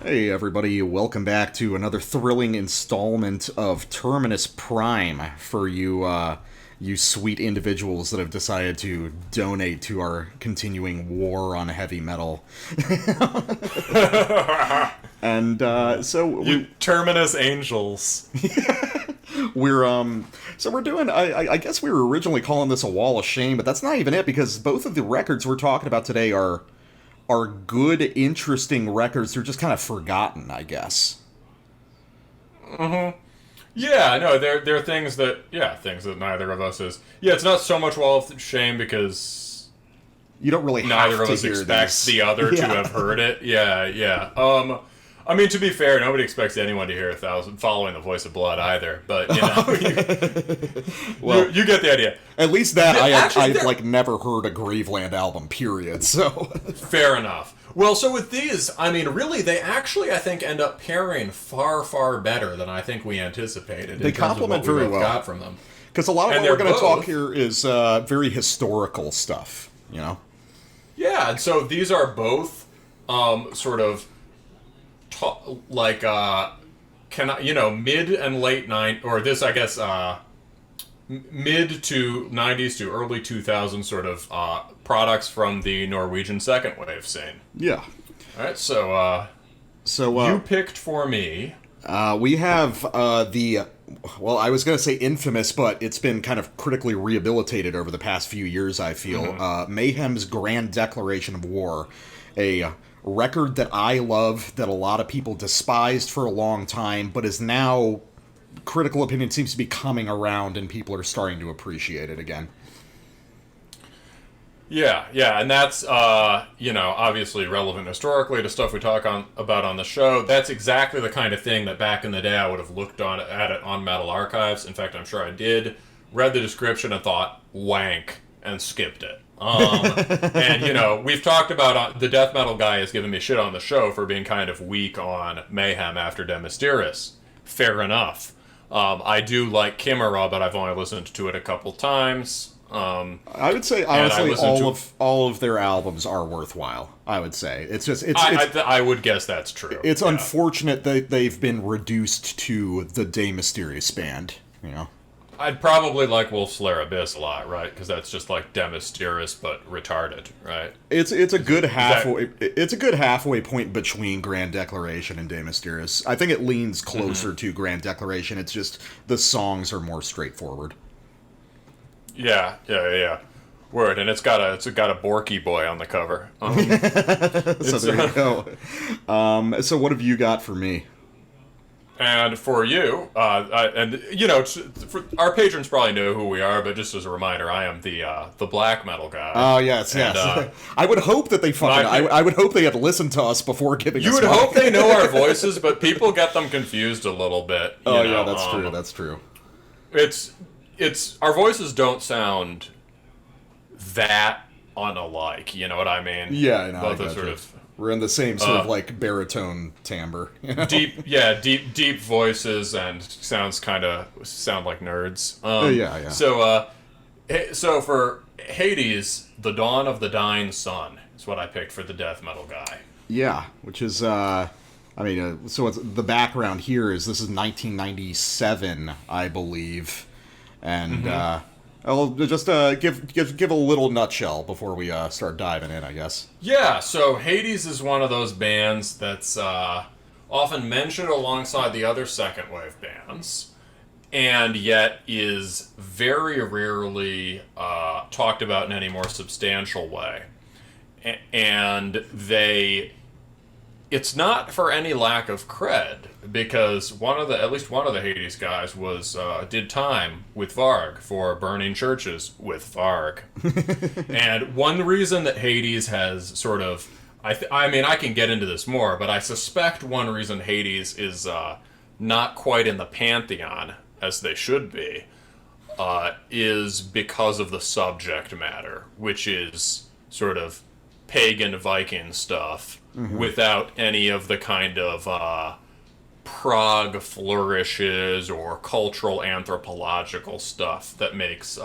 Hey everybody, welcome back to another thrilling installment of Terminus Prime for you sweet individuals that have decided to donate to our continuing war on heavy metal. And You Terminus angels. we're doing. I guess we were originally calling this a wall of shame, but that's not even it because both of the records we're talking about today are good, interesting records. They're just kind of forgotten, I guess. Yeah, no, they're things that neither of us is. Yeah, it's not so much wall of shame because You don't really have neither of to us hear expects this. the other to Yeah. have heard it. Yeah, yeah. I mean, to be fair, nobody expects anyone to hear 1,000 following the voice of blood either. But Well, you get the idea. at least that Actually, I've never heard a Graveland album. Period. So Fair enough. Well, so with these, I mean, really, they actually, I think, end up pairing far, far better than I think we anticipated. They in terms of complement what we very both well. got from them. because a lot of And what we're they're going to talk both- here is very historical stuff. You know. Yeah, and so these are both sort of mid and late or this I guess mid to 90s to early 2000s sort of products from the Norwegian second wave scene. Yeah. All right, so So you picked for me. we have well, I was going to say infamous, but it's been kind of critically rehabilitated over the past few years, I feel. Mayhem's Grand Declaration of War, a record that I love, that a lot of people despised for a long time, but is now, critical opinion seems to be coming around and people are starting to appreciate it again. Yeah, and that's obviously relevant historically to stuff we talk about on the show. That's exactly the kind of thing that back in the day I would have looked at it on Metal Archives. In fact, I'm sure I did. Read the description and thought wank and skipped it. And we've talked about the death metal guy has given me shit on the show for being kind of weak on Mayhem after De Mysteris. Fair enough. I do like Chimera, but I've only listened to it a couple times. I would say, honestly, all of their albums are worthwhile. I would say I would guess that's true. It's unfortunate that they've been reduced to the De Mysterious band. You know, I'd probably like Wolf's Lair Abyss a lot, right? Because that's just like De Mysteris but retarded, right? it's a good halfway. It's a good halfway point between Grand Declaration and De Mysterious. I think it leans closer to Grand Declaration. It's just the songs are more straightforward. Yeah. Word, and it's got a Borky boy on the cover. So there you go. So what have you got for me? And for you, for our patrons probably know who we are, but just as a reminder, I am the black metal guy. Oh yes. I would hope that they fucking. I would hope they had listened to us before giving. You us would money. hope they know our voices, but people get them confused a little bit. Yeah, that's true. That's true. It's our voices don't sound that unalike. You know what I mean? Yeah, I know. Both I are gotcha. sort of We're in the same sort of like baritone timbre. You know? deep voices and sound like nerds. Yeah. So for Hades, The Dawn of the Dying Sun is what I picked for the death metal guy. Yeah, which is so it's, the background here is this is 1997, I believe, and I'll just give a little nutshell before we start diving in, I guess. Yeah, so Hades is one of those bands that's often mentioned alongside the other second wave bands, and yet is very rarely talked about in any more substantial way. And it's not for any lack of cred, because at least one of the Hades guys did time with Varg for Burning Churches with Varg. And one reason that Hades has sort of, I mean, I can get into this more, but I suspect one reason Hades is not quite in the pantheon as they should be, is because of the subject matter, which is sort of pagan Viking stuff without any of the kind of Prague flourishes or cultural anthropological stuff that makes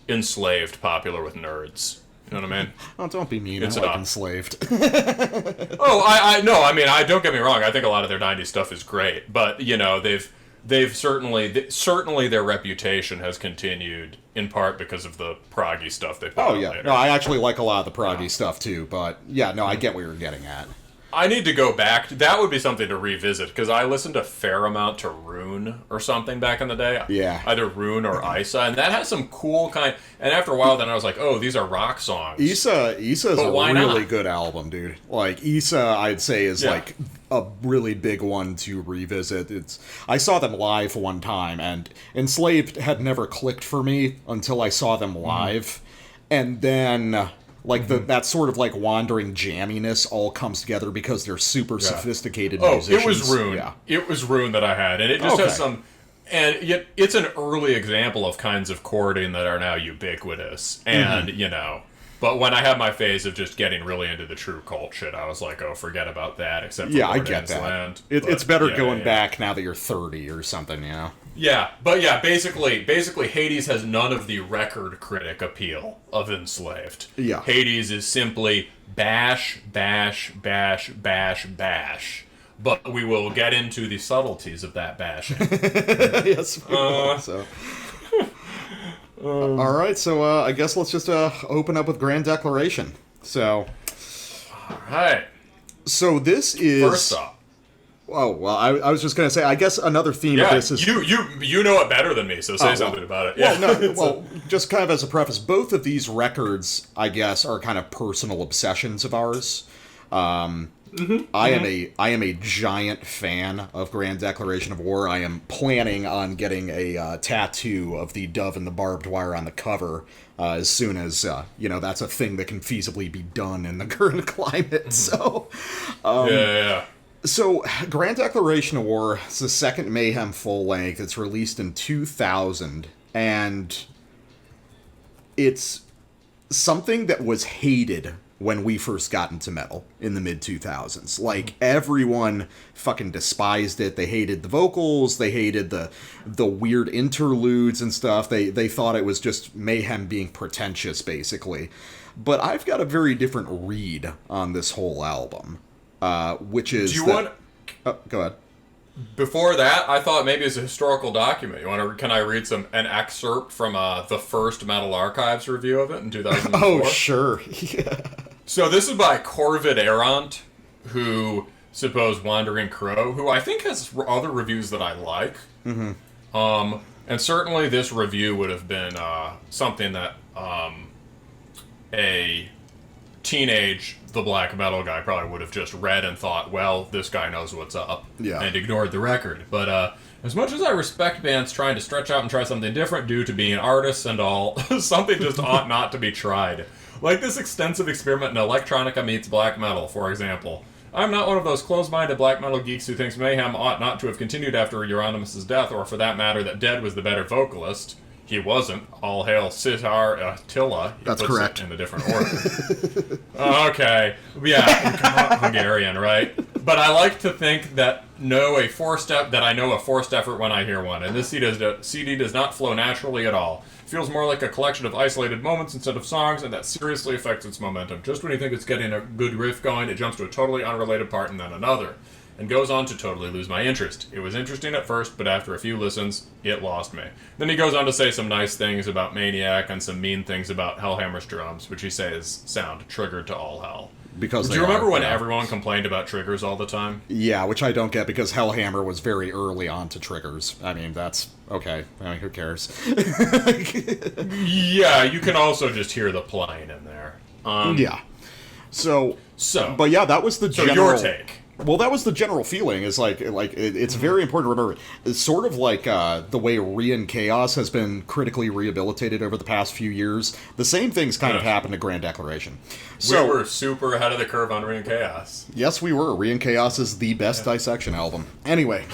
Enslaved popular with nerds. You know what I mean? Oh, don't be mean. It's I like Enslaved. Oh, I no, I mean, I don't get me wrong. I think a lot of their '90s stuff is great, but they've certainly their reputation has continued in part because of the proggy stuff they put out later. No, I actually like a lot of the proggy stuff too, but yeah, no, I get what you're getting at. I need to go back. That would be something to revisit, because I listened a fair amount to Rune or something back in the day. Yeah. Either Rune or Isa, and that has some cool kind... And after a while, then I was like, oh, these are rock songs. Isa is a really not? good album, dude. Like, Isa, I'd say, is like a really big one to revisit. I saw them live one time, and Enslaved had never clicked for me until I saw them live. And then... Like, that sort of, like, wandering jamminess all comes together because they're super sophisticated musicians. It was Rune. Yeah. It was Rune that I had. And it just has some... And yet, it's an early example of kinds of chording that are now ubiquitous. And, But when I had my phase of just getting really into the true cult shit, I was like, oh, forget about that, except for I get that. Land. It's better going back now that you're 30 or something, you know? Yeah, but yeah, basically, Hades has none of the record critic appeal of Enslaved. Yeah. Hades is simply bash, bash, bash, bash, bash. But we will get into the subtleties of that bashing. Yes. All right, so I guess let's just open up with Grand Declaration. So. All right. So this is. First off. Oh, well, I was just going to say, I guess another theme of this is... You know it better than me, so say something about it. Well, just kind of as a preface, both of these records, I guess, are kind of personal obsessions of ours. I am a giant fan of Grand Declaration of War. I am planning on getting a tattoo of the dove and the barbed wire on the cover as soon as, that's a thing that can feasibly be done in the current climate, so... So, Grand Declaration of War is the second Mayhem full-length. It's released in 2000, and it's something that was hated when we first got into metal in the mid-2000s. Like, everyone fucking despised it. They hated the vocals, they hated the weird interludes and stuff. They thought it was just Mayhem being pretentious, basically. But I've got a very different read on this whole album. Which is... Do you want... Oh, go ahead. Before that, I thought maybe it's a historical document. Can I read an excerpt from the first Metal Archives review of it in 2004? Oh, sure. Yeah. So this is by Corvid Errant, who supposed Wandering Crow, who I think has other reviews that I like. Mm-hmm. And certainly this review would have been something that a teenage The Black Metal guy probably would have just read and thought, well, this guy knows what's up, and ignored the record. But as much as I respect bands trying to stretch out and try something different due to being artists and all, something just ought not to be tried. Like this extensive experiment in electronica meets black metal, for example. I'm not one of those closed-minded black metal geeks who thinks Mayhem ought not to have continued after Euronymous' death, or for that matter, that Dead was the better vocalist. He wasn't. All hail Sitar Attila. That's correct. In a different order. Okay. Yeah, Hungarian, right? But I like to think that I know a forced effort when I hear one, and this CD does not flow naturally at all. It feels more like a collection of isolated moments instead of songs, and that seriously affects its momentum. Just when you think it's getting a good riff going, it jumps to a totally unrelated part and then another, and goes on to totally lose my interest. It was interesting at first, but after a few listens, it lost me. Then he goes on to say some nice things about Maniac and some mean things about Hellhammer's drums, which he says sound triggered to all hell. Because do you remember when everyone complained about triggers all the time? Yeah, which I don't get because Hellhammer was very early on to triggers. I mean, that's okay. I mean, who cares? Yeah, you can also just hear the playing in there. Yeah. So, but yeah, that was the general... your take. Well, that was the general feeling. Is it's very important to remember. It's sort of like the way Rian Chaos has been critically rehabilitated over the past few years. The same things kind of happened to Grand Declaration. So we were super ahead of the curve on Rian Chaos. Yes, we were. Rian Chaos is the best dissection album. Anyway.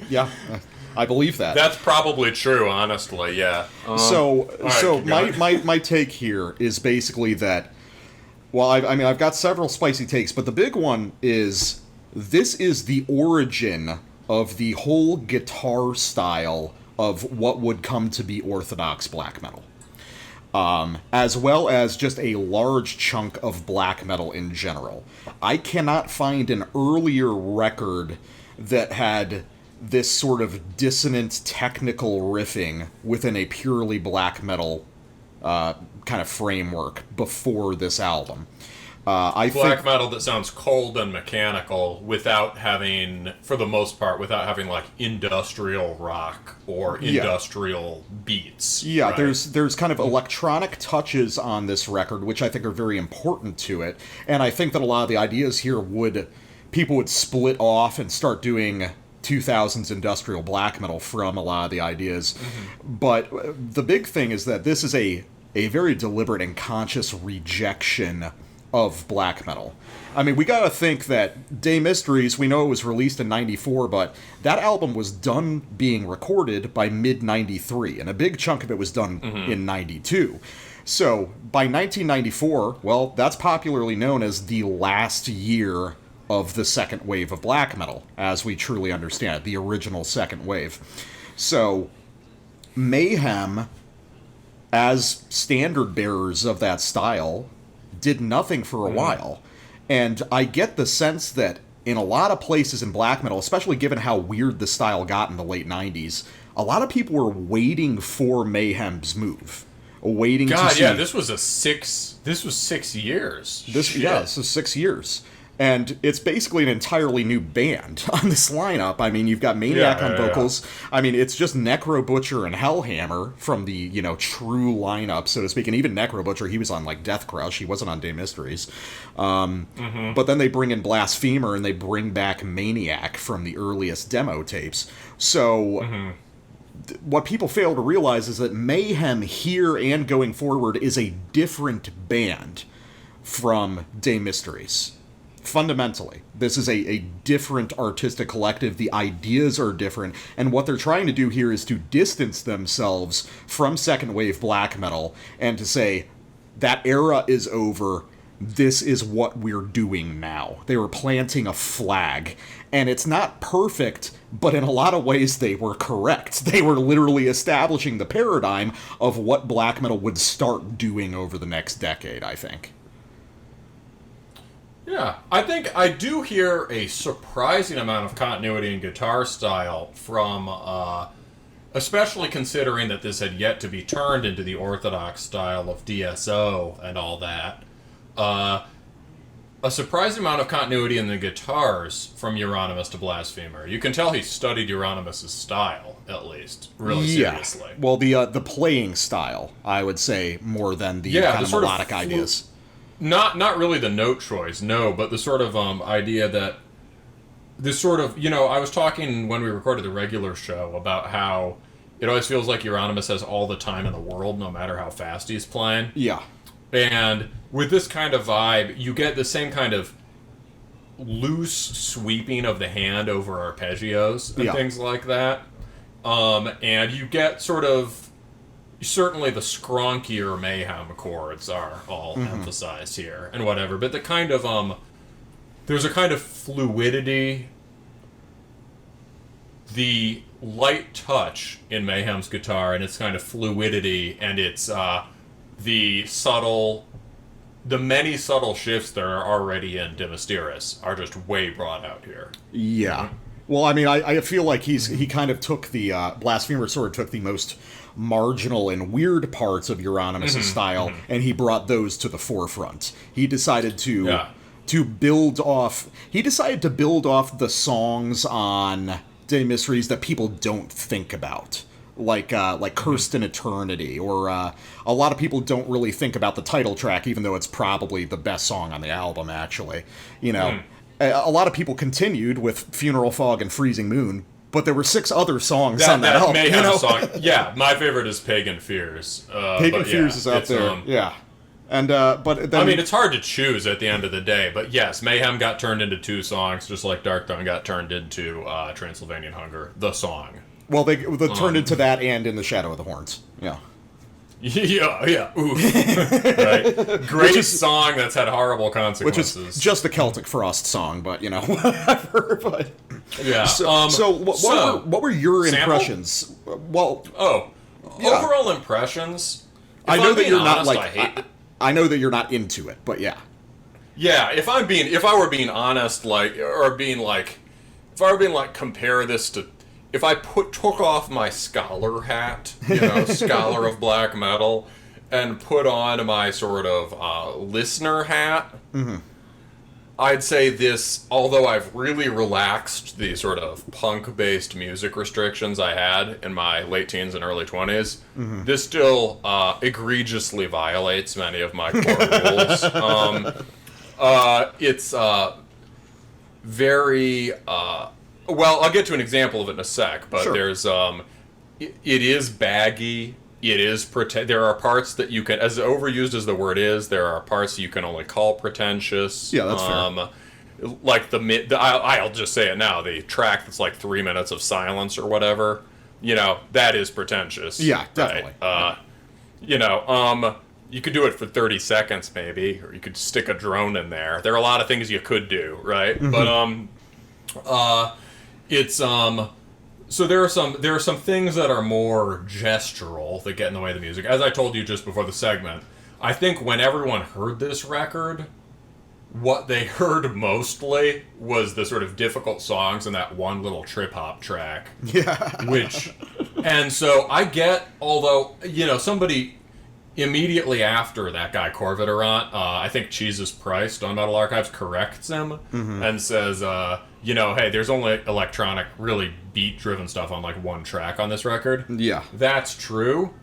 Yeah, I believe that. That's probably true, honestly. Yeah. My take here is basically that. Well, I've got several spicy takes, but the big one is this is the origin of the whole guitar style of what would come to be orthodox black metal. as well as just a large chunk of black metal in general. I cannot find an earlier record that had this sort of dissonant technical riffing within a purely black metal kind of framework before this album. Black metal that sounds cold and mechanical without having, for the most part, without having like industrial rock or industrial beats. Yeah, right? there's kind of electronic touches on this record, which I think are very important to it. And I think that a lot of the ideas here people would split off and start doing 2000s industrial black metal from a lot of the ideas. But the big thing is that this is a very deliberate and conscious rejection of black metal. I mean, we gotta think that Day Mysteries, we know it was released in 94, but that album was done being recorded by mid-93, and a big chunk of it was done in 92. So, by 1994, well, that's popularly known as the last year of the second wave of black metal, as we truly understand it, the original second wave. So, Mayhem, as standard bearers of that style, did nothing for a while. And I get the sense that in a lot of places in black metal, especially given how weird the style got in the late 90s, a lot of people were waiting for Mayhem's move. Waiting to see... this was 6 years. This is 6 years. And it's basically an entirely new band on this lineup. I mean, you've got Maniac on vocals. I mean, it's just Necro Butcher and Hellhammer from the, true lineup, so to speak. And even Necro Butcher, he was on, Death Crush. He wasn't on Day Mysteries. But then they bring in Blasphemer, and they bring back Maniac from the earliest demo tapes. So... What people fail to realize is that Mayhem here and going forward is a different band from Day Mysteries. Fundamentally, this is a different artistic collective. The ideas are different, and what they're trying to do here is to distance themselves from second wave black metal and to say, that era is over, this is what we're doing now. They were planting a flag, and it's not perfect, but in a lot of ways they were correct. They were literally establishing the paradigm of what black metal would start doing over the next decade, I think. Yeah, I think I do hear a surprising amount of continuity in guitar style from, especially considering that this had yet to be turned into the orthodox style of DSO and all that. A surprising amount of continuity in the guitars from Euronymous to Blasphemer. You can tell he studied Euronymous' style, at least, really seriously. Well, the playing style, I would say, more than the kind of melodic ideas. Not really the note choice, no, but the sort of idea that this sort of, I was talking when we recorded the regular show about how it always feels like Euronymous has all the time in the world, no matter how fast he's playing. Yeah. And with this kind of vibe, you get the same kind of loose sweeping of the hand over arpeggios and things like that. And you get sort of... Certainly the skronkier Mayhem chords are all emphasized here and whatever, but the kind of, there's a kind of fluidity, the light touch in Mayhem's guitar, and its kind of fluidity, and it's, the many subtle shifts that are already in De Mysteris are just way brought out here. Yeah. Well, I mean, I feel like he kind of took the, Blasphemer sort of took the most marginal and weird parts of Euronymous' style, and he brought those to the forefront. He decided to build off the songs on Day Mysteries that people don't think about. Like Cursed in Eternity, or a lot of people don't really think about the title track, even though it's probably the best song on the album, actually. A lot of people continued with Funeral Fog and Freezing Moon, but there were 6 other songs on that album. Mayhem song. Yeah, my favorite is Pagan Fears. Pagan Fears is out there. Yeah. And but then, I mean, it's hard to choose at the end of the day, but yes, Mayhem got turned into 2 songs, just like Dark Dawn got turned into Transylvanian Hunger, the song. Well, they turned into that and In the Shadow of the Horns. Yeah. Yeah, oof. Right. Great song that's had horrible consequences. Which is just the Celtic Frost song, but, whatever. But, yeah. So what were your impressions? Well... overall impressions, I know that you're honest, not like. I know that you're not into it, but yeah. Yeah, if I were being honest, compare this to, if I took off my scholar hat, scholar of black metal, and put on my sort of listener hat, I'd say this, although I've really relaxed the sort of punk-based music restrictions I had in my late teens and early 20s, this still egregiously violates many of my core rules. It's very... well, I'll get to an example of it in a sec, but there's... it is baggy. It is there are parts that you can, as overused as the word is, there are parts you can only call pretentious. Yeah, that's fair. Like I'll just say it now, the track that's like 3 minutes of silence or whatever, that is pretentious. Yeah, definitely. Right? You could do it for 30 seconds maybe, or you could stick a drone in there. There are a lot of things you could do, right? But it's so there are some things that are more gestural that get in the way of the music. As I told you just before the segment, I think when everyone heard this record, what they heard mostly was the sort of difficult songs and that one little trip hop track. Yeah. And so I get, although, somebody immediately after that guy Corviderant, I think Jesus Price on Metal Archives corrects him and says, hey, there's only electronic, really beat-driven stuff on like one track on this record. Yeah. That's true,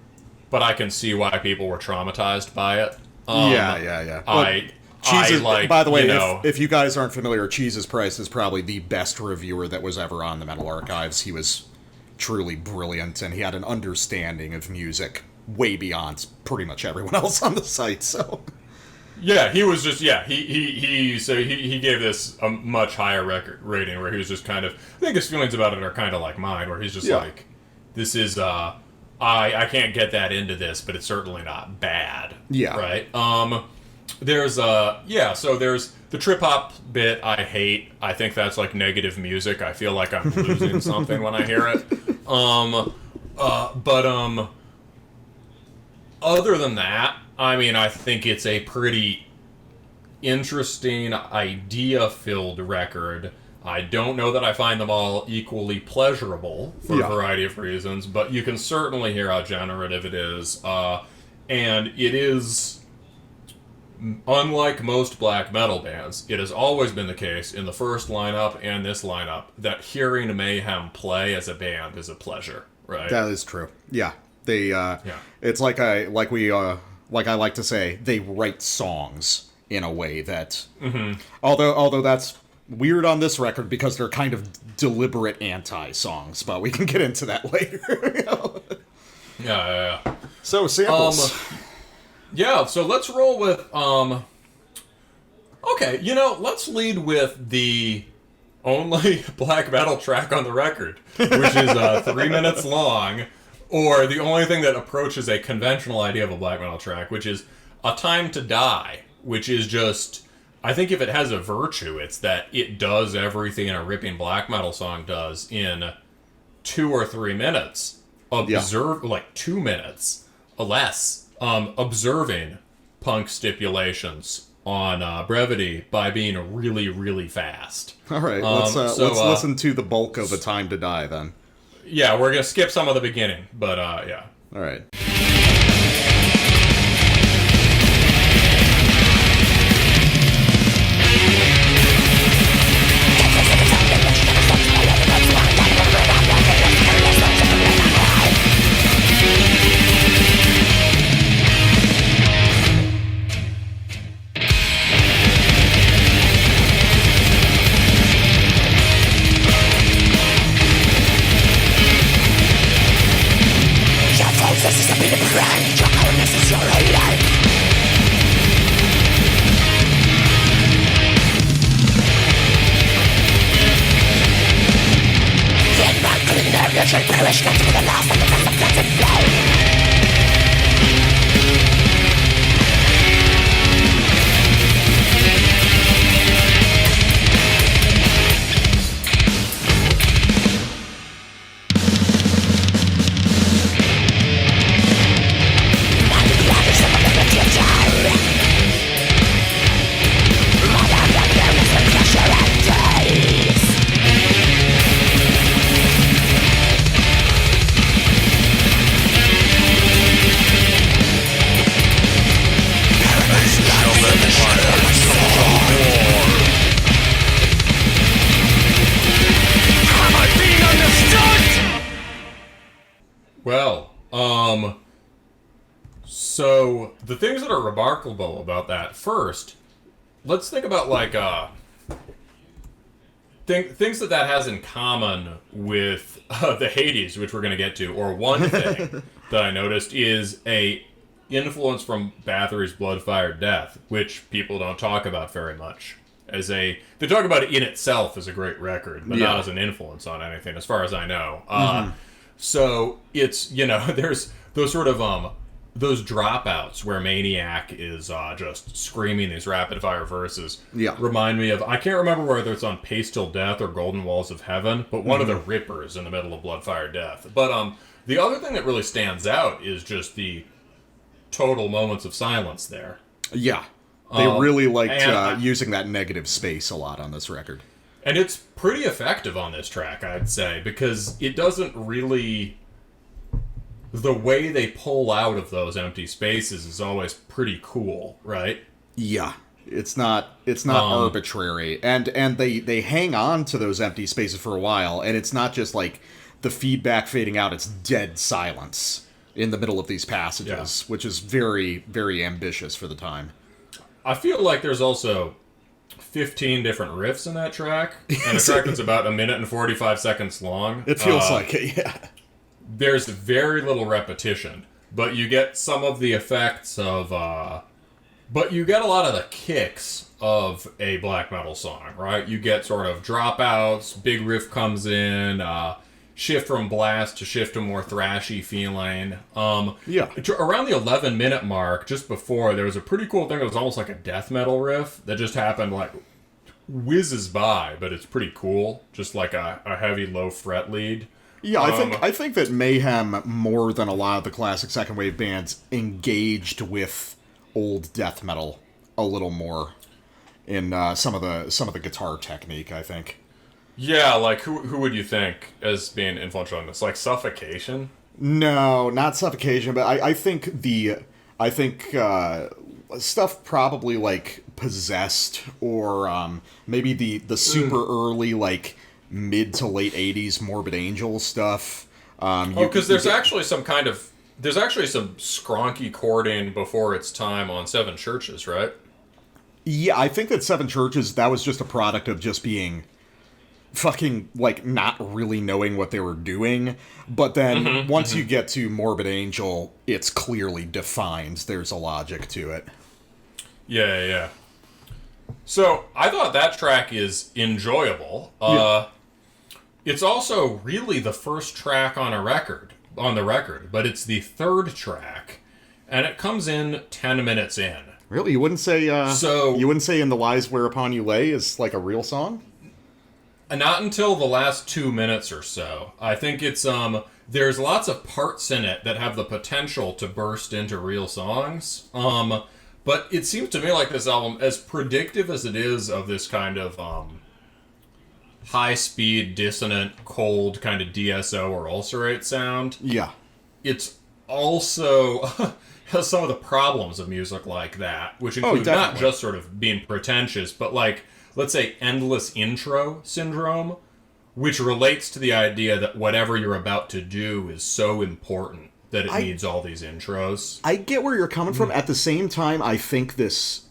but I can see why people were traumatized by it. Yeah. By the way, if you guys aren't familiar, Jesus Price is probably the best reviewer that was ever on the Metal Archives. He was truly brilliant, and he had an understanding of music way beyond pretty much everyone else on the site, so... Yeah, he was just, he gave this a much higher record rating, where he was just kind of, I think his feelings about it are kind of like mine, where he's just like, this is, I can't get that into this, but it's certainly not bad. Yeah. Right? There's, so there's the trip-hop bit I hate. I think that's like negative music. I feel like I'm losing something when I hear it. Other than that, I think it's a pretty interesting, idea-filled record. I don't know that I find them all equally pleasurable for a variety of reasons, but you can certainly hear how generative it is. And it is, unlike most black metal bands, it has always been the case in the first lineup and this lineup that hearing Mayhem play as a band is a pleasure, right? That is true. Yeah. It's like I like to say, they write songs in a way that, although that's weird on this record because they're kind of deliberate anti-songs, but we can get into that later. Yeah. So, samples. So let's roll with, let's lead with the only black metal track on the record, which is 3 minutes long. Or the only thing that approaches a conventional idea of a black metal track, which is A Time to Die, which is just, I think if it has a virtue, it's that it does everything a ripping black metal song does in 2 or 3 minutes. Like 2 minutes or less, observing punk stipulations on brevity by being really, really fast. All right, let's listen to the bulk of A Time to Die then. Yeah, we're going to skip some of the beginning, but yeah. All right. So, the things that are remarkable about that, first, let's think about, like, things that has in common with the Hades, which we're going to get to. Or one thing that I noticed is a influence from Bathory's Blood-Fired Death, which people don't talk about very much. They talk about it in itself as a great record, but not as an influence on anything, as far as I know. So it's, there's those sort of those dropouts where Maniac is just screaming these rapid-fire verses. Remind me of, I can't remember whether it's on Pace Till Death or Golden Walls of Heaven, but one of the rippers in the middle of Blood-Fired Death. But the other thing that really stands out is just the total moments of silence there. Yeah. They really liked using that negative space a lot on this record. And it's pretty effective on this track, I'd say, because it doesn't really... The way they pull out of those empty spaces is always pretty cool, right? Yeah. It's not arbitrary. And they hang on to those empty spaces for a while, and it's not just like the feedback fading out, it's dead silence in the middle of these passages, which is very, very ambitious for the time. I feel like there's also 15 different riffs in that track, and a track that's about 1 minute and 45 seconds long. It feels like it, yeah. There's very little repetition, but you get some of the effects of... but you get a lot of the kicks of a black metal song, right? You get sort of dropouts, big riff comes in, shift from blast to shift to more thrashy feeling. Around the 11-minute mark, just before, there was a pretty cool thing that was almost like a death metal riff that just happened, like, whizzes by, but it's pretty cool. Just like a heavy low fret lead. Yeah, I think that Mayhem, more than a lot of the classic second wave bands, engaged with old death metal a little more in some of the guitar technique, I think. Yeah, like, who would you think as being influential in this? Like, Suffocation? No, not Suffocation, but I think stuff probably like Possessed, or maybe the super early, like, mid to late 80s Morbid Angel stuff. Because there's actually some skronky chording before its time on Seven Churches, right? Yeah, I think that Seven Churches, that was just a product of just being fucking, like, not really knowing what they were doing. But then once you get to Morbid Angel, it's clearly defined. There's a logic to it. Yeah. So, I thought that track is enjoyable. It's also really the first track on the record, but it's the third track, and it comes in 10 minutes in. Really? You wouldn't say you wouldn't say In the Lies Whereupon You Lay is like a real song? Not until the last 2 minutes or so. I think it's there's lots of parts in it that have the potential to burst into real songs. But it seems to me like this album, as predictive as it is of this kind of high-speed, dissonant, cold kind of DSO or ulcerate sound. Yeah. It's also has some of the problems of music like that, which include not just sort of being pretentious, but like, let's say, endless intro syndrome, which relates to the idea that whatever you're about to do is so important that it needs all these intros. I get where you're coming from. At the same time, I think this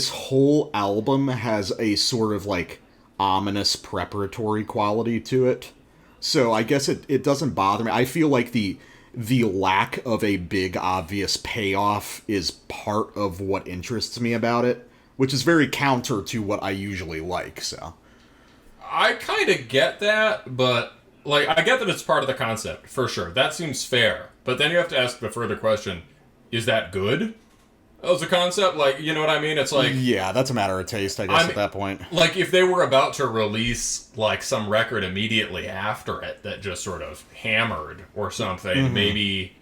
whole album has a sort of like ominous preparatory quality to it. So I guess it doesn't bother me. I feel like the lack of a big obvious payoff is part of what interests me about it, which is very counter to what I usually like, so. I kind of get that, but like, I get that it's part of the concept, for sure. That seems fair. But then you have to ask the further question, is that good as a concept? Like, you know what I mean? It's like... Yeah, that's a matter of taste, I guess, at that point. Like, if they were about to release, like, some record immediately after it that just sort of hammered or something, maybe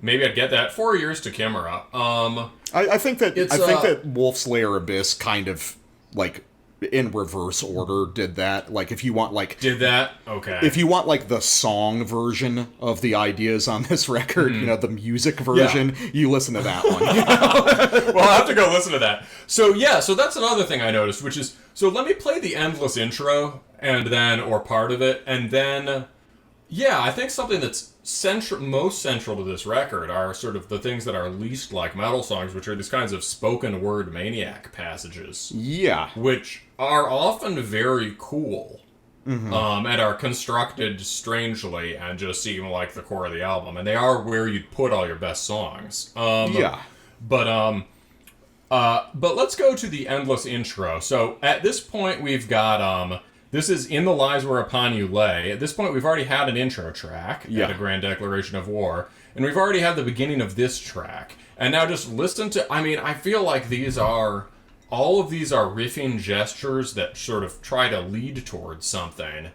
I'd get that. 4 years to Chimera. I think that Wolf's Lair Abyss kind of, like, in reverse order did that. Like, if you want, like... Did that? Okay. If you want, like, the song version of the ideas on this record, you know, the music version, you listen to that one. You know? Well, I'll have to go listen to that. So, yeah, so that's another thing I noticed, which is... So let me play the endless intro, and then... Or part of it, and then... Yeah, I think something that's most central to this record are sort of the things that are least like metal songs, which are these kinds of spoken word maniac passages. Yeah. Which are often very cool. And are constructed strangely and just seem like the core of the album. And they are where you'd put all your best songs. Yeah. But let's go to the endless intro. So at this point we've got this is In the Lies Whereupon You Lay. At this point we've already had an intro track at A Grand Declaration of War, and we've already had the beginning of this track. And now just listen to, I mean, I feel like all of these are riffing gestures that sort of try to lead towards something.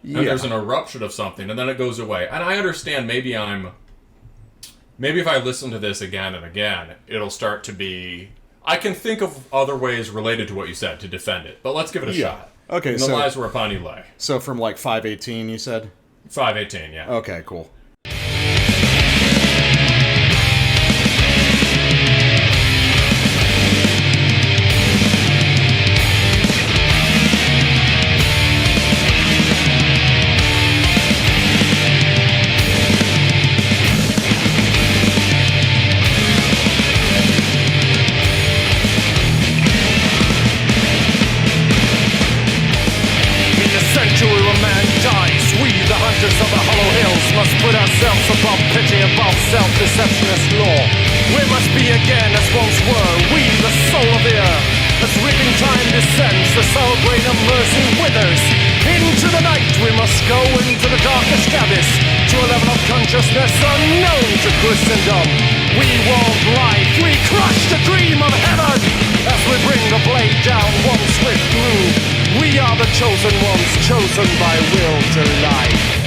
And there's an eruption of something, and then it goes away. And I understand maybe if I listen to this again and again, it'll start to be... I can think of other ways related to what you said to defend it, but let's give it a shot. Okay, In the Lies Whereupon You Lay. So from like 518, you said? 518, yeah. Okay, cool. Of the hollow hills must put ourselves above pity, above self-deceptionist law. We must be again as once were, we the soul of the earth. As ripping time descends, the soul grain of mercy withers. Into the night we must go, into the darkest abyss, to a level of consciousness unknown to Christendom. We want life, we crush the dream of heaven, as we bring the blade down one swift move. We are the chosen ones, chosen by will to life.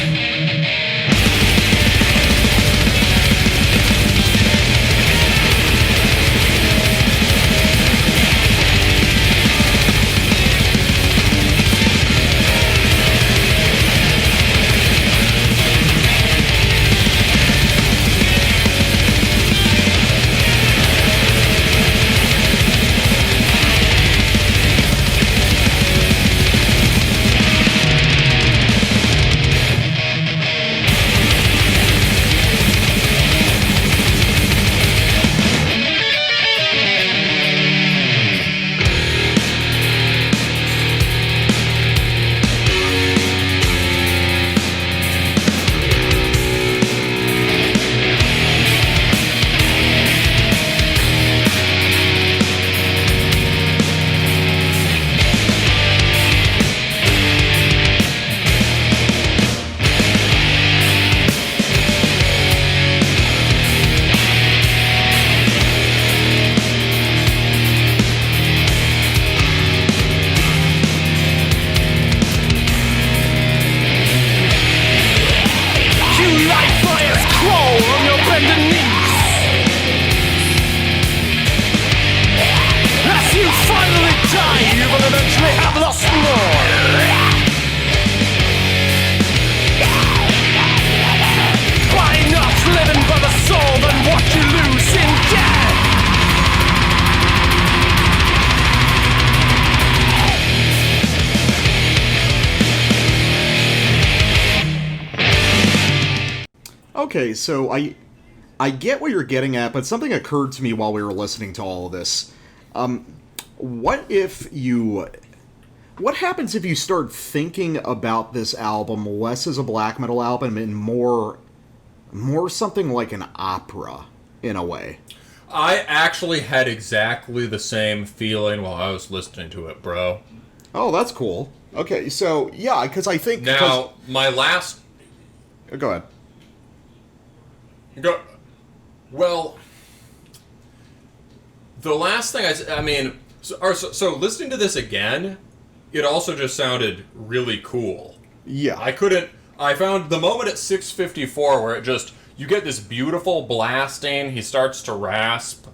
Okay, so I get what you're getting at, but something occurred to me while we were listening to all of this. What happens if you start thinking about this album less as a black metal album and more something like an opera, in a way? I actually had exactly the same feeling while I was listening to it, bro. Oh, that's cool. Okay, so, yeah, because I think... Now, my last... Go ahead. Well, the last thing so listening to this again, it also just sounded really cool. Yeah. I found the moment at 6:54 where you get this beautiful blasting, he starts to rasp,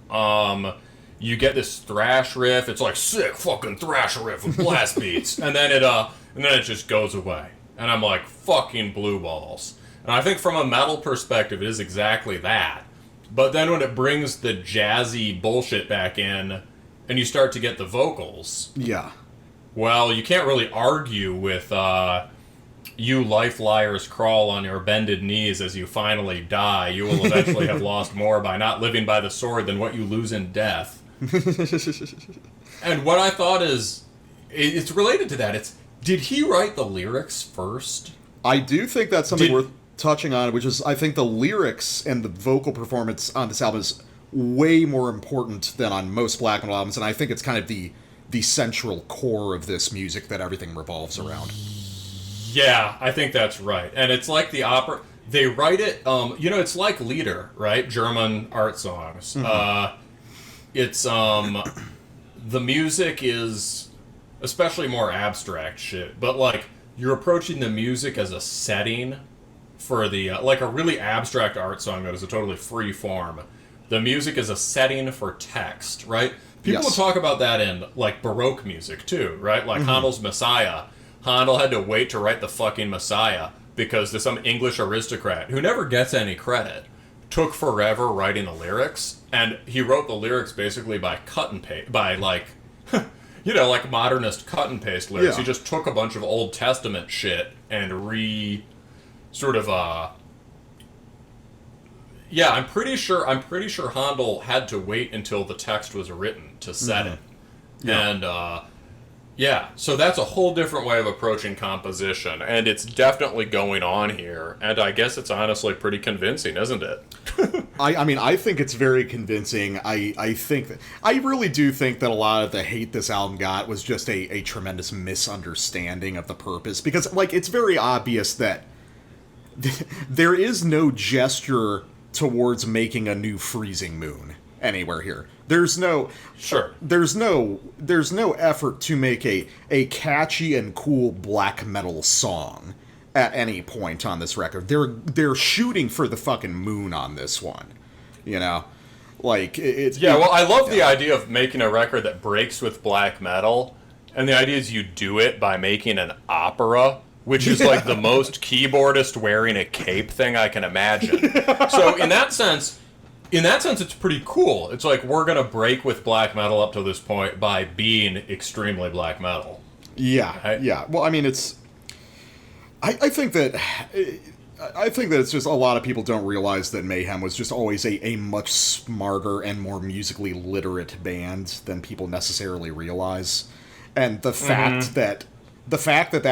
you get this thrash riff, it's like sick fucking thrash riff with blast beats, and then it just goes away. And I'm like, fucking blue balls. And I think from a metal perspective, it is exactly that. But then when it brings the jazzy bullshit back in, and you start to get the vocals... Yeah. Well, you can't really argue with you life liars crawl on your bended knees as you finally die. You will eventually have lost more by not living by the sword than what you lose in death. And what I thought is, it's related to that. Did he write the lyrics first? I do think that's something worth touching on, which is, I think the lyrics and the vocal performance on this album is way more important than on most black metal albums, and I think it's kind of the central core of this music that everything revolves around. Yeah, I think that's right. And it's like the opera. They write it, it's like Lieder, right? German art songs. Mm-hmm. The music is especially more abstract shit, but like you're approaching the music as a setting for the, like a really abstract art song that is a totally free form. The music is a setting for text, right? People will talk about that in, like, Baroque music, too, right? Like Handel's Messiah. Handel had to wait to write the fucking Messiah because there's some English aristocrat who never gets any credit, took forever writing the lyrics, and he wrote the lyrics basically by cut and paste, by, like, like modernist cut and paste lyrics. Yeah. He just took a bunch of Old Testament shit and Yeah, I'm pretty sure Handel had to wait until the text was written to set it. Yeah. And, so that's a whole different way of approaching composition, and it's definitely going on here, and I guess it's honestly pretty convincing, isn't it? I think it's very convincing. I really do think that a lot of the hate this album got was just a tremendous misunderstanding of the purpose, because, like, it's very obvious that there is no gesture towards making a new freezing moon anywhere here. There's no effort to make a catchy and cool black metal song at any point on this record. They're shooting for the fucking moon on this one, like it's well, I love the idea of making a record that breaks with black metal, and the idea is you do it by making an opera, which is like the most keyboardist wearing a cape thing I can imagine. So in that sense, it's pretty cool. It's like we're going to break with black metal up to this point by being extremely black metal. Yeah, right? Yeah. Well, I mean, I think that it's just a lot of people don't realize that Mayhem was just always a much smarter and more musically literate band than people necessarily realize. And the fact that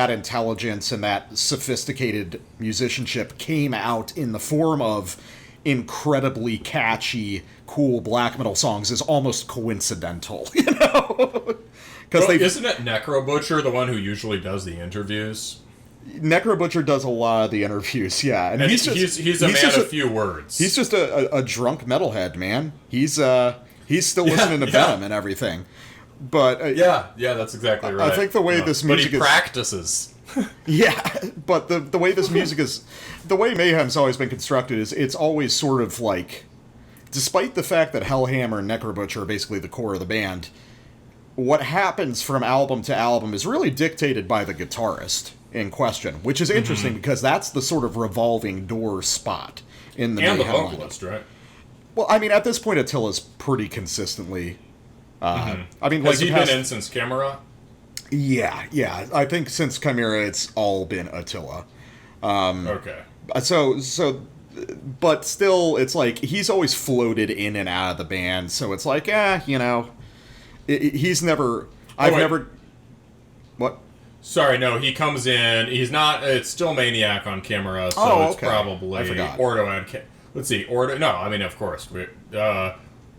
intelligence and that sophisticated musicianship came out in the form of incredibly catchy, cool black metal songs is almost coincidental, Because isn't it Necro Butcher the one who usually does the interviews? Necro Butcher does a lot of the interviews, yeah, and he's a man of few words. He's just a drunk metalhead, man. He's still listening to Venom and everything. But that's exactly right. I think the way this music but he practices. But the way this music is, the way Mayhem's always been constructed is it's always sort of like, despite the fact that Hellhammer and Necro Butcher are basically the core of the band, what happens from album to album is really dictated by the guitarist in question, which is interesting because that's the sort of revolving door spot in the Mayhem the vocalist, lineup. Right? Well, I mean, at this point, Attila's pretty consistently. I mean, has he been in since Chimera? Yeah. I think since Chimera, it's all been Attila. Okay. So, but still, it's like he's always floated in and out of the band. So it's like, he's never. Never. What? Sorry, no. He comes in. He's not. It's still Maniac on Chimera. So it's probably I forgot. Ordo and. Let's see. Ordo. No, I mean, of course.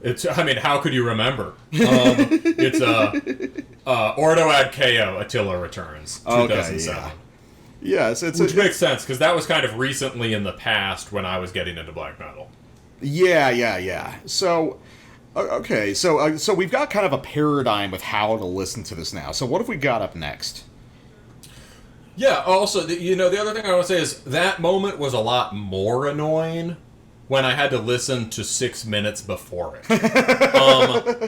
It's. I mean, how could you remember? It's Ordo ad Chaos, Attila Returns, 2007. Okay, yes, which makes sense because that was kind of recently in the past when I was getting into black metal. Yeah. So, okay, so we've got kind of a paradigm with how to listen to this now. So what have we got up next? Yeah. Also, the other thing I want to say is that moment was a lot more annoying when I had to listen to 6 minutes before it.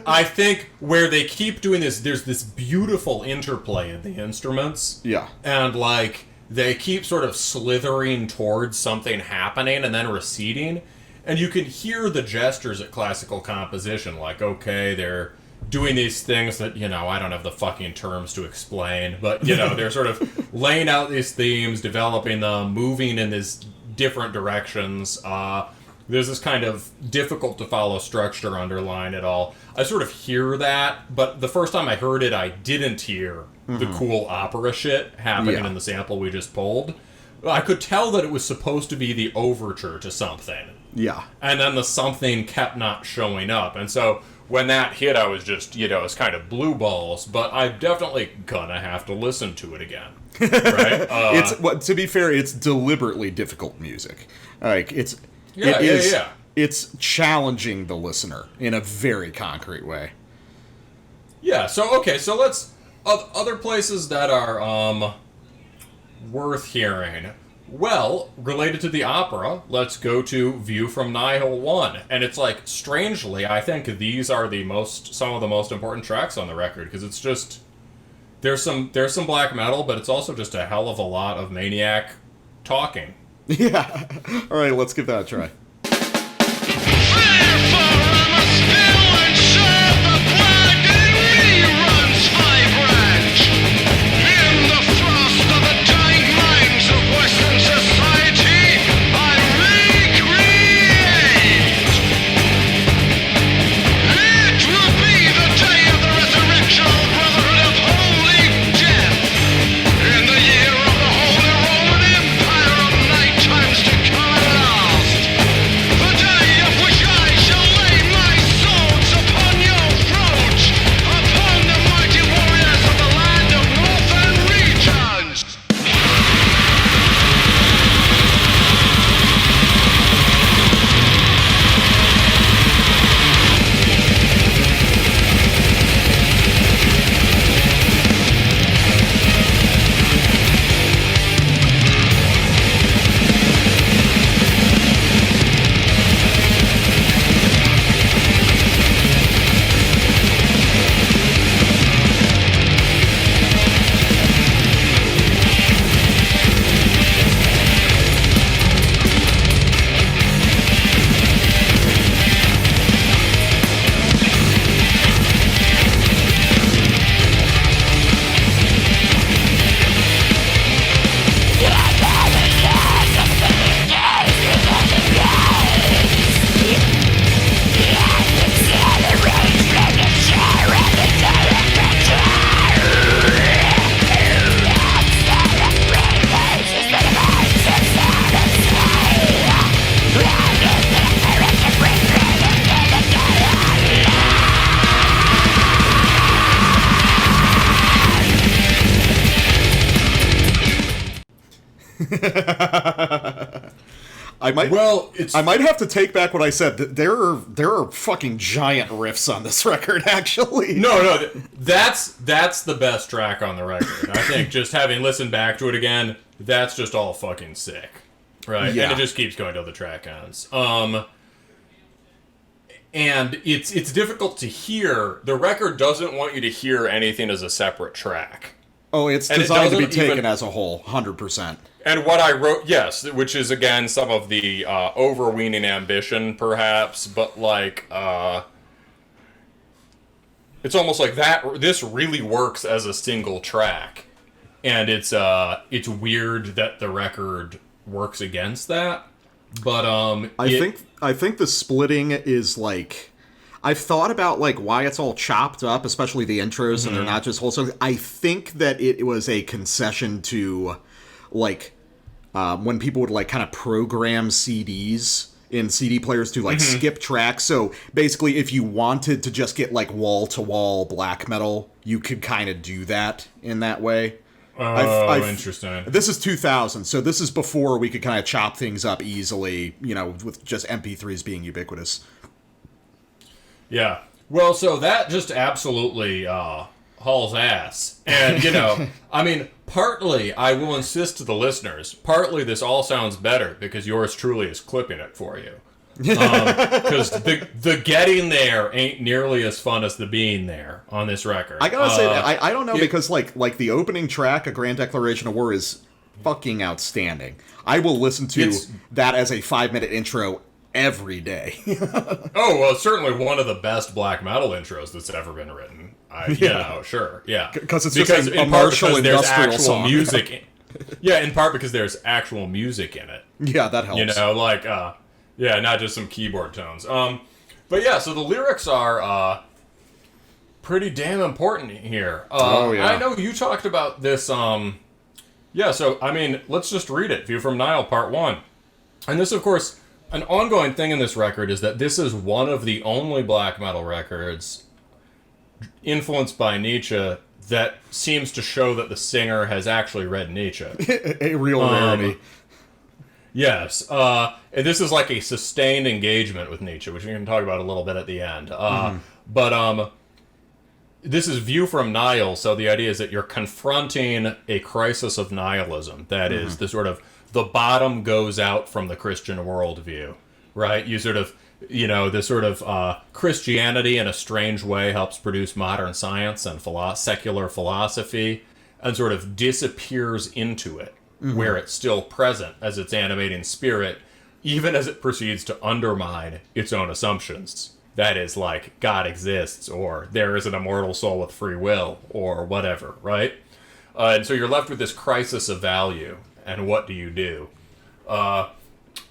I think where they keep doing this, there's this beautiful interplay in the instruments. Yeah. And, like, they keep sort of slithering towards something happening and then receding. And you can hear the gestures at classical composition, like, okay, they're doing these things that, I don't have the fucking terms to explain, but, they're sort of laying out these themes, developing them, moving in these different directions. There's this kind of difficult to follow structure underlying it all. I sort of hear that, but the first time I heard it, I didn't hear the cool opera shit happening in the sample we just pulled. I could tell that it was supposed to be the overture to something. Yeah. And then the something kept not showing up. And so when that hit, I was just, it's kind of blue balls, but I'm definitely gonna have to listen to it again. Right? To be fair, it's deliberately difficult music. Like, it's challenging the listener in a very concrete way. Yeah, so let's... Other places that are worth hearing. Well, related to the opera, let's go to View from Nihil 1. And it's like, strangely, I think these are some of the most important tracks on the record, because it's just... There's some black metal, but it's also just a hell of a lot of Maniac talking. Yeah. All right, let's give that a try. I might have to take back what I said. There are fucking giant riffs on this record, actually. No, that's the best track on the record. I think just having listened back to it again, that's just all fucking sick, right? Yeah. And it just keeps going till the track ends. And it's difficult to hear. The record doesn't want you to hear anything as a separate track. Oh, it's designed to be taken as a whole, 100%. And what I wrote, yes, which is, again, some of the overweening ambition, perhaps, but, like, it's almost like that. This really works as a single track. And it's weird that the record works against that. But, I think the splitting is, like... I've thought about, like, why it's all chopped up, especially the intros, and they're not just whole songs. I think that it was a concession to, like... when people would, like, kind of program CDs in CD players to, like, skip tracks. So, basically, if you wanted to just get, like, wall-to-wall black metal, you could kind of do that in that way. Interesting. This is 2000, so this is before we could kind of chop things up easily, with just MP3s being ubiquitous. Yeah. Well, so that just absolutely hauls ass. And, I mean... Partly, I will insist to the listeners, partly this all sounds better because yours truly is clipping it for you. Because the getting there ain't nearly as fun as the being there on this record. I gotta say that, I don't know, because like the opening track, A Grand Declaration of War, is fucking outstanding. I will listen to that as a 5-minute intro every day. Oh, well, it's certainly one of the best black metal intros that's ever been written. Sure, yeah. Because it's just a martial industrial song. Music. Yeah, in part because there's actual music in it. Yeah, that helps. You know, like, not just some keyboard tones. But yeah, so the lyrics are pretty damn important here. I know you talked about this. So, I mean, let's just read it. View from Nile, Part 1. And this, of course, an ongoing thing in this record is that this is one of the only black metal records influenced by Nietzsche that seems to show that the singer has actually read Nietzsche. A real rarity. Yes. And this is like a sustained engagement with Nietzsche, which we can talk about a little bit at the end. But this is View from Nile, so the idea is that you're confronting a crisis of nihilism. That is, the sort of, the bottom goes out from the Christian worldview, right? You sort of, this sort of Christianity in a strange way helps produce modern science and secular philosophy, and sort of disappears into it, where it's still present as its animating spirit, even as it proceeds to undermine its own assumptions. That is, like, God exists, or there is an immortal soul with free will, or whatever, right? And so you're left with this crisis of value, and what do you do?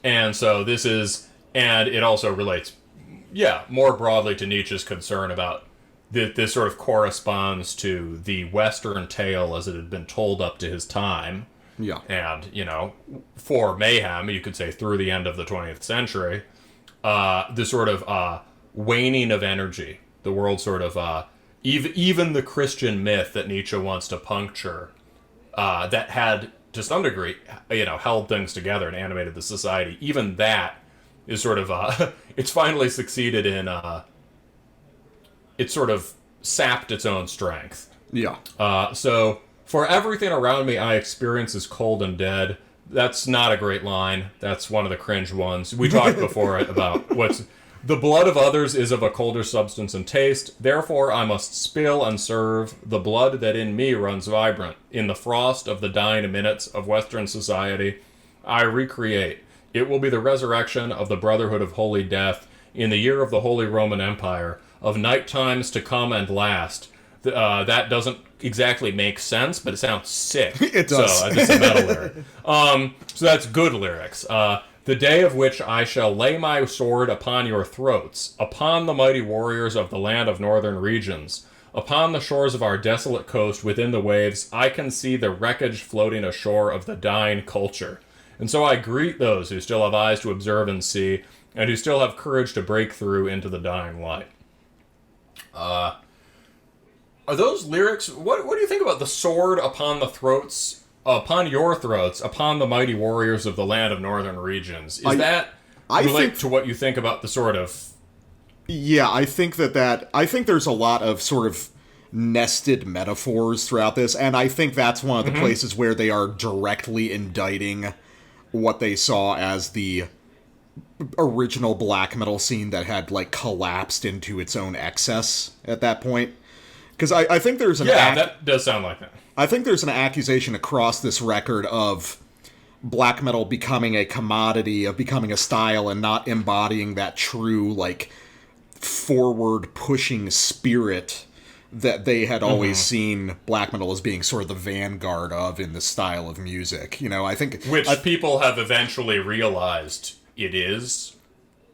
And so this is, and it also relates, more broadly to Nietzsche's concern about this sort of corresponds to the Western tale as it had been told up to his time. Yeah. And, for Mayhem, you could say through the end of the 20th century, the sort of waning of energy, the world sort of, even the Christian myth that Nietzsche wants to puncture, that had, to some degree, held things together and animated the society, even that is sort of, it's finally succeeded in, it's sort of sapped its own strength. Yeah. So, for everything around me I experience is cold and dead. That's not a great line. That's one of the cringe ones. We talked before about the blood of others is of a colder substance and taste. Therefore I must spill and serve the blood that in me runs vibrant. In the frost of the dying minutes of Western society, I recreate. It will be the resurrection of the Brotherhood of Holy Death in the year of the Holy Roman Empire, of night times to come and last. That doesn't exactly make sense, but it sounds sick. It does. So it's a metal lyric. So that's good lyrics. The day of which I shall lay my sword upon your throats, upon the mighty warriors of the land of northern regions, upon the shores of our desolate coast within the waves, I can see the wreckage floating ashore of the dying culture. And so I greet those who still have eyes to observe and see, and who still have courage to break through into the dying light. Are those lyrics, what do you think about the sword upon the throats, upon your throats, upon the mighty warriors of the land of northern regions? Is that relate to what you think about the sort of... Yeah, I think I think there's a lot of sort of nested metaphors throughout this, and I think that's one of the places where they are directly indicting what they saw as the original black metal scene that had, like, collapsed into its own excess at that point. Because I think there's an... that does sound like that. I think there's an accusation across this record of black metal becoming a commodity, of becoming a style, and not embodying that true, like, forward-pushing spirit that they had always seen black metal as being sort of the vanguard of in the style of music. I think... Which people have eventually realized it is.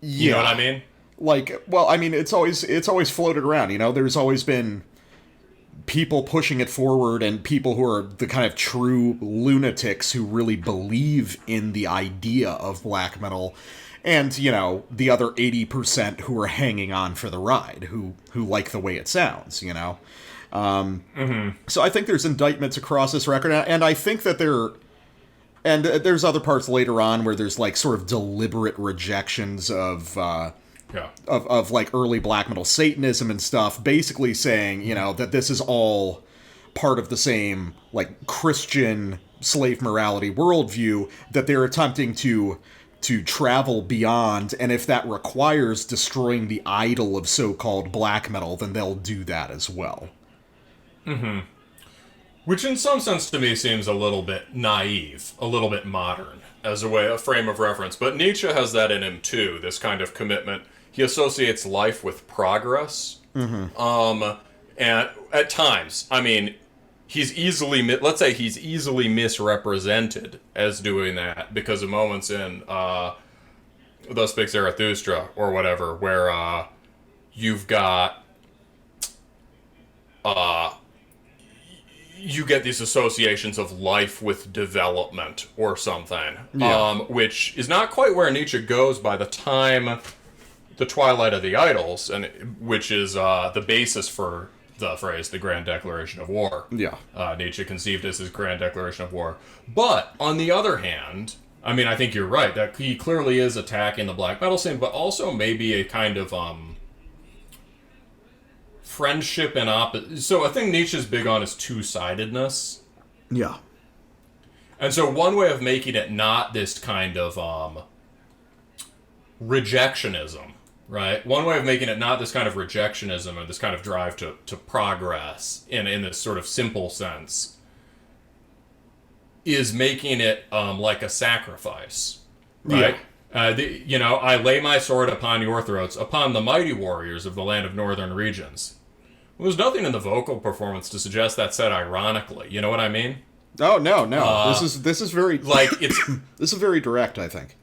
You know what I mean? Like, well, I mean, it's always floated around, There's always been people pushing it forward, and people who are the kind of true lunatics who really believe in the idea of black metal, and, the other 80% who are hanging on for the ride, who like the way it sounds, So I think there's indictments across this record, and I think that there's other parts later on where there's, like, sort of deliberate rejections of like early black metal Satanism and stuff, basically saying, that this is all part of the same, like, Christian slave morality worldview that they're attempting to travel beyond, and if that requires destroying the idol of so-called black metal, then they'll do that as well. Which in some sense to me seems a little bit naive, a little bit modern as a frame of reference. But Nietzsche has that in him too, this kind of commitment. He associates life with progress. And at times, I mean, let's say he's easily misrepresented as doing that because of moments in Thus Spake Zarathustra or whatever, where you've got you get these associations of life with development or something, which is not quite where Nietzsche goes by the time the Twilight of the Idols, and which is the basis for the phrase "the Grand Declaration of War." Yeah, Nietzsche conceived as his Grand Declaration of War. But on the other hand, I mean, I think you're right that he clearly is attacking the black metal scene, but also maybe a kind of friendship and opposite. So I think Nietzsche's big on is two-sidedness. Yeah. And so one way of making it not this kind of rejectionism, right? One way of making it not this kind of rejectionism or this kind of drive to progress in this sort of simple sense is making it like a sacrifice, right? Yeah. I lay my sword upon your throats, upon the mighty warriors of the land of northern regions. Well, there's nothing in the vocal performance to suggest that said ironically. You know what I mean? Oh no. This is very like it's this is very direct, I think.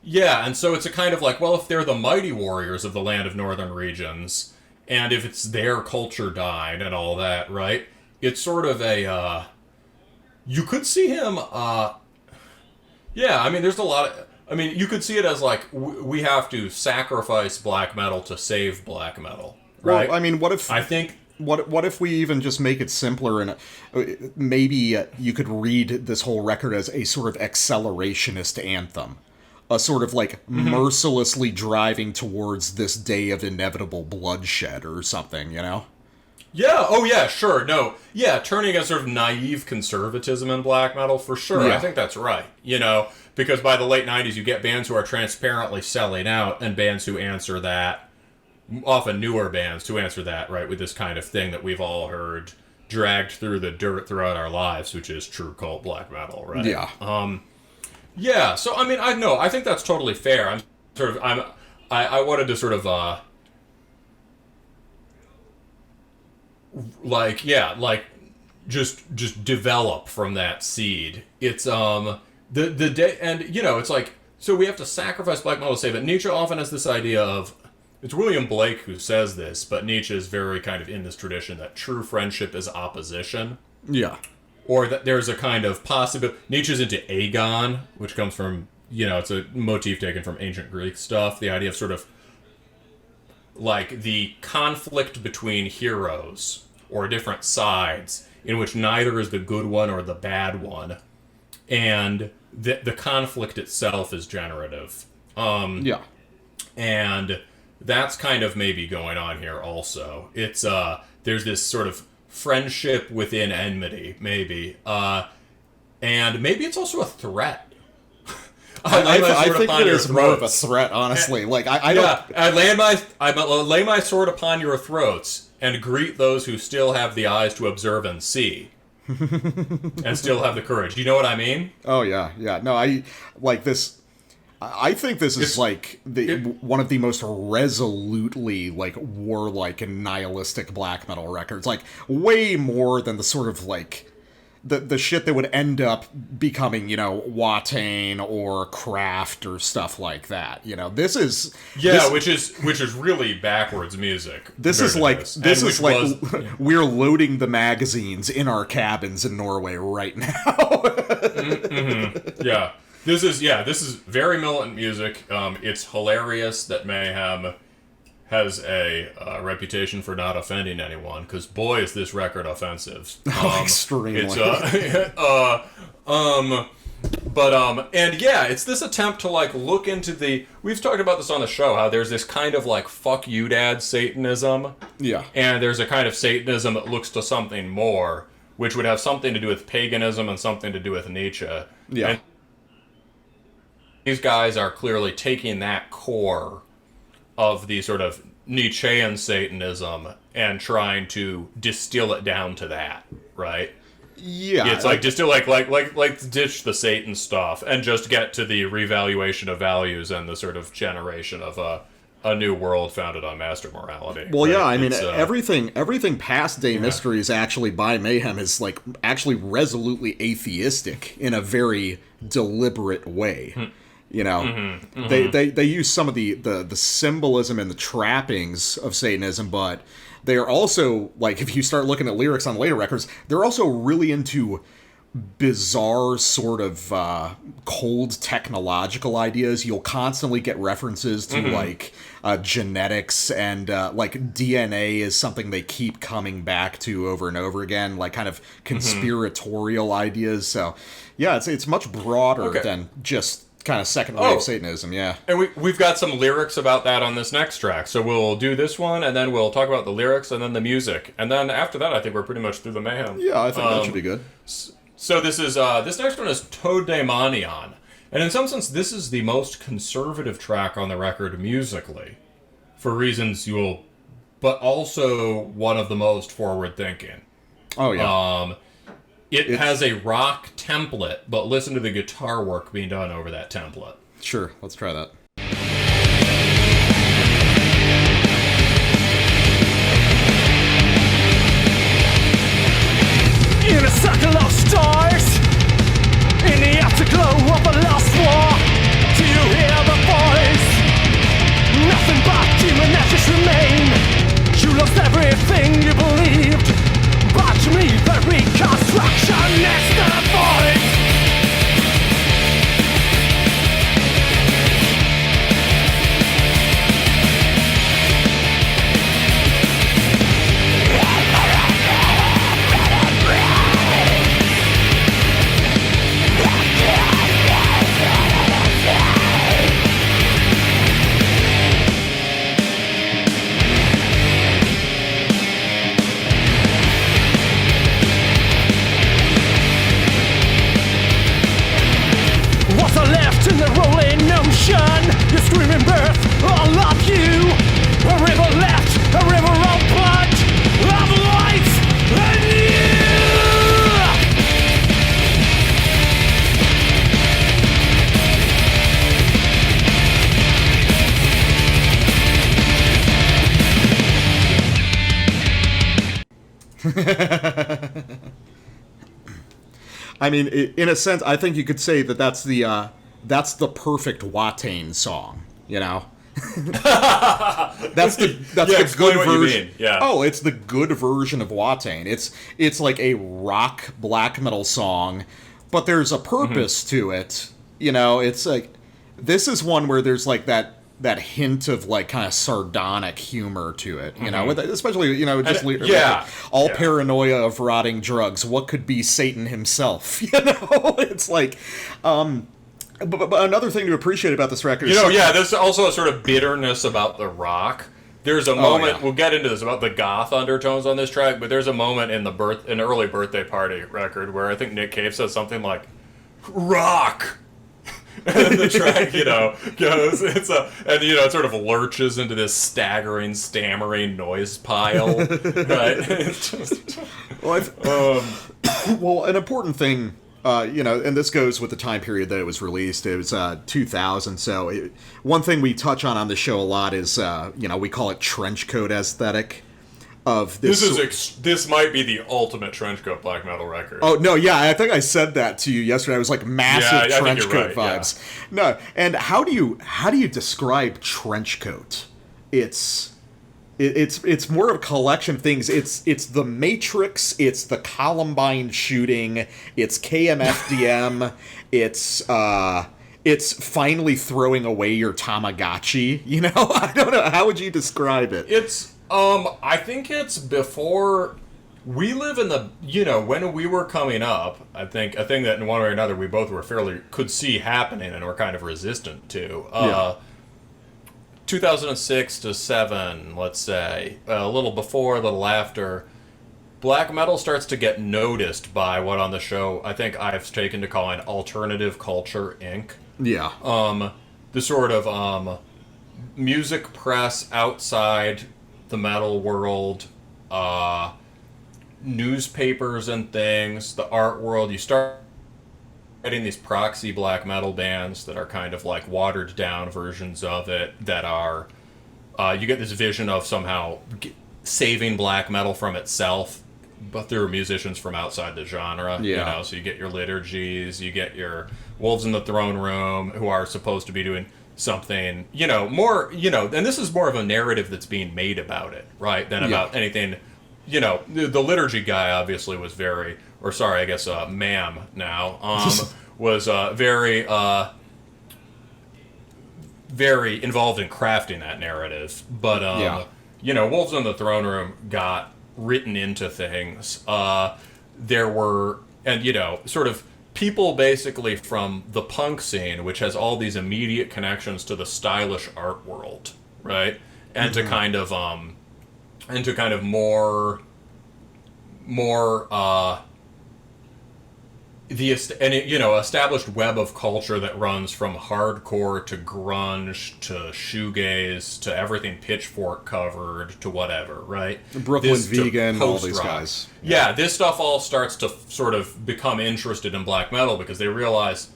Yeah, and so it's a kind of like, well, if they're the mighty warriors of the land of northern regions, and if it's their culture died and all that, right? It's sort of a you could see him. Yeah, I mean, there's a lot of. I mean, you could see it as like we have to sacrifice black metal to save black metal, right? Well, I mean, what if I think what if we even just make it simpler and maybe you could read this whole record as a sort of accelerationist anthem, a sort of like mercilessly driving towards this day of inevitable bloodshed or something, you know? Yeah, oh yeah, sure, no. Yeah, turning against sort of naive conservatism in black metal, for sure. Yeah. I think that's right, because by the late 90s you get bands who are transparently selling out and bands who answer that, often newer bands who answer that, right, with this kind of thing that we've all heard dragged through the dirt throughout our lives, which is true cult black metal, right? Yeah. Yeah, so I mean, I think that's totally fair. I wanted to sort of just develop from that seed. It's the day, and it's like, so we have to sacrifice black metal to save it. Nietzsche often has this idea of, it's William Blake who says this, but Nietzsche is very kind of in this tradition that true friendship is opposition. Yeah. Or that there's a kind of possibility. Nietzsche's into agon, which comes from, it's a motif taken from ancient Greek stuff. The idea of sort of like the conflict between heroes or different sides in which neither is the good one or the bad one. And the conflict itself is generative. Yeah. And that's kind of maybe going on here also. It's there's this sort of friendship within enmity, maybe. And maybe it's also a threat. I think it is more of a threat, honestly. I lay my sword upon your throats and greet those who still have the eyes to observe and see. And still have the courage. You know what I mean? Oh, yeah. No, I like this. I think this is one of the most resolutely like warlike and nihilistic black metal records. Like way more than the sort of like the shit that would end up becoming, Watain or Kraft or stuff like that. This is which is really backwards music. This is like we're loading the magazines in our cabins in Norway right now. Mm-hmm. Yeah. This is very militant music. It's hilarious that Mayhem has a reputation for not offending anyone, because boy is this record offensive. Extremely. It's it's this attempt to like look into we've talked about this on the show, how there's this kind of like fuck you dad Satanism. Yeah. And there's a kind of Satanism that looks to something more, which would have something to do with paganism and something to do with Nietzsche. Yeah. And these guys are clearly taking that core of the sort of Nietzschean Satanism and trying to distill it down to that, right? Yeah, It's like just to like ditch the Satan stuff and just get to the revaluation of values and the sort of generation of a new world founded on master morality. Well, right? yeah, I mean, everything past Day Mysteries actually by Mayhem is like actually resolutely atheistic in a very deliberate way. You know, they use some of the symbolism and the trappings of Satanism, but they are also, like, if you start looking at lyrics on later records, they're also really into bizarre sort of cold technological ideas. You'll constantly get references to like genetics, and like DNA is something they keep coming back to over and over again, like kind of conspiratorial ideas. So yeah, it's much broader than just kind of second wave Satanism. Yeah, and we've got some lyrics about that on this next track, so we'll do this one and then we'll talk about the lyrics and then the music, and then after that I think we're pretty much through the Mayhem. Yeah, I think that should be good. So this next one is Todemanion, and in some sense this is the most conservative track on the record musically, for reasons but also one of the most forward thinking. Oh yeah. It has a rock template, but listen to the guitar work being done over that template. Sure, let's try that. In a circle of stars, in the afterglow of the last war, do you hear the voice? Nothing but demon ashes remain. You lost everything you believed, but to me the reconstruction is the voice. In the rolling ocean, you're screaming birth, all of you. A river left, a river of blood, of light, and you. I mean, in a sense, I think you could say that that's the perfect Watain song, you know? that's the good version. Yeah. Oh, it's the good version of Watain. It's like a rock black metal song, but there's a purpose to it. You know, it's like, this is one where there's like that hint of like kind of sardonic humor to it, you know, especially, you know, just paranoia of rotting drugs. What could be Satan himself? You know, it's like, but another thing to appreciate about this record is... there's also a sort of bitterness about the rock. There's a moment, we'll get into this, about the goth undertones on this track, but there's a moment in an early Birthday Party record where I think Nick Cave says something like, rock! And the track, you know, goes, it sort of lurches into this staggering, stammering noise pile, right? It's just... Well, an important thing... you know, and this goes with the time period that it was released. It was 2000. So one thing we touch on the show a lot is, you know, we call it trench coat aesthetic. Of this might be the ultimate trench coat black metal record. Oh no, yeah, I think I said that to you yesterday. I was like massive trench coat right, vibes. Yeah. No, and how do you describe trench coat? It's more of a collection of things. It's the Matrix, it's the Columbine shooting, it's KMFDM, it's finally throwing away your Tamagotchi. You know, I don't know, how would you describe it? It's I think it's before we live in the, you know, when we were coming up, I think a thing that in one way or another we both were could see happening and were kind of resistant to. 2006 to 7, let's say, a little before, a little after, black metal starts to get noticed by what on the show I think I've taken to calling Alternative Culture Inc. Yeah. The sort of music press outside the metal world newspapers and things, the art world, you start getting these proxy black metal bands that are kind of like watered down versions of it that are, you get this vision of somehow saving black metal from itself, but through musicians from outside the genre. Yeah. You know, so you get your liturgies, you get your Wolves in the Throne Room, who are supposed to be doing something, you know, more, you know, and this is more of a narrative that's being made about it, right, than about anything, you know. The liturgy guy obviously was very, or sorry, I guess Mam now, was very very involved in crafting that narrative. But, you know, Wolves in the Throne Room got written into things. There were, and, you know, sort of people basically from the punk scene, which has all these immediate connections to the stylish art world, right? And to kind of more established web of culture that runs from hardcore to grunge to shoegaze to everything Pitchfork covered to whatever, right? Brooklyn Vegan, all these guys. Yeah, this stuff all starts to sort of become interested in black metal because they realize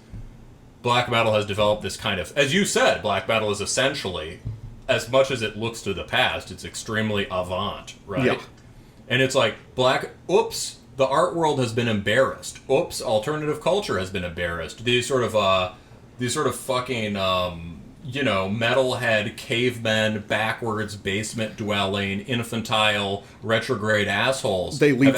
black metal has developed this kind of, as you said, black metal is essentially, as much as it looks to the past, it's extremely avant, right? Yeah. And it's like, the art world has been embarrassed. Oops, alternative culture has been embarrassed. These sort of fucking, you know, metalhead, cavemen, backwards, basement-dwelling, infantile, retrograde assholes they have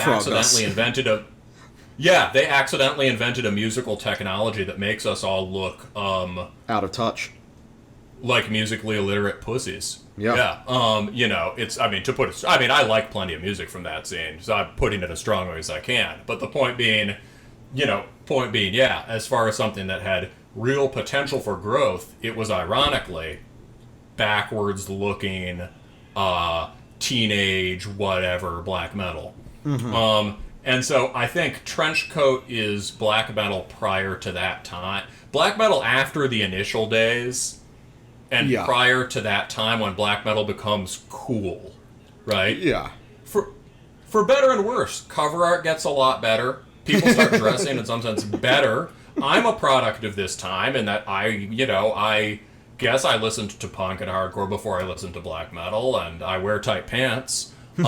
accidentally invented a musical technology that makes us all look out of touch, like musically illiterate pussies. Yeah. You know, it's, I mean, I like plenty of music from that scene, so I'm putting it as strongly as I can. But the point being, yeah, as far as something that had real potential for growth, it was ironically backwards looking, teenage, whatever, black metal. And so I think Trenchcoat is black metal prior to that time. Black metal after the initial days, and prior to that time when black metal becomes cool, right? Yeah. For better and worse, cover art gets a lot better. People start dressing in some sense better. I'm a product of this time in that I guess I listened to punk and hardcore before I listened to black metal, and I wear tight pants. You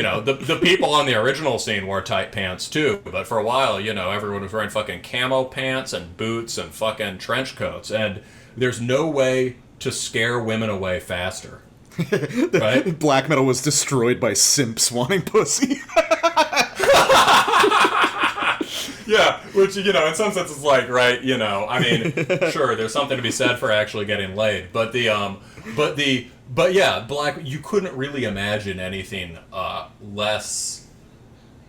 know, the people on the original scene wore tight pants too, but for a while, you know, everyone was wearing fucking camo pants and boots and fucking trench coats, and there's no way to scare women away faster. Right? Black metal was destroyed by simps wanting pussy. Yeah, which, you know, in some sense is like, right, you know, I mean, sure, there's something to be said for actually getting laid, but yeah, you couldn't really imagine anything less,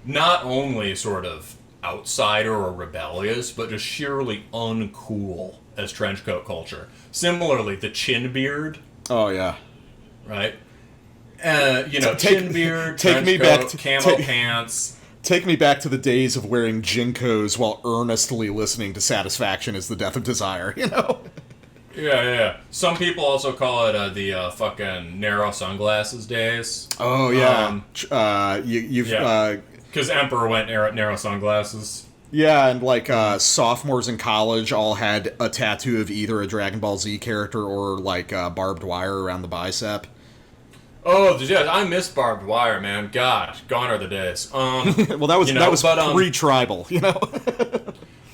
not only sort of outsider or rebellious, but just sheerly uncool as trenchcoat culture. Similarly, the chin beard. Oh yeah, right. You know, chin beard, take me back to camo pants. Take me back to the days of wearing jinkos while earnestly listening to "Satisfaction Is the Death of Desire." You know. Yeah. Some people also call it the fucking narrow sunglasses days. Oh yeah. Because Emperor went narrow sunglasses. Yeah, and like sophomores in college all had a tattoo of either a Dragon Ball Z character or like barbed wire around the bicep. Oh, yeah, I miss barbed wire, man. God, gone are the days. Well, that was pre-tribal, you know.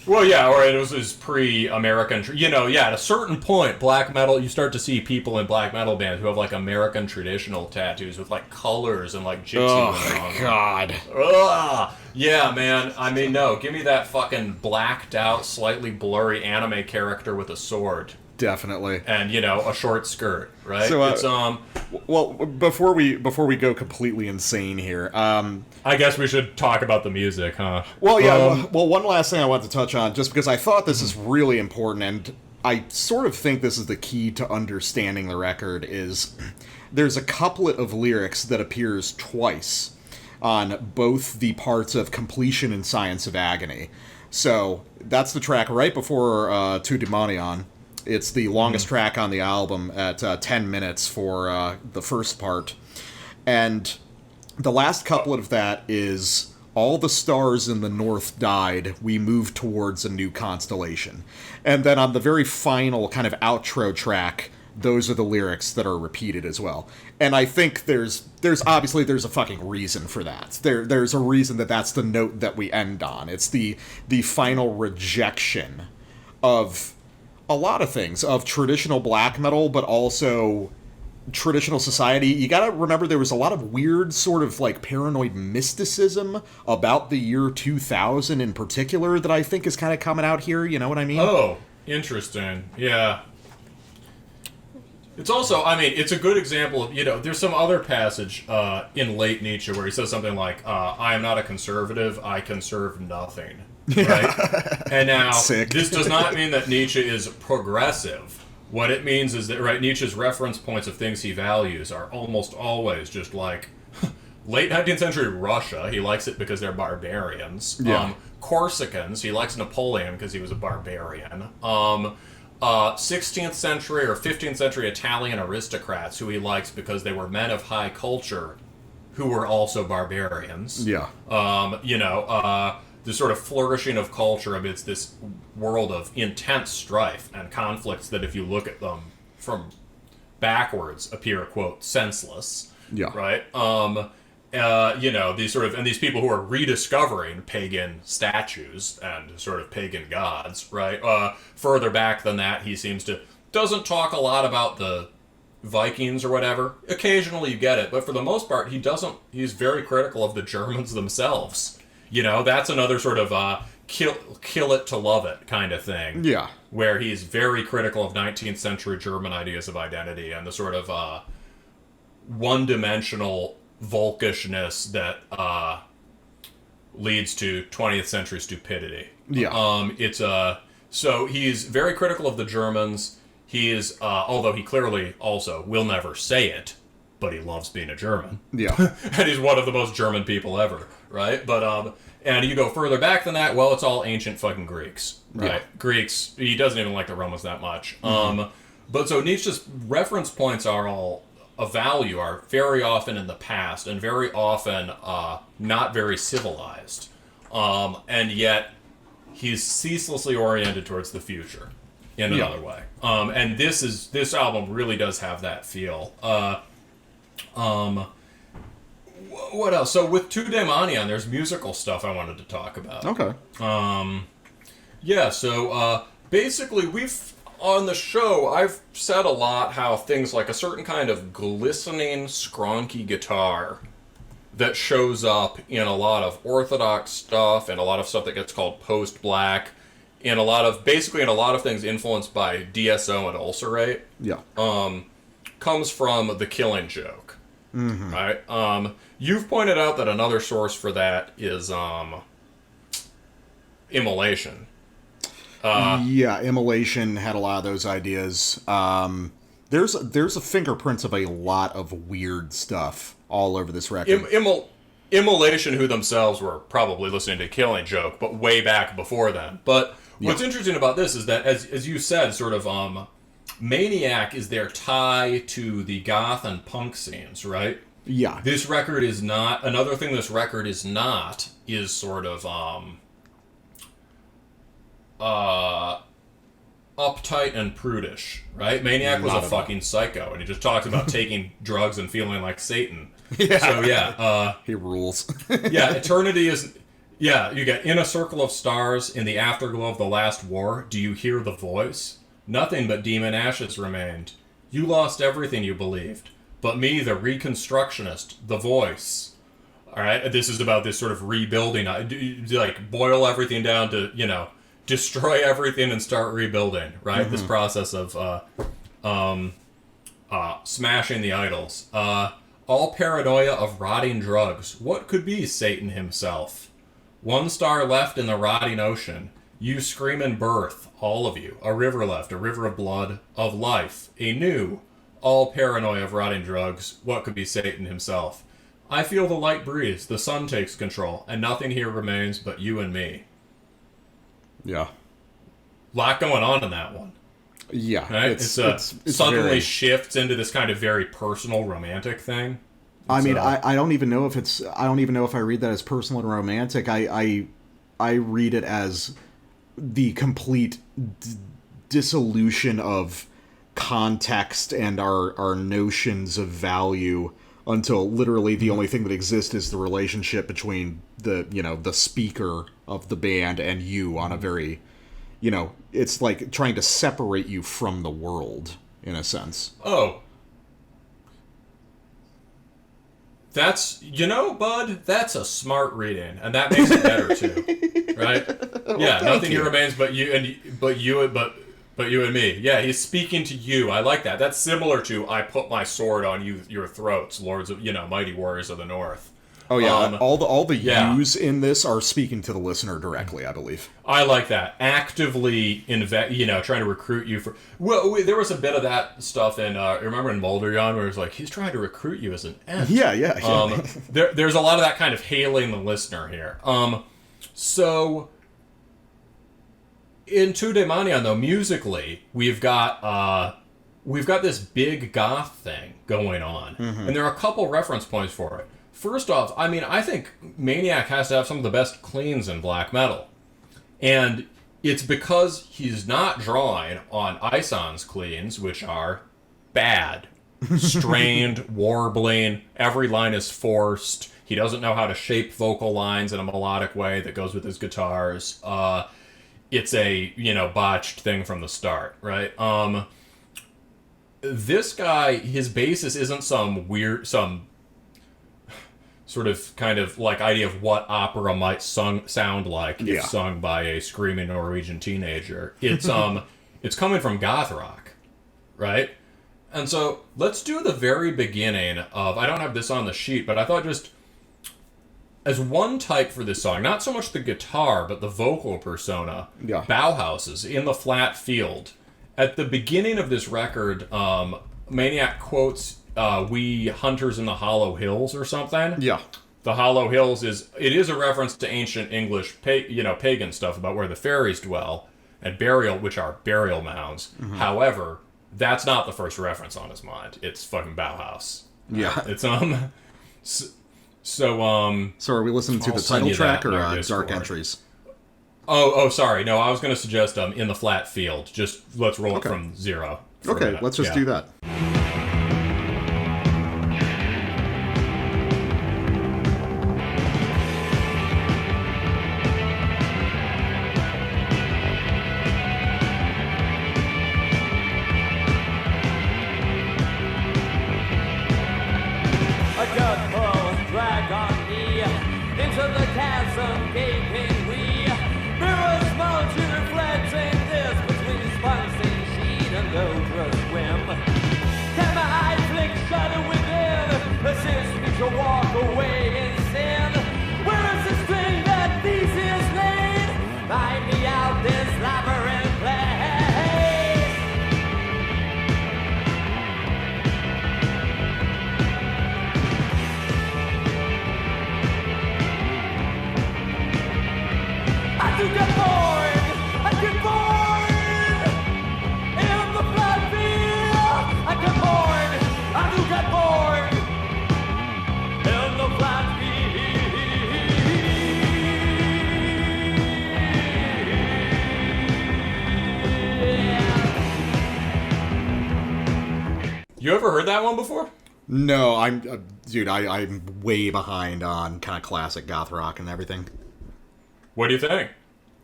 Well, yeah, or it was pre-American. You know, yeah. At a certain point, black metal, you start to see people in black metal bands who have like American traditional tattoos with like colors and like gypsy women on them. God. Ugh. Yeah, man. I mean, no. Give me that fucking blacked out, slightly blurry anime character with a sword. Definitely. And, you know, a short skirt, right? So, it's well, before we go completely insane here, I guess we should talk about the music, huh? Well, yeah. Well, one last thing I want to touch on, just because I thought this is really important, and I sort of think this is the key to understanding the record, is there's a couplet of lyrics that appears twice on both the parts of Completion and Science of Agony. So that's the track right before Tu Demonion. It's the longest track on the album at 10 minutes for the first part. And The last couplet of that is, all the stars in the north died, we move towards a new constellation. And then on the very final kind of outro track, those are the lyrics that are repeated as well. And I think there's obviously there's a fucking reason for that. There's a reason that that's the note that we end on. It's the final rejection of a lot of things, of traditional black metal, but also traditional society. You gotta remember there was a lot of weird sort of like paranoid mysticism about the year 2000 in particular that I think is kind of coming out here, you know what I mean? Oh, interesting. Yeah. It's also, I mean, it's a good example of, you know, there's some other passage in late Nietzsche where he says something like, I am not a conservative, I conserve nothing. Right? And now, this does not mean that Nietzsche is progressive. What it means is that, right, Nietzsche's reference points of things he values are almost always just like late 19th century Russia. He likes it because they're barbarians. Yeah. Corsicans. He likes Napoleon because he was a barbarian. 16th century or 15th century Italian aristocrats who he likes because they were men of high culture who were also barbarians. Yeah. The sort of flourishing of culture amidst this world of intense strife and conflicts that, if you look at them from backwards, appear, quote, senseless. Yeah. Right? These people who are rediscovering pagan statues and sort of pagan gods, right? Further back than that, he doesn't talk a lot about the Vikings or whatever. Occasionally you get it, but for the most part, he's very critical of the Germans themselves. You know, that's another sort of kill it to love it kind of thing. Yeah. Where he's very critical of 19th century German ideas of identity and the sort of one-dimensional volkishness that leads to 20th century stupidity. Yeah. So he's very critical of the Germans. He is, although he clearly also will never say it, but he loves being a German. Yeah. And he's one of the most German people ever, right? But, and you go further back than that, well, it's all ancient fucking Greeks, right? Yeah. Greeks, he doesn't even like the Romans that much. But so Nietzsche's reference points are very often in the past and very often not very civilized. And yet he's ceaselessly oriented towards the future in another way. And this album really does have that feel. What else? So with Tu Daemonion, there's musical stuff I wanted to talk about. Okay. Basically on the show, I've said a lot how things like a certain kind of glistening, skronky guitar that shows up in a lot of orthodox stuff and a lot of stuff that gets called post-black, in a lot of things influenced by DSO and ulcerate. Yeah. Comes from The Killing Joke. Mm-hmm. Right? You've pointed out that another source for that is Immolation. Immolation had a lot of those ideas. There's a fingerprints of a lot of weird stuff all over this record. Immolation, who themselves were probably listening to Killing Joke, but way back before then. But what's interesting about this is that, as you said, sort of Maniac is their tie to the goth and punk scenes, right? Yeah. This record is not. Another thing this record is not is sort of uptight and prudish, right? Maniac was a fucking psycho, and he just talks about taking drugs and feeling like Satan. Yeah. So he rules. Yeah, eternity is. Yeah, you get in a circle of stars in the afterglow of the last war. Do you hear the voice? Nothing but demon ashes remained. You lost everything you believed, but me, the reconstructionist, the voice. All right, this is about this sort of rebuilding. Like boil everything down to destroy everything and start rebuilding, right? Mm-hmm. This process of smashing the idols. All paranoia of rotting drugs. What could be Satan himself? One star left in the rotting ocean. You scream in birth, all of you. A river left, a river of blood, of life. A new. All paranoia of rotting drugs. What could be Satan himself? I feel the light breeze. The sun takes control, and nothing here remains but you and me. Yeah. Lot going on in that one. Yeah. Right? It's suddenly very... shifts into this kind of very personal romantic thing. I mean, I don't even know if I read that as personal and romantic. I read it as the complete dissolution of context and our notions of value until literally the only thing that exists is the relationship between the speaker of the band and you on a very, it's like trying to separate you from the world in a sense. Oh. That's, bud, that's a smart reading, and that makes it better too, right? Yeah, nothing here remains but you and you and me. Yeah, he's speaking to you. I like that. That's similar to "I put my sword on your throats, lords of mighty warriors of the north." Oh yeah, all the yous in this are speaking to the listener directly, I believe. I like that. Actively trying to recruit you for. Well, there was a bit of that stuff in. Remember in Moldrian where it was like he's trying to recruit you as an ent. Yeah. There's a lot of that kind of hailing the listener here. So in Tu Demonian though, musically, we've got this big goth thing going on, and there are a couple reference points for it. First off, I mean, I think Maniac has to have some of the best cleans in black metal. And it's because he's not drawing on Ison's cleans, which are bad. Strained, warbling, every line is forced. He doesn't know how to shape vocal lines in a melodic way that goes with his guitars. It's a, botched thing from the start, right? This guy, his basis isn't some sort of kind of like idea of what opera might sound like if sung by a screaming Norwegian teenager. It's it's coming from goth rock, right? And so let's do the very beginning of, I don't have this on the sheet, but I thought just as one type for this song, not so much the guitar, but the vocal persona, Bauhaus's In the Flat Field. At the beginning of this record, Maniac quotes "We hunters in the hollow hills" or something. Yeah. The hollow hills is a reference to ancient English, pagan stuff about where the fairies dwell and which are burial mounds. However, that's not the first reference on his mind. It's fucking Bauhaus. Yeah. It's So are we listening to the title track or Dark Entries? Oh, sorry. No, I was going to suggest In the Flat Field. Just let's roll it from zero. Okay, let's just do that. You ever heard that one before? No, I'm way behind on kind of classic goth rock and everything. What do you think?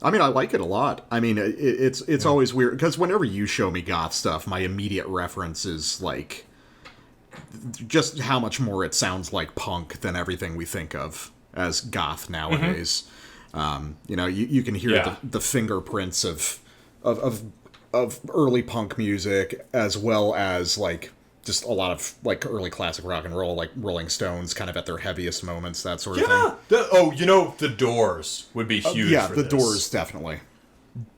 I mean, I like it a lot. I mean, it's always weird because whenever you show me goth stuff, my immediate reference is like just how much more it sounds like punk than everything we think of as goth nowadays. You can hear the fingerprints of early punk music as well as like just a lot of like early classic rock and roll, like Rolling Stones, kind of at their heaviest moments, that sort of thing. The Doors would be huge. Yeah, for the this. Doors definitely.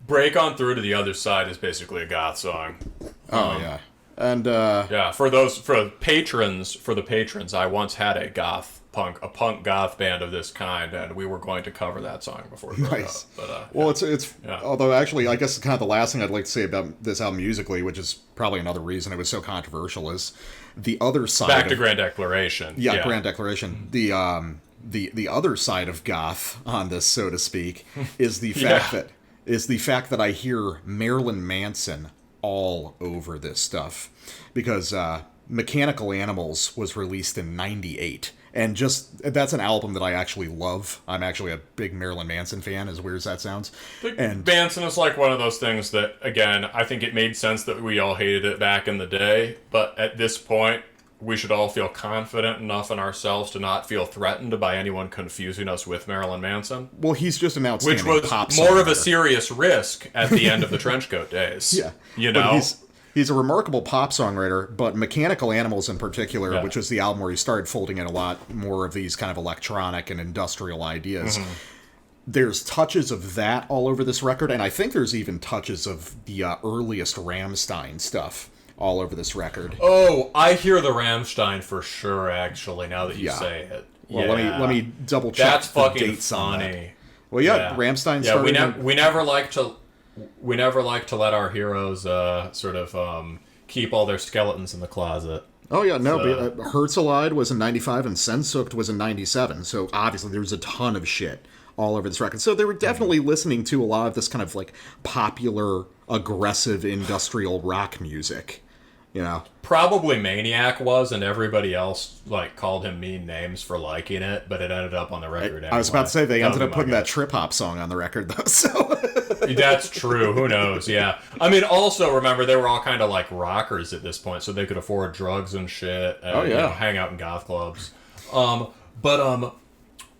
Break On Through to the Other Side is basically a goth song. And for the patrons, I once had a goth punk goth band of this kind, and we were going to cover that song before we broke Nice. up. But, well, it's although actually, I guess kind of the last thing I'd like to say about this album musically, which is probably another reason it was so controversial, is the other side. Back to Grand Declaration. Yeah, Grand Declaration. The other side of goth on this, so to speak, is the fact that I hear Marilyn Manson all over this stuff, because Mechanical Animals was released in '98, and that's an album that I actually love. I'm actually a big Marilyn Manson fan, as weird as that sounds. And Manson is like one of those things that, again, I think it made sense that we all hated it back in the day, but at this point, we should all feel confident enough in ourselves to not feel threatened by anyone confusing us with Marilyn Manson. Well, he's just an outstanding which was pop more of a songwriter. serious risk at the end of the Trenchcoat days. Yeah. You But know? he's a remarkable pop songwriter, but Mechanical Animals in particular, which was the album where he started folding in a lot more of these kind of electronic and industrial ideas. There's touches of that all over this record, and I think there's even touches of the earliest Rammstein stuff all over this record. Oh, I hear the Rammstein for sure, actually, now that you say it. Well, let me double check That's the fucking dates funny. on that. Well, Rammstein started... we never like to let our heroes sort of keep all their skeletons in the closet. Oh, yeah, no, but Herzlide was in 95 and Sehnsucht was in 97, so obviously there's a ton of shit all over this record. So they were definitely listening to a lot of this kind of, like, popular, aggressive, industrial rock music, you know? Probably Maniac was, and everybody else, like, called him mean names for liking it, but it ended up on the record anyway. I was about to say, they ended up putting that trip-hop song on the record, though, so... That's true. Who knows? Yeah. I mean, also, remember, they were all kind of like rockers at this point, so they could afford drugs and shit. And, you know, hang out in goth clubs.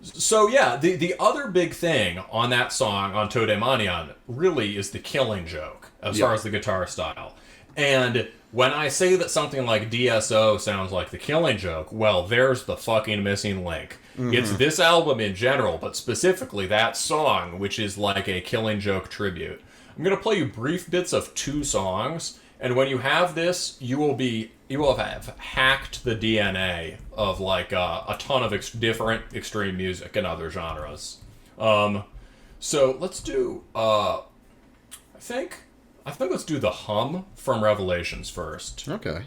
So, yeah, the other big thing on that song, on Tode Manian, really is the Killing Joke, as far as the guitar style. And when I say that something like DSO sounds like the Killing Joke, well, there's the fucking missing link. It's this album in general, but specifically that song, which is like a Killing Joke tribute. I'm going to play you brief bits of 2 songs, and when you have this, you will have hacked the DNA of like a ton of different extreme music and other genres. So let's do, I think let's do the Hum from Revelations first. Okay.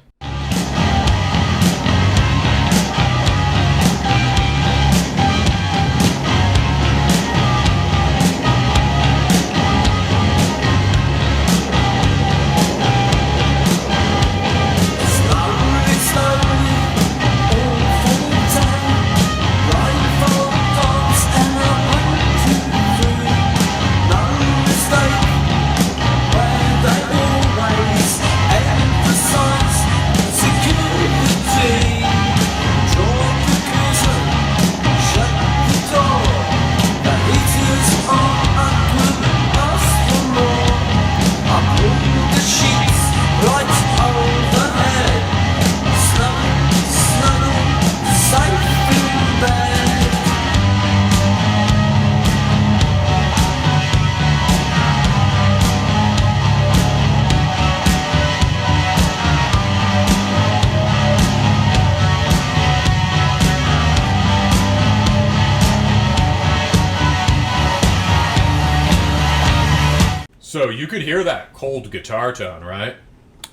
So you could hear that cold guitar tone, right?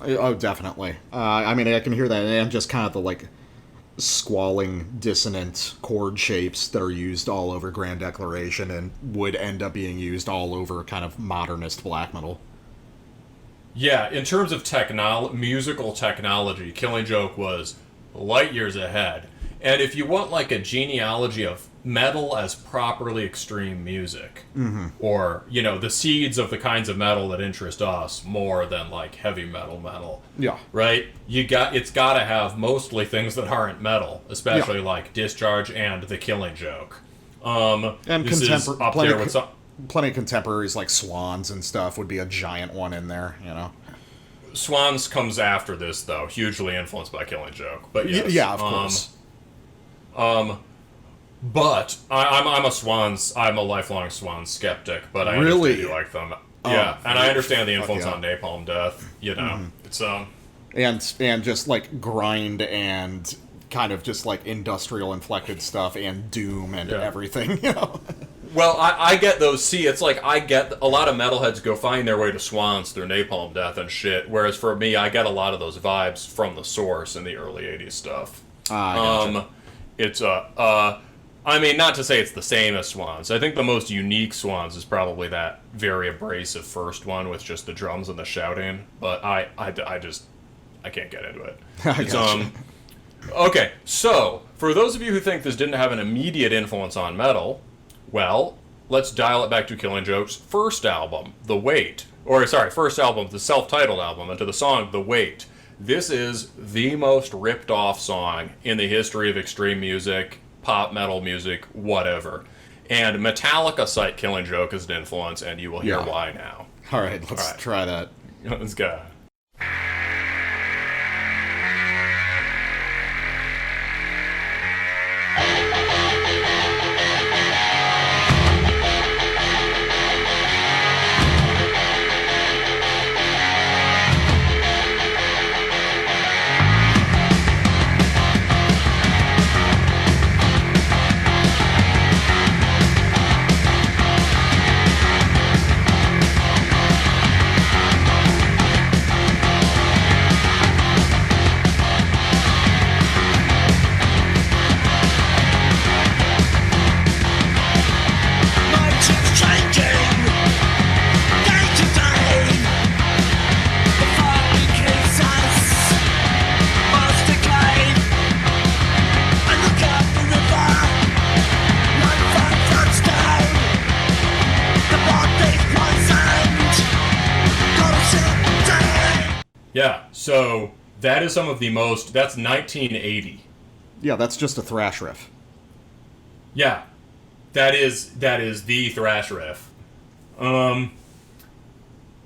Oh, definitely. I mean, I can hear that, and just kind of the, like, squalling, dissonant chord shapes that are used all over Grand Declaration and would end up being used all over kind of modernist black metal. Yeah, in terms of musical technology, Killing Joke was light years ahead. And if you want like a genealogy of metal as properly extreme music, or, you know, the seeds of the kinds of metal that interest us more than like heavy metal, Yeah. right? It's got to have mostly things that aren't metal, especially like Discharge and The Killing Joke. And this is up there with some. Plenty of contemporaries like Swans and stuff would be a giant one in there, you know. Swans comes after this, though, hugely influenced by Killing Joke. But yes, yeah, of course. But I'm a lifelong Swans skeptic. But I Really? understand you like them. Yeah, and I understand the influence on Napalm Death. You know, it's and just like grind and kind of just like industrial inflected stuff and doom and Yeah. everything, Well, I get those. See, it's like I get a lot of metalheads go find their way to Swans through Napalm Death and shit. Whereas for me, I get a lot of those vibes from the source in the early '80s stuff. Gotcha. It's I mean, not to say it's the same as Swans. I think the most unique Swans is probably that very abrasive first one with just the drums and the shouting. But I can't get into it. It's, okay, so for those of you who think this didn't have an immediate influence on metal, well, let's dial it back to Killing Joke's first album, The Weight. First album, the self-titled album, and to the song, The Weight. This is the most ripped-off song in the history of extreme music, pop metal music, whatever. And Metallica cite Killing Joke as an influence, and you will hear why now. All right, let's try that. Let's go. Yeah, so that is some of the most... That's 1980. Yeah, that's just a thrash riff. Yeah, that is the thrash riff. And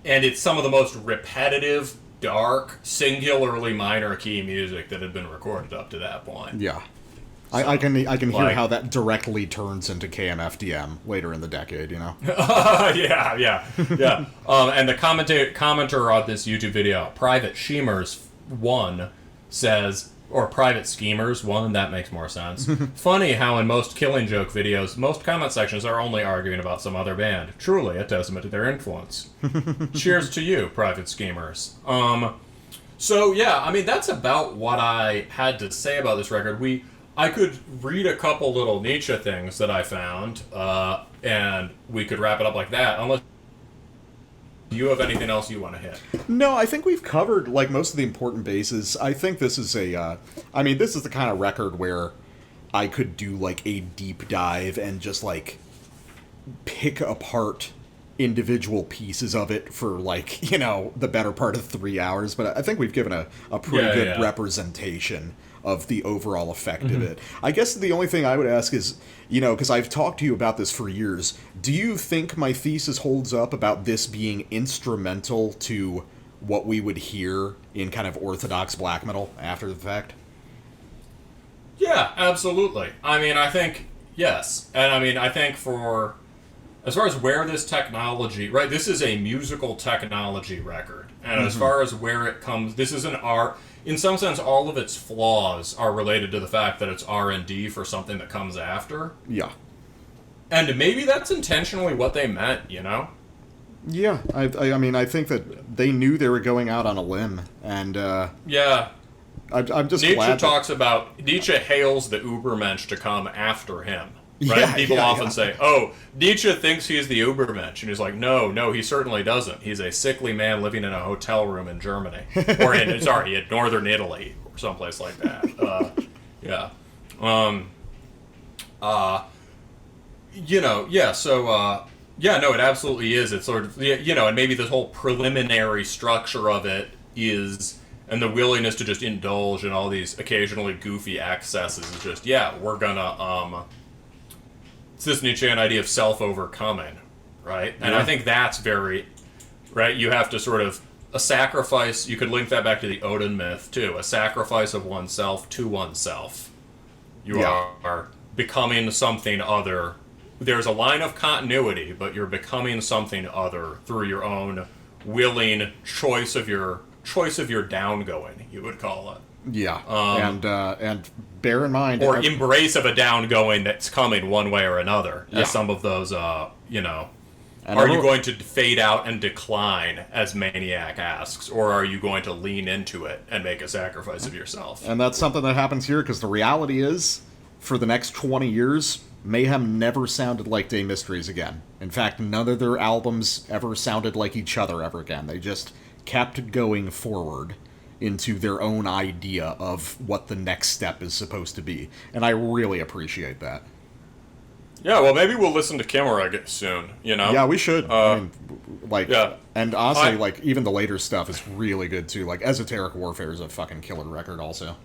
it's some of the most repetitive, dark, singularly minor key music that had been recorded up to that point. Yeah. I can hear how that directly turns into KMFDM later in the decade, yeah. And the commenter on this YouTube video, Private Schemers 1, says, or Private Schemers 1, that makes more sense. Funny how in most Killing Joke videos, most comment sections are only arguing about some other band. Truly a testament to their influence. Cheers to you, Private Schemers. So yeah, I mean, that's about what I had to say about this record. I could read a couple little Nietzsche things that I found, and we could wrap it up like that, unless you have anything else you want to hit. No, I think we've covered, like, most of the important bases. I think this is this is the kind of record where I could do, like, a deep dive and just, like, pick apart individual pieces of it for, like, the better part of 3 hours, but I think we've given a pretty good representation of the overall effect of it. I guess the only thing I would ask is, because I've talked to you about this for years, do you think my thesis holds up about this being instrumental to what we would hear in kind of orthodox black metal after the fact? Yeah, absolutely. I mean, I think, yes. And I mean, I think as far as where this technology, right, this is a musical technology record. And as far as where it comes, this is an art. In some sense, all of its flaws are related to the fact that it's R&D for something that comes after. Yeah. And maybe that's intentionally what they meant, Yeah, I mean, I think that they knew they were going out on a limb, and yeah, I'm just Nietzsche glad Nietzsche hails the Ubermensch to come after him. Right? Yeah, People often say, "Oh, Nietzsche thinks he's the Ubermensch," and he's like, "No, he certainly doesn't. He's a sickly man living in a hotel room in Germany, or in northern Italy, or someplace like that." Yeah. No, it absolutely is. It's sort of, and maybe this whole preliminary structure of it is, and the willingness to just indulge in all these occasionally goofy excesses is just, we're gonna, it's this Nietzschean idea of self-overcoming, right? And I think that's very, right? You have to sort of, a sacrifice, you could link that back to the Odin myth, too. A sacrifice of oneself to oneself. You are becoming something other. There's a line of continuity, but you're becoming something other through your own willing choice of your downgoing, you would call it. Yeah, and bear in mind... Or embrace of a down going that's coming one way or another, as some of those, you know... And are you going to fade out and decline, as Maniac asks, or are you going to lean into it and make a sacrifice of yourself? And that's something that happens here, because the reality is, for the next 20 years, Mayhem never sounded like Day Mysteries again. In fact, none of their albums ever sounded like each other ever again. They just kept going forward into their own idea of what the next step is supposed to be. And I really appreciate that. Yeah, well, maybe we'll listen to Kimura soon, you know? Yeah, we should. And honestly, even the later stuff is really good, too. Like, Esoteric Warfare is a fucking killer record, also.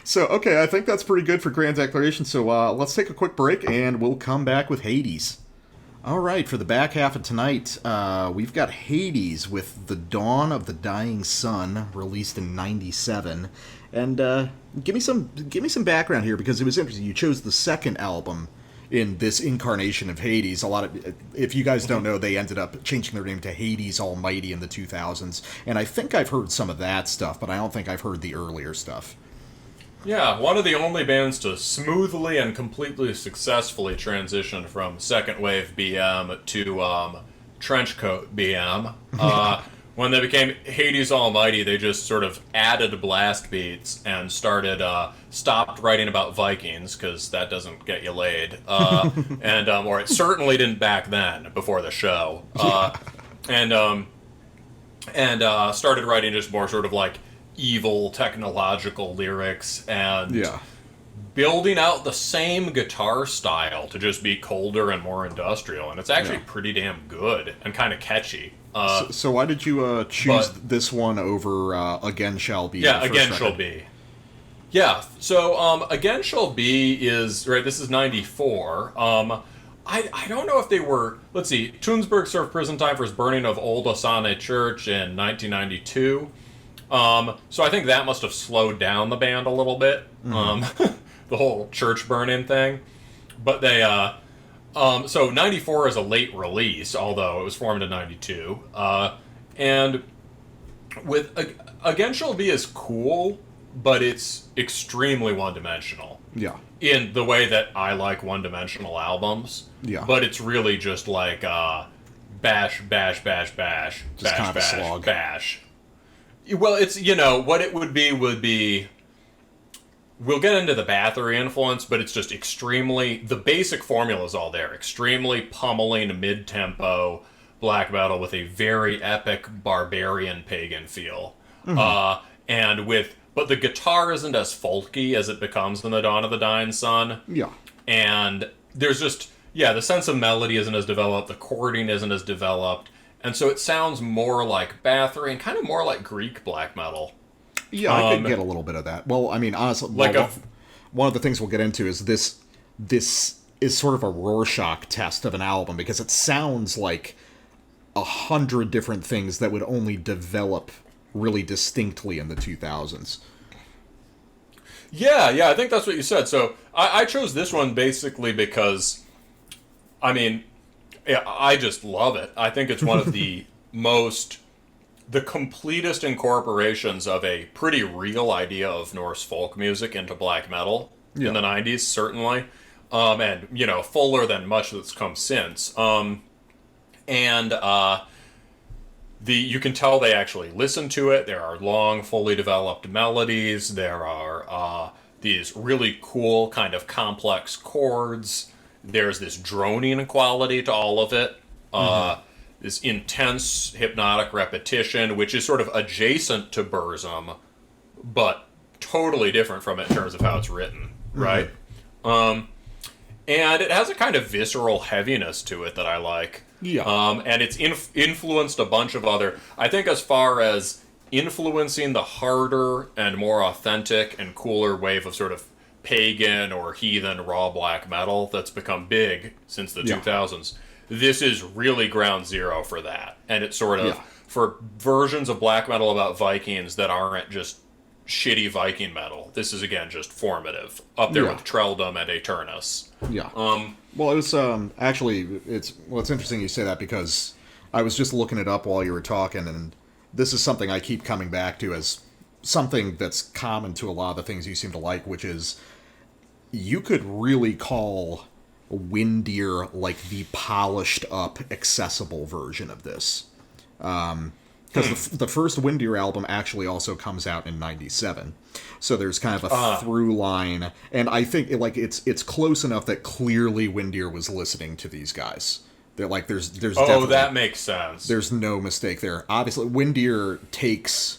So, okay, I think that's pretty good for Grand Declaration, so let's take a quick break, and we'll come back with Hades. Alright, for the back half of tonight, we've got Hades with The Dawn of the Dying Sun, released in 97. And give me some background here, because it was interesting. You chose the second album in this incarnation of Hades. If you guys don't know, they ended up changing their name to Hades Almighty in the 2000s, and I think I've heard some of that stuff, but I don't think I've heard the earlier stuff. Yeah, one of the only bands to smoothly and completely successfully transition from second wave BM to trenchcoat BM. When they became Hades Almighty, they just sort of added blast beats and stopped writing about Vikings, because that doesn't get you laid. Or it certainly didn't back then, before the show. And started writing just more sort of like evil technological lyrics and building out the same guitar style to just be colder and more industrial. And it's actually pretty damn good and kind of catchy. So why did you choose this one over Again Shall Be? Yeah, Again Shall Be. Yeah, so Again Shall Be is, right, this is 94. I don't know if they were, let's see, Tunsberg served prison time for his burning of Old Asane Church in 1992. So I think that must have slowed down the band a little bit, the whole church burning thing. But they, so 94 is a late release, although it was formed in 92. And with Again Shall Be is cool, but it's extremely one-dimensional. Yeah. In the way that I like one-dimensional albums. Yeah. But it's really just like bash, bash, bash, bash, just bash, bash, slog. Bash. Well, it's, you know, what it would be, we'll get into the Bathory influence, but it's just extremely, the basic formula is all there. Extremely pummeling mid-tempo black metal with a very epic barbarian pagan feel. But the guitar isn't as folky as it becomes in The Dawn of the Dying Sun. Yeah. And there's just, the sense of melody isn't as developed, the chording isn't as developed. And so it sounds more like Bathory and kind of more like Greek black metal. Yeah, I could get a little bit of that. Well, I mean, honestly, one of the things we'll get into is this is sort of a Rorschach test of an album, because it sounds like 100 different things that would only develop really distinctly in the 2000s. Yeah, I think that's what you said. So I chose this one basically because, I mean, I just love it. I think it's one of the the completest incorporations of a pretty real idea of Norse folk music into black metal in the 90s, certainly. And, you know, fuller than much that's come since. You can tell they actually listen to it. There are long, fully developed melodies. There are these really cool, kind of complex chords. There's this droning quality to all of it. This intense hypnotic repetition, which is sort of adjacent to Burzum, but totally different from it in terms of how it's written, right? And it has a kind of visceral heaviness to it that I like. Yeah. And it's influenced a bunch of other... I think as far as influencing the harder and more authentic and cooler wave of sort of pagan or heathen raw black metal that's become big since the 2000s, this is really ground zero for that. And it's sort of for versions of black metal about Vikings that aren't just shitty Viking metal. This is, again, just formative. Up there with Trelldom and Eternus. Yeah. Well, it was, actually, it's interesting you say that, because I was just looking it up while you were talking, and this is something I keep coming back to as something that's common to a lot of the things you seem to like, which is you could really call Windeer like the polished up, accessible version of this. Because the first Windeer album actually also comes out in '97, so there's kind of a through line, and I think it's close enough that clearly Windeer was listening to these guys. They're like there's definitely, that makes sense. There's no mistake there. Obviously, Windeer takes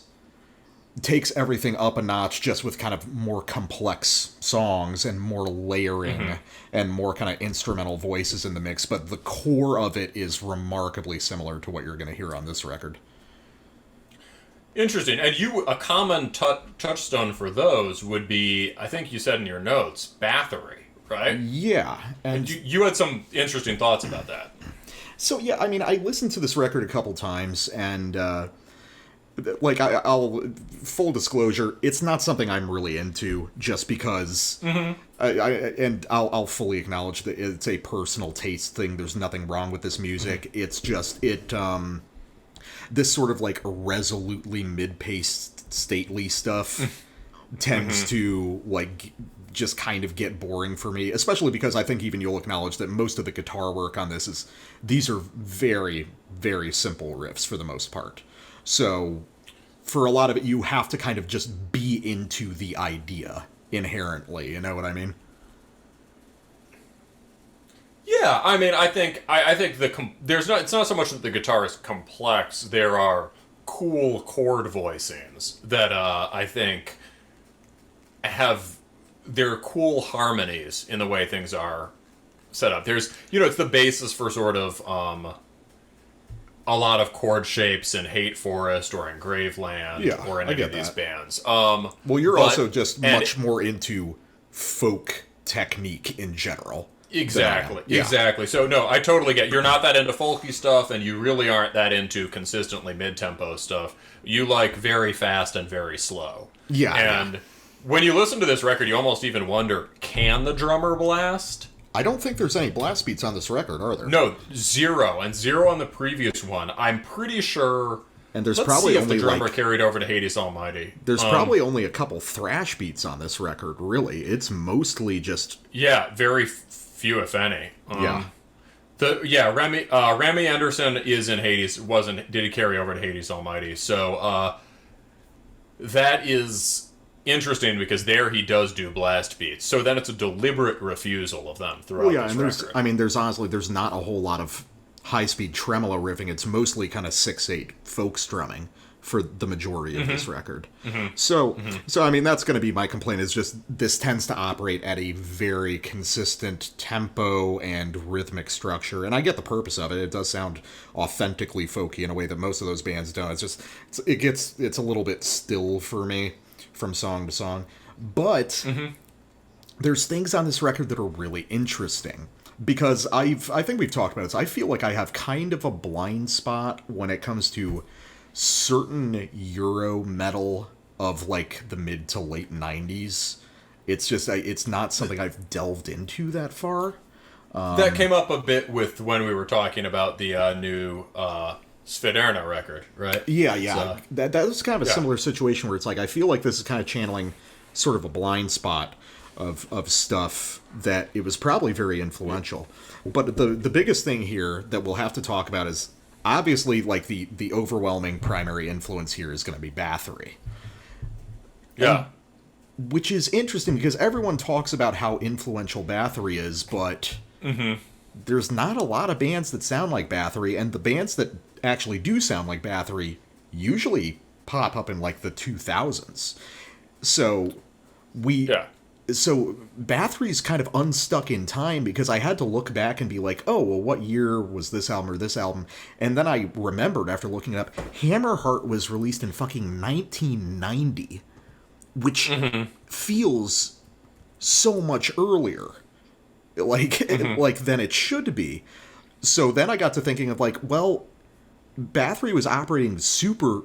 everything up a notch just with kind of more complex songs and more layering and more kind of instrumental voices in the mix, but the core of it is remarkably similar to what you're going to hear on this record. Interesting. And a common touchstone for those would be, I think you said in your notes, Bathory, right? Yeah. And you had some interesting thoughts about that. So, yeah, I mean, I listened to this record a couple times, and like I'll full disclosure, it's not something I'm really into just because I'll fully acknowledge that it's a personal taste thing. There's nothing wrong with this music. It's just this sort of like resolutely mid-paced stately stuff tends to like just kind of get boring for me, especially because I think even you'll acknowledge that most of the guitar work on these are very, very simple riffs for the most part. So, for a lot of it, you have to kind of just be into the idea inherently. You know what I mean? Yeah, I mean, I think it's not so much that the guitar is complex. There are cool chord voicings that I think they're cool harmonies in the way things are set up. There's, it's the basis for sort of a lot of chord shapes in Hate Forest or in Graveland or in any of these bands. Well, you're also just much more into folk technique in general. Exactly. So, no, I totally get it. You're not that into folky stuff, and you really aren't that into consistently mid-tempo stuff. You like very fast and very slow. Yeah. And when you listen to this record, you almost even wonder, can the drummer blast? I don't think there's any blast beats on this record, are there? No, zero. And zero on the previous one. I'm pretty sure... And there's Let's probably see if only the drummer carried over to Hades Almighty. There's probably only a couple thrash beats on this record, really. It's mostly just... Yeah, very few, if any. Remy Anderson is in Hades. Did he carry over to Hades Almighty? So that is interesting because there he does do blast beats. So then it's a deliberate refusal of them throughout this record. There's not a whole lot of high-speed tremolo riffing. It's mostly kind of 6/8 folk strumming for the majority of this record. So I mean, that's going to be my complaint, is just this tends to operate at a very consistent tempo and rhythmic structure, and I get the purpose of it. It does sound authentically folky in a way that most of those bands don't. It's a little bit still for me from song to song, but there's things on this record that are really interesting. Because I think we've talked about this. I feel like I have kind of a blind spot when it comes to certain Euro metal of like the mid to late 90s. It's just, it's not something I've delved into that far. That came up a bit with when we were talking about the new Sviderna record, right? Yeah. That was kind of a similar situation where it's like, I feel like this is kind of channeling sort of a blind spot of stuff that it was probably very influential. But the biggest thing here that we'll have to talk about is obviously like the overwhelming primary influence here is going to be Bathory. Yeah. Which is interesting because everyone talks about how influential Bathory is, but there's not a lot of bands that sound like Bathory, and the bands that actually do sound like Bathory usually pop up in like the 2000s. So Bathory's kind of unstuck in time because I had to look back and be like, oh, well, what year was this album or this album? And then I remembered after looking it up, Hammerheart was released in fucking 1990, which feels so much earlier, like than it should be. So then I got to thinking of like, well, Bathory was operating super,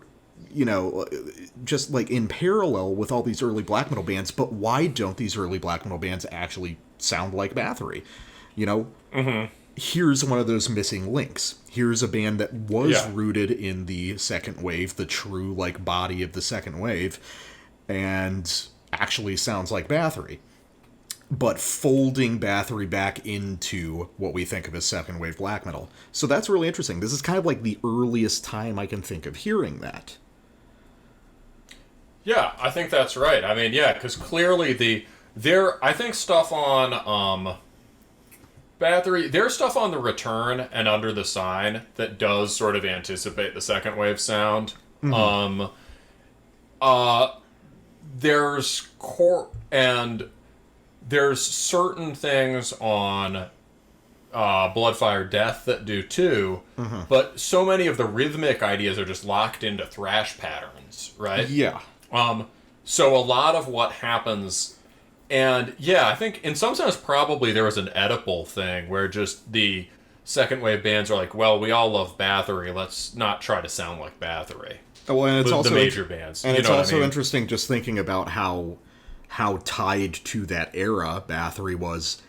just like in parallel with all these early black metal bands, but why don't these early black metal bands actually sound like Bathory? here's one of those missing links. Here's a band that was rooted in the second wave, the true, like, body of the second wave, and actually sounds like Bathory. But folding Bathory back into what we think of as second wave black metal. So that's really interesting. This is kind of like the earliest time I can think of hearing that. Yeah, I think that's right. I mean, yeah, because clearly I think stuff on Bathory, there's stuff on the Return and Under the Sign that does sort of anticipate the second wave sound. Mm-hmm. There's certain things on Bloodfire Death that do too, but so many of the rhythmic ideas are just locked into thrash patterns, right? Yeah. So a lot of what happens, and yeah, I think in some sense probably there was an Oedipal thing where just the second wave bands are like, well, we all love Bathory, let's not try to sound like Bathory. Well, and it's also the major bands. And it's also interesting just thinking about how tied to that era Bathory was,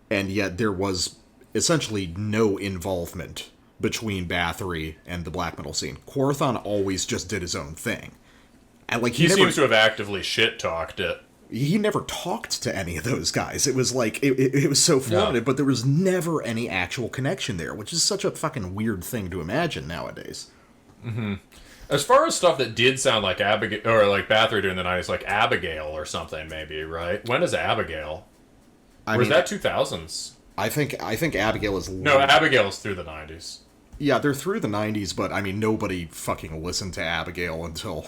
and yet there was essentially no involvement between Bathory and the black metal scene. Quorthon always just did his own thing. And like he seems to have actively shit-talked it. He never talked to any of those guys. It was like, it was so formative, but there was never any actual connection there, which is such a fucking weird thing to imagine nowadays. Mm-hmm. As far as stuff that did sound like Abigail, or like Bathory during the 90s, like Abigail or something, maybe, right? When is Abigail? Or is that 2000s? I think Abigail is... No, Abigail is through the 90s. Yeah, they're through the 90s, but, I mean, nobody fucking listened to Abigail until,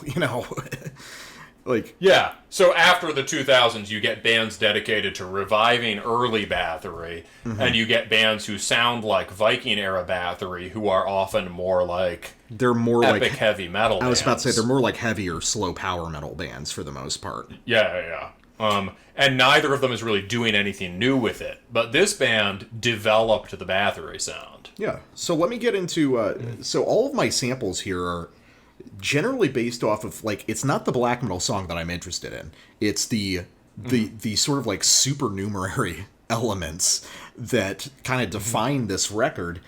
like... Yeah, so after the 2000s, you get bands dedicated to reviving early Bathory, and you get bands who sound like Viking-era Bathory, who are often more like... They're more epic like heavy metal bands. I was about to say, they're more like heavier, slow power metal bands, for the most part. Yeah. And neither of them is really doing anything new with it. But this band developed the Bathory sound. Yeah, so let me get into... so all of my samples here are generally based off of, like, it's not the black metal song that I'm interested in. It's the sort of, like, supernumerary elements that kind of define this record.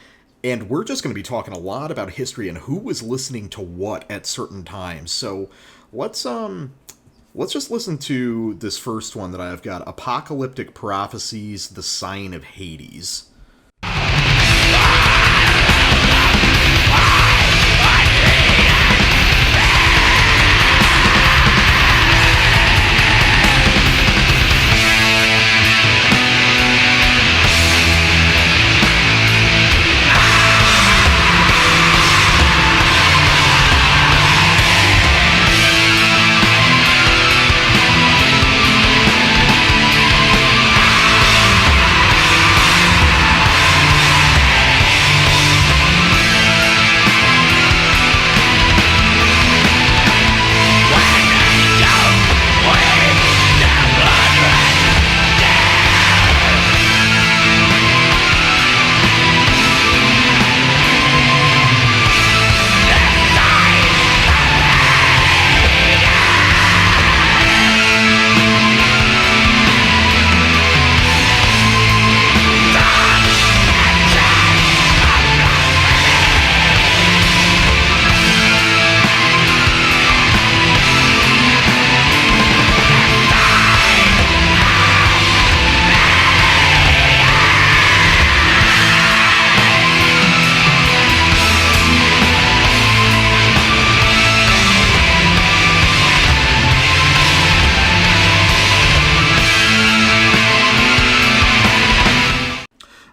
And we're just going to be talking a lot about history and who was listening to what at certain times. So let's just listen to this first one that I've got, Apocalyptic Prophecies, The Sign of Hades.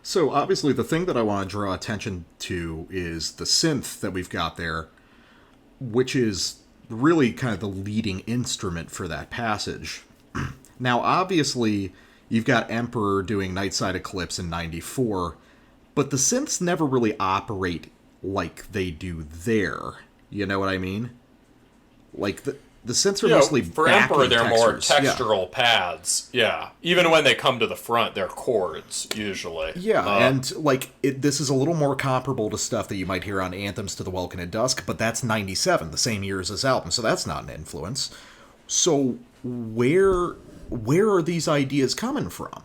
So obviously the thing that I want to draw attention to is the synth that we've got there, which is really kind of the leading instrument for that passage. Now obviously you've got Emperor doing Nightside Eclipse in 94, but the synths never really operate like they do there. You know what I mean? Like the synths are mostly for backing Emperor, they're more textures. textural pads. Yeah. Even when they come to the front, they're chords, usually. Yeah, and like this is a little more comparable to stuff that you might hear on Anthems to the Welkin at Dusk, but that's 97, the same year as this album, so that's not an influence. So where are these ideas coming from?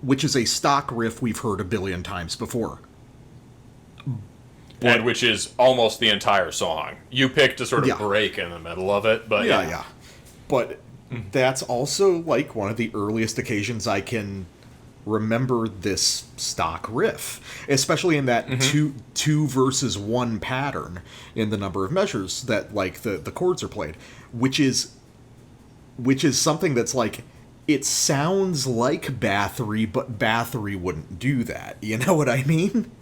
which is a stock riff we've heard a billion times before. And which is almost the entire song. You picked a sort of break in the middle of it, but yeah. But that's also like one of the earliest occasions I can remember this stock riff, especially in that two versus one pattern in the number of measures that like the chords are played, which is something that's like, it sounds like Bathory, but Bathory wouldn't do that. You know what I mean?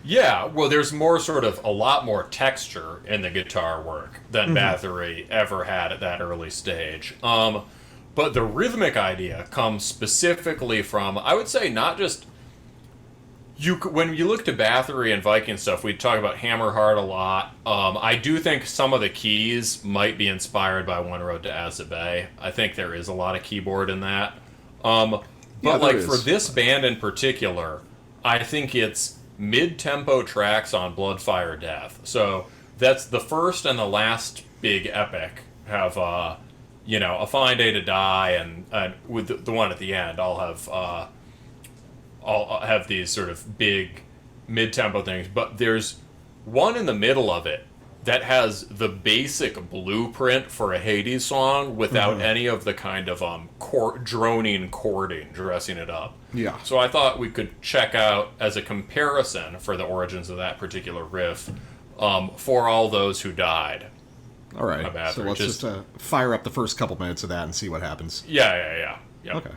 Yeah, well, there's more sort of a lot more texture in the guitar work than Bathory ever had at that early stage. But the rhythmic idea comes specifically from, I would say, not just when you look to Bathory and Viking stuff, we talk about Hammerheart a lot. I do think some of the keys might be inspired by One Road to Azabay. I think there is a lot of keyboard in that. But like for this band in particular, I think it's mid-tempo tracks on Blood, Fire, Death. So that's the first and the last big epic have, A Fine Day to Die, and with the one at the end, I'll have these sort of big mid-tempo things. But there's one in the middle of it that has the basic blueprint for a Hades song without any of the kind of droning chording dressing it up. Yeah. So I thought we could check out as a comparison for the origins of that particular riff, For All Those Who Died. All right. So let's just fire up the first couple minutes of that and see what happens. Yeah. Yep. Okay.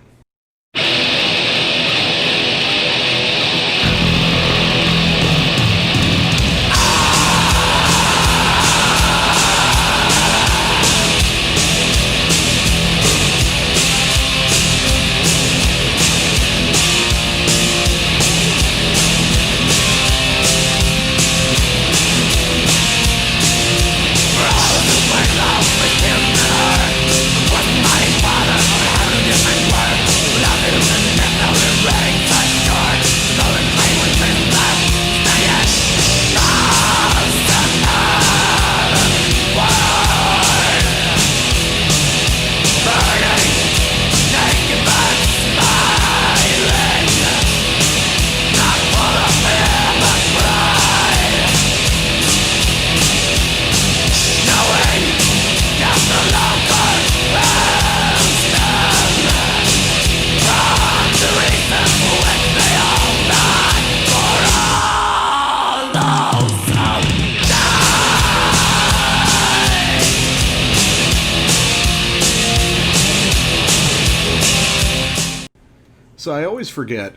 So I always forget,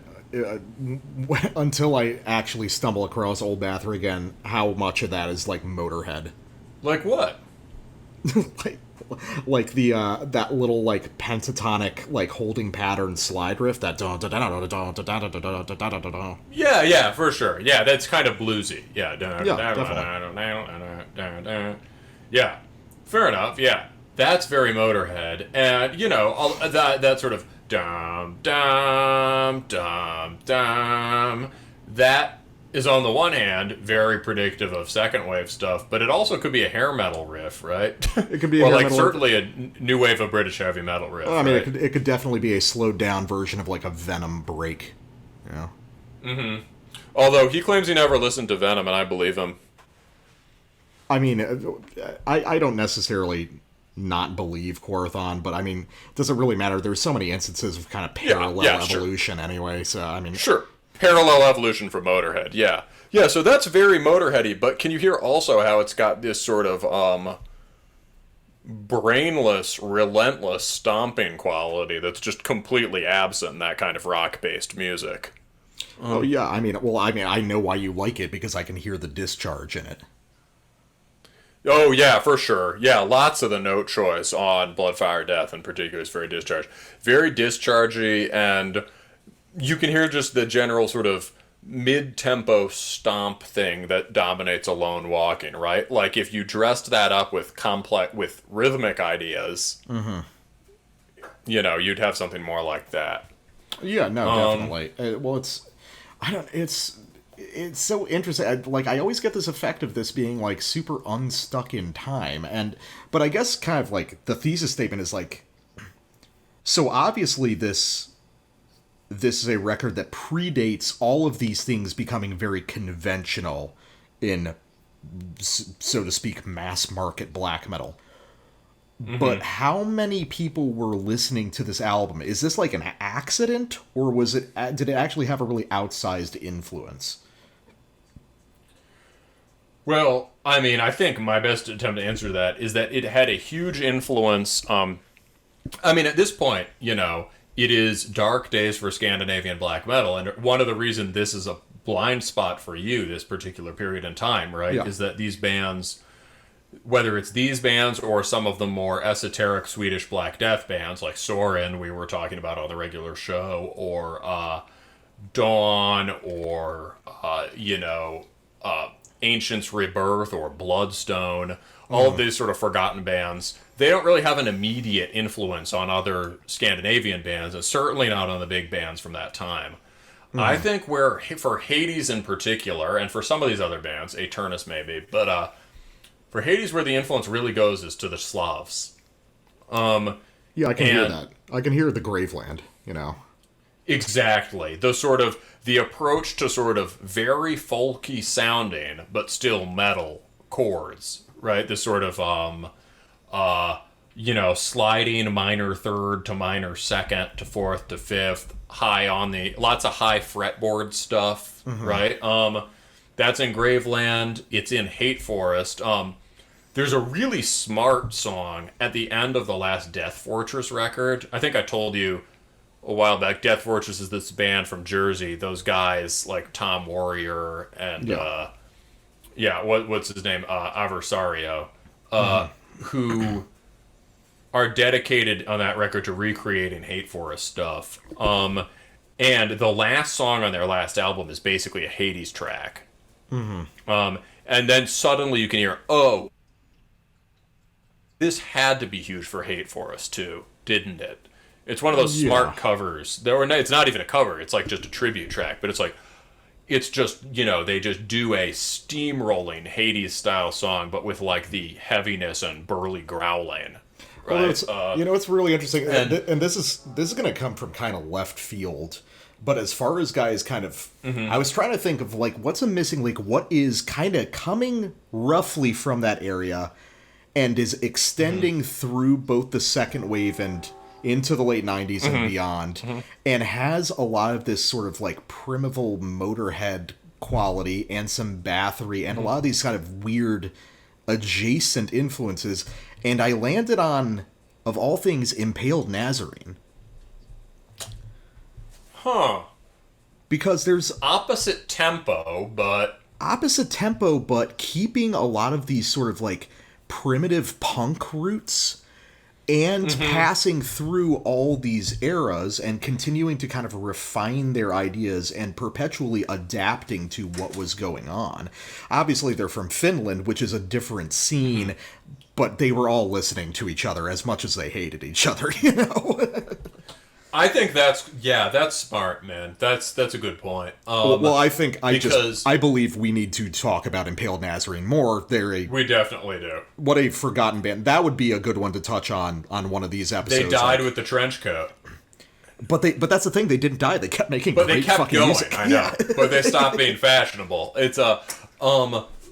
until I actually stumble across Old Bathory again, how much of that is like Motorhead. Like what? like the that little like pentatonic like holding pattern slide riff, that Yeah, for sure. Yeah, that's kind of bluesy. Yeah, definitely. Yeah, fair enough. Yeah, that's very Motorhead, and that sort of dum dum dum dum. That is on the one hand very predictive of second wave stuff, but it also could be a hair metal riff, right? It could be or like certainly a new wave of British heavy metal riff. I mean, right? it could definitely be a slowed down version of like a Venom break. Yeah. Mm-hmm. Although he claims he never listened to Venom, and I believe him. I mean, I don't necessarily not believe Quorthon, but I mean, it doesn't really matter. There's so many instances of kind of parallel evolution anyway, so I mean... Sure. Parallel evolution for Motorhead, yeah. Yeah, so that's very Motorheady, but can you hear also how it's got this sort of brainless, relentless stomping quality that's just completely absent in that kind of rock-based music? Oh, yeah, I mean, I know why you like it, because I can hear the discharge in it. Oh, yeah, for sure. Yeah, lots of the note choice on Blood, Fire, Death in particular is very discharged. Very dischargey, and you can hear just the general sort of mid-tempo stomp thing that dominates Alone Walking, right? Like, if you dressed that up with rhythmic ideas, you'd have something more like that. Yeah, no, definitely. It's so interesting. I always get this effect of this being like super unstuck in time, but I guess kind of like the thesis statement is like, so obviously this this is a record that predates all of these things becoming very conventional in, so to speak, mass market black metal. But how many people were listening to this album? Is this like an accident, or did it actually have a really outsized influence? Well, I mean, I think my best attempt to answer that is that it had a huge influence. I mean, at this point, it is dark days for Scandinavian black metal, and one of the reasons this is a blind spot for you, this particular period in time, right, is that these bands, whether it's these bands or some of the more esoteric Swedish Black Death bands like Soren, we were talking about on the regular show, or Dawn, or Ancients Rebirth, or Bloodstone, all of these sort of forgotten bands, they don't really have an immediate influence on other Scandinavian bands, and certainly not on the big bands from that time. I think for Hades in particular, and for some of these other bands, Eternus maybe, but for Hades, where the influence really goes is to the Slavs. Yeah, I can hear that. I can hear the Graveland, Exactly. The approach to sort of very folky sounding, but still metal chords, right? This sort of, sliding minor third to minor second to fourth to fifth, lots of high fretboard stuff, right? That's in Graveland. It's in Hate Forest. There's a really smart song at the end of the last Death Fortress record. I think I told you a while back, Death Fortress is this band from Jersey. Those guys like Tom Warrior and what's his name, Aversario, who are dedicated on that record to recreating Hate Forest stuff. And the last song on their last album is basically a Hades track. And then suddenly you can hear, this had to be huge for Hate Forest too, didn't it? It's one of those smart covers. It's not even a cover. It's like just a tribute track. But it's just, they just do a steamrolling Hades-style song, but with like the heaviness and burly growling. Right? Well, it's really interesting. And this is going to come from kind of left field. But as far as guys kind of... I was trying to think of like, what's a missing link? What is kind of coming roughly from that area and is extending through both the second wave and into the late 90s and beyond, and has a lot of this sort of like primeval Motorhead quality and some Bathory and a lot of these kind of weird adjacent influences. And I landed on, of all things, Impaled Nazarene. Because there's opposite tempo, but keeping a lot of these sort of like primitive punk roots and passing through all these eras and continuing to kind of refine their ideas and perpetually adapting to what was going on. Obviously, they're from Finland, which is a different scene, but they were all listening to each other as much as they hated each other, I think that's smart, man. That's a good point. I believe we need to talk about Impaled Nazarene more. We definitely do. What a forgotten band. That would be a good one to touch on one of these episodes. They died with the trench coat. But that's the thing. They didn't die. They kept making great fucking music. I know. But they stopped being fashionable. It's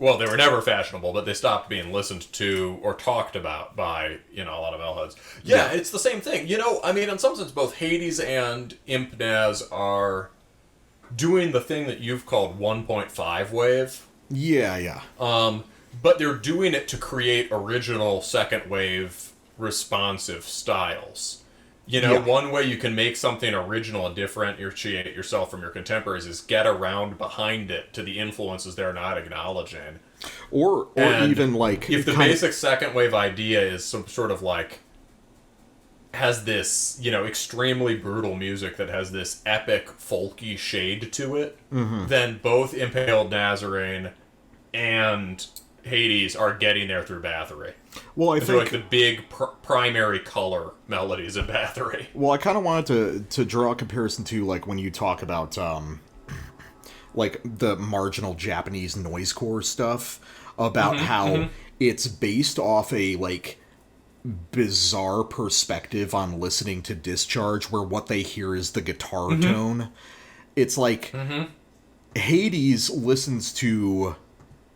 well, they were never fashionable, but they stopped being listened to or talked about by, a lot of metalheads. Yeah, it's the same thing. I mean, in some sense, both Hades and Imp Naz are doing the thing that you've called 1.5 wave. Yeah. But they're doing it to create original second wave responsive styles. One way you can make something original and differentiate yourself from your contemporaries is get around behind it to the influences they're not acknowledging. Or even like... If the basic second wave idea is some sort of like... has this, extremely brutal music that has this epic folky shade to it, then both Impaled Nazarene and Hades are getting there through Bathory. Well, I think like the big primary color melodies of Bathory. Well, I kind of wanted to draw a comparison to like when you talk about like the marginal Japanese noisecore stuff about how it's based off a like bizarre perspective on listening to Discharge, where what they hear is the guitar tone. It's like Hades listens to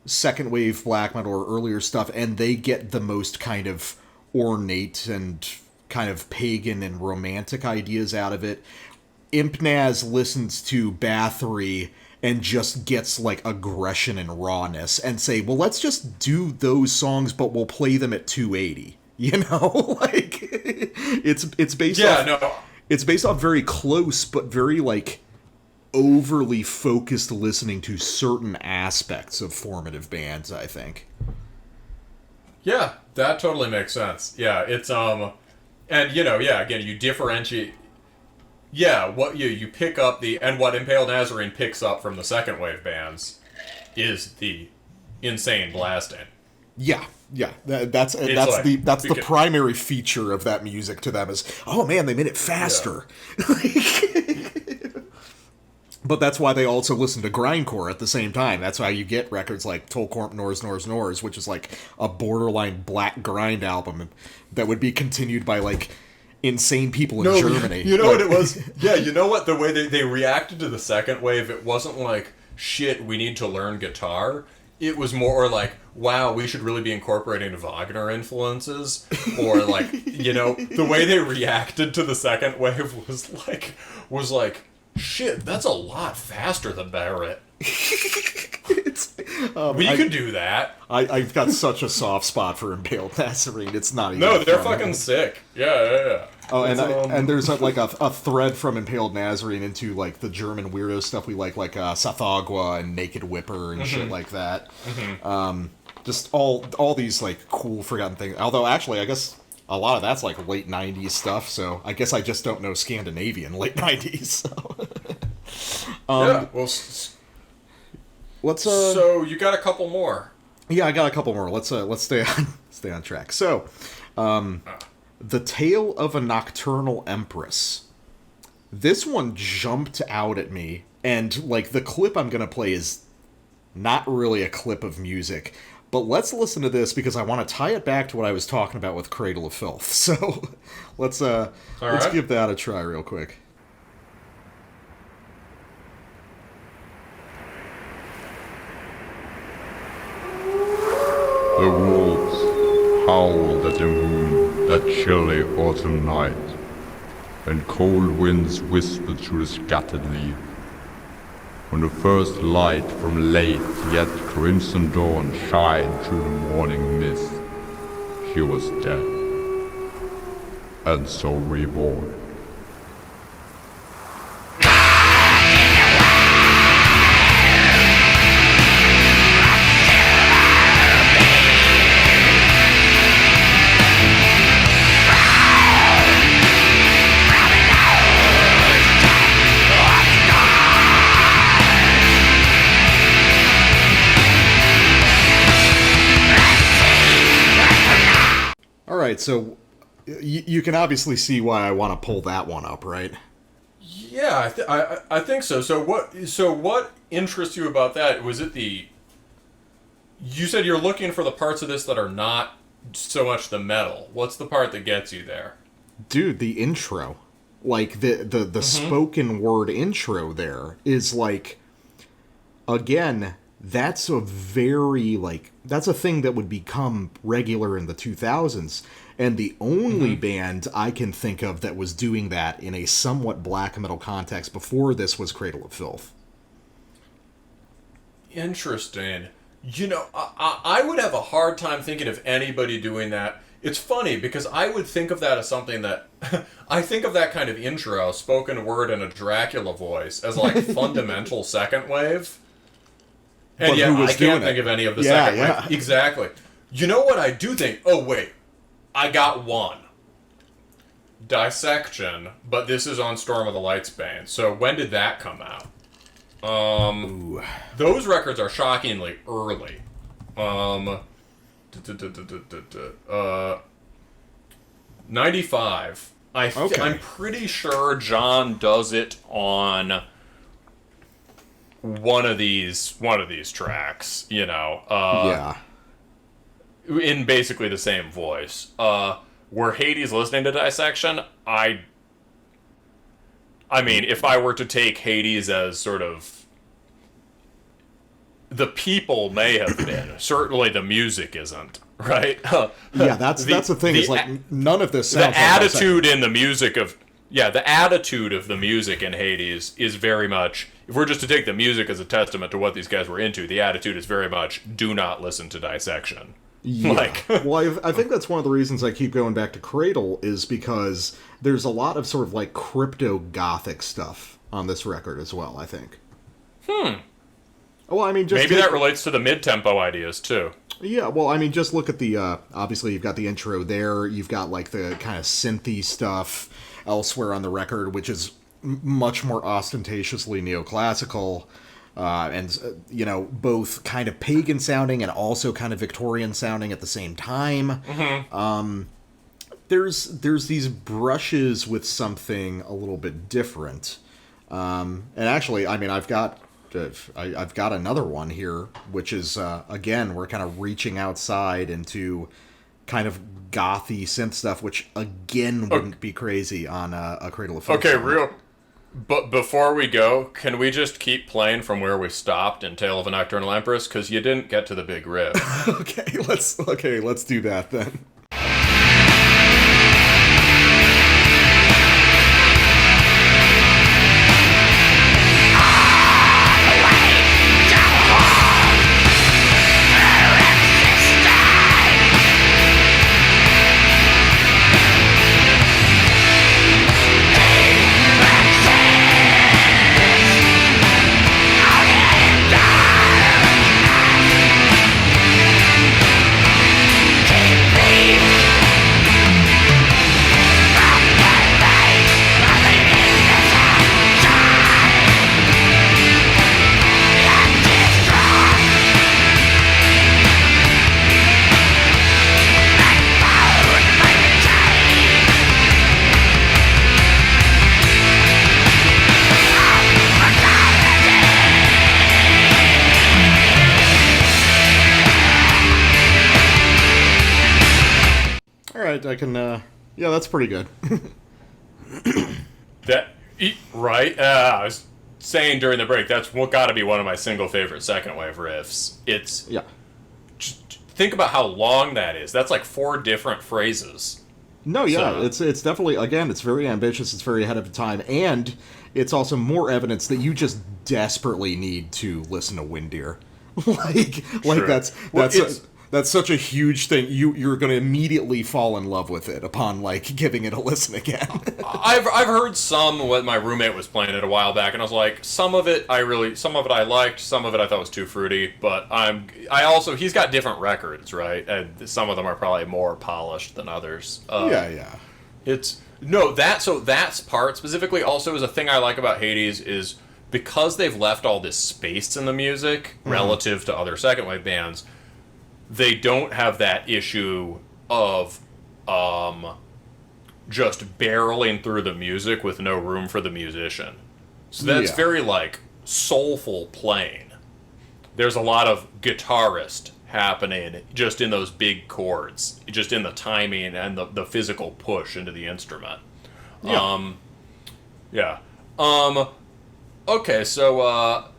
second wave black metal or earlier stuff, and they get the most kind of ornate and kind of pagan and romantic ideas out of it. Impnaz listens to Bathory and just gets like aggression and rawness, and say, well, let's just do those songs, but we'll play them at 280. You know, like it's based it's based off very close but very like overly focused listening to certain aspects of formative bands, I think. Yeah, that totally makes sense. Yeah, it's and again, you differentiate. Yeah, what you pick up and what Impaled Nazarene picks up from the second wave bands is the insane blasting. Yeah, that's the primary feature of that music to them is, oh man, they made it faster. Yeah. But that's why they also listen to grindcore at the same time. That's why you get records like Tolkorp Nors, which is like a borderline black grind album that would be continued by like insane people in Germany. You know what it was? Yeah, you know what? The way they reacted to the second wave, it wasn't like, shit, we need to learn guitar. It was more like, wow, we should really be incorporating Wagner influences. Or like, the way they reacted to the second wave was like, shit, that's a lot faster than Barrett. We could do that. I've got such a soft spot for Impaled Nazarene. It's not even. No, they're fucking sick. Yeah. Oh, and there's like a thread from Impaled Nazarene into like the German weirdo stuff we like Sathagwa and Naked Whipper and shit like that. Just all these like cool forgotten things. Although actually, I guess a lot of that's like late 90s stuff, so I guess I just don't know Scandinavian late 90s. So. Yeah, well, let's so you got a couple more. Yeah, I got a couple more. Let's stay on track. So, The Tale of a Nocturnal Empress. This one jumped out at me, and like the clip I'm gonna play is not really a clip of music. But let's listen to this because I want to tie it back to what I was talking about with Cradle of Filth. So let's give that a try real quick. The wolves howled at the moon that chilly autumn night, and cold winds whispered through the scattered leaves. When the first light from late yet crimson dawn shined through the morning mist, she was dead, and so reborn. Alright, so you can obviously see why I want to pull that one up, right? Yeah, I think so. So what interests you about that? Was it you said you're looking for the parts of this that are not so much the metal. What's the part that gets you there? Dude, the intro. Like, the spoken word intro there is like, again, that's a very, like, that's a thing that would become regular in the 2000s. And the only band I can think of that was doing that in a somewhat black metal context before this was Cradle of Filth. Interesting. I would have a hard time thinking of anybody doing that. It's funny because I would think of that as something that I think of that kind of intro, spoken word in a Dracula voice, as like fundamental second wave. And yeah, I can't think of any of the second wave. Exactly. You know what I do think? Oh wait, I got one. Dissection, but this is on Storm of the Lights Bane. So when did that come out? Those records are shockingly early. 95. I'm pretty sure John does it on one of these tracks, in basically the same voice. were Hades listening to Dissection, I mean, if I were to take Hades as sort of the people may have been, certainly the music isn't, right? Yeah, that's the thing. Is like none of this sounds. The attitude in the music of the attitude of the music in Hades is very much. If we're just to take the music as a testament to what these guys were into, the attitude is very much do not listen to Dissection. Yeah. Well, I think that's one of the reasons I keep going back to Cradle is because there's a lot of sort of like crypto-gothic stuff on this record as well, I think. Well, I mean, maybe that relates to the mid-tempo ideas, too. Yeah, well, I mean, just look at the, obviously you've got the intro there, you've got like the kind of synthy stuff elsewhere on the record, which is much more ostentatiously neoclassical. And both kind of pagan sounding and also kind of Victorian sounding at the same time. Mm-hmm. There's these brushes with something a little bit different. And actually, I mean, I've got another one here, which is again, we're kind of reaching outside into kind of gothy synth stuff, which again wouldn't be crazy on a Cradle of Filth. Okay, But before we go, can we just keep playing from where we stopped in Tale of a Nocturnal Empress? Because you didn't get to the big riff. Okay, let's do that then. I can, yeah, that's pretty good. Right? I was saying during the break, that's got to be one of my single favorite second wave riffs. Think about how long that is. That's like 4 different phrases. No, yeah, it's definitely, again, it's very ambitious, it's very ahead of the time, and it's also more evidence that you just desperately need to listen to Windeer. That's such a huge thing. You're going to immediately fall in love with it upon giving it a listen again. I've heard some. What my roommate was playing it a while back, and I was like, some of it I liked, some of it I thought was too fruity. But he's got different records, right? And some of them are probably more polished than others. Yeah. That's part specifically. Also, is a thing I like about Hades is because they've left all this space in the music relative to other second wave bands. They don't have that issue of just barreling through the music with no room for the musician. So that's very soulful playing. There's a lot of guitarist happening just in those big chords, just in the timing and the physical push into the instrument. Okay, so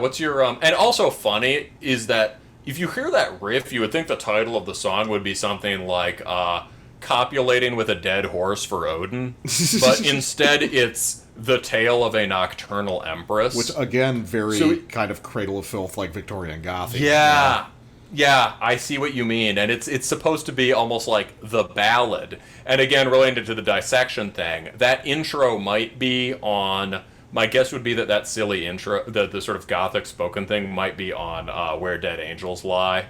what's your and also funny is that if you hear that riff, you would think the title of the song would be something like Copulating with a Dead Horse for Odin, but instead it's The Tale of a Nocturnal Empress. Which, again, kind of Cradle of Filth, like Victorian Gothic. Yeah, I see what you mean, and it's supposed to be almost like the ballad. And again, related to the dissection thing, that intro might be on... My guess would be that silly intro, the sort of gothic spoken thing, might be on Where Dead Angels Lie.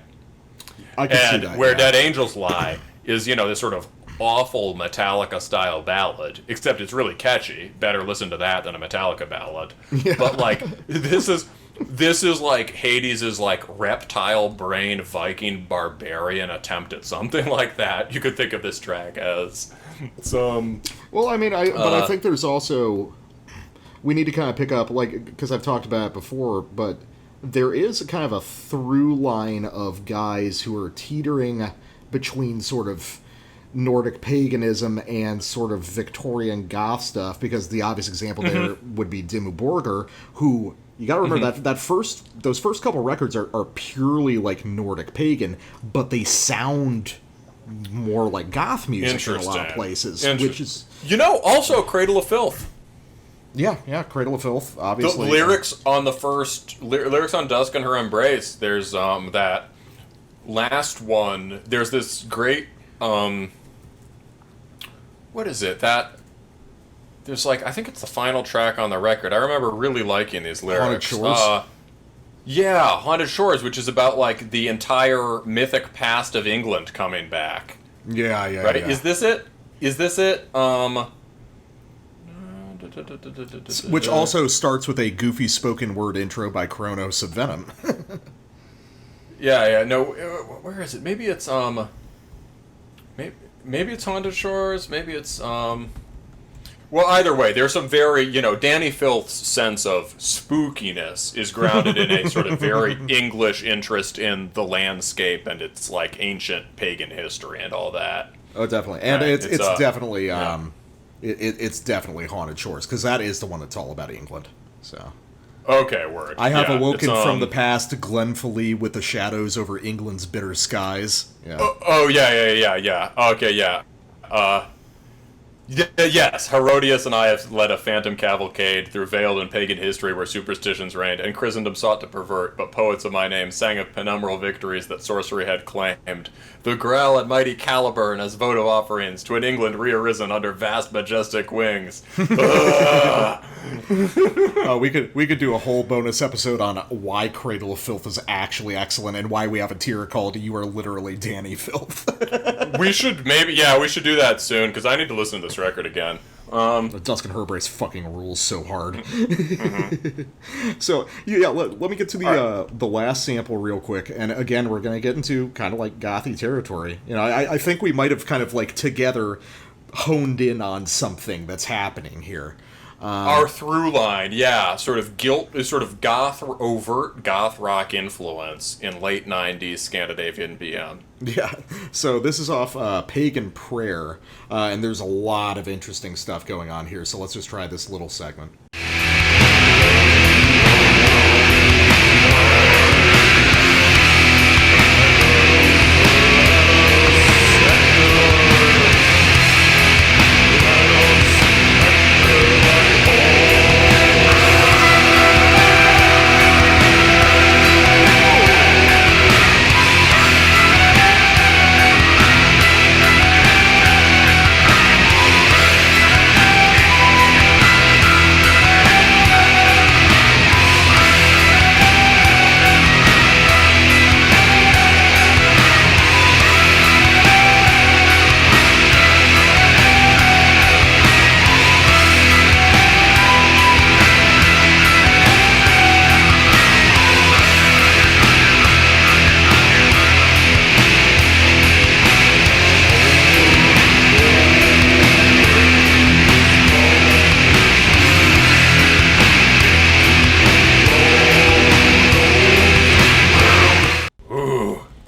I can see that. Where Dead Angels Lie is, this sort of awful Metallica-style ballad, except it's really catchy. Better listen to that than a Metallica ballad. Yeah. But, this is like Hades' reptile brain Viking barbarian attempt at something like that. You could think of this track as some... Well, I mean, I think there's also... We need to kind of pick up, because I've talked about it before, but there is kind of a through line of guys who are teetering between sort of Nordic paganism and sort of Victorian goth stuff, because the obvious example there would be Dimmu Borgir, who, you gotta remember those first couple records are purely like Nordic pagan, but they sound more like goth music in a lot of places, which is... also Cradle of Filth. Yeah, Cradle of Filth, obviously. The lyrics on the first... lyrics on Dusk and Her Embrace, there's that last one, there's this great... what is it? There's I think it's the final track on the record. I remember really liking these lyrics. Haunted Shores? Yeah, Haunted Shores, which is about, the entire mythic past of England coming back. Yeah. Right? Yeah. Is this it? Which also starts with a goofy spoken word intro by Kronos of Venom. Yeah, no, where is it? Maybe it's, maybe it's Haunted Shores, maybe it's, well, either way, there's some very, Danny Filth's sense of spookiness is grounded in a sort of very English interest in the landscape and its, ancient pagan history and all that. Oh, definitely. And right. it's definitely, it's definitely Haunted Shores, because that is the one that's all about England, so... Okay, word. I have awoken from the past, Glenfully, with the shadows over England's bitter skies. Yeah. Yeah. Okay, yeah. Yes, Herodias and I have led a phantom cavalcade through veiled and pagan history where superstitions reigned, and Christendom sought to pervert, but poets of my name sang of penumbral victories that sorcery had claimed. The Grail and mighty Caliburn as votive offerings to an England re-arisen under vast majestic wings. We could do a whole bonus episode on why Cradle of Filth is actually excellent and why we have a tier called You Are Literally Danny Filth. we should do that soon, because I need to listen to this record again. Dusk and Her Embrace fucking rules so hard. So, let me get to the last sample real quick, and again, we're going to get into kind of gothy territory. I think we might have kind of together honed in on something that's happening here. Our through line, sort of overt goth rock influence in late 90s Scandinavian BM. Yeah, so this is off Pagan Prayer, and there's a lot of interesting stuff going on here, so let's just try this little segment.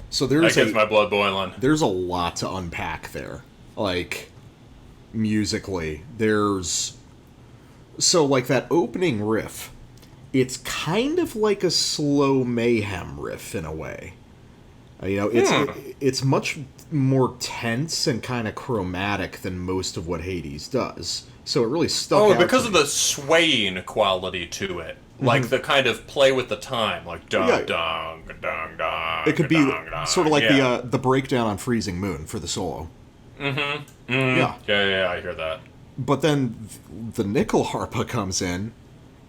So that gets my blood boiling. There's a lot to unpack there. Musically. There's... So, that opening riff, it's kind of like a slow Mayhem riff in a way. It's much more tense and kind of chromatic than most of what Hades does. So it really stuck out. Oh, because of the swaying quality to it. The kind of play with the time, dong, dong, dong, dong. It could be dong, sort of the breakdown on Freezing Moon for the solo. Yeah, I hear that. But then the nickel harpa comes in,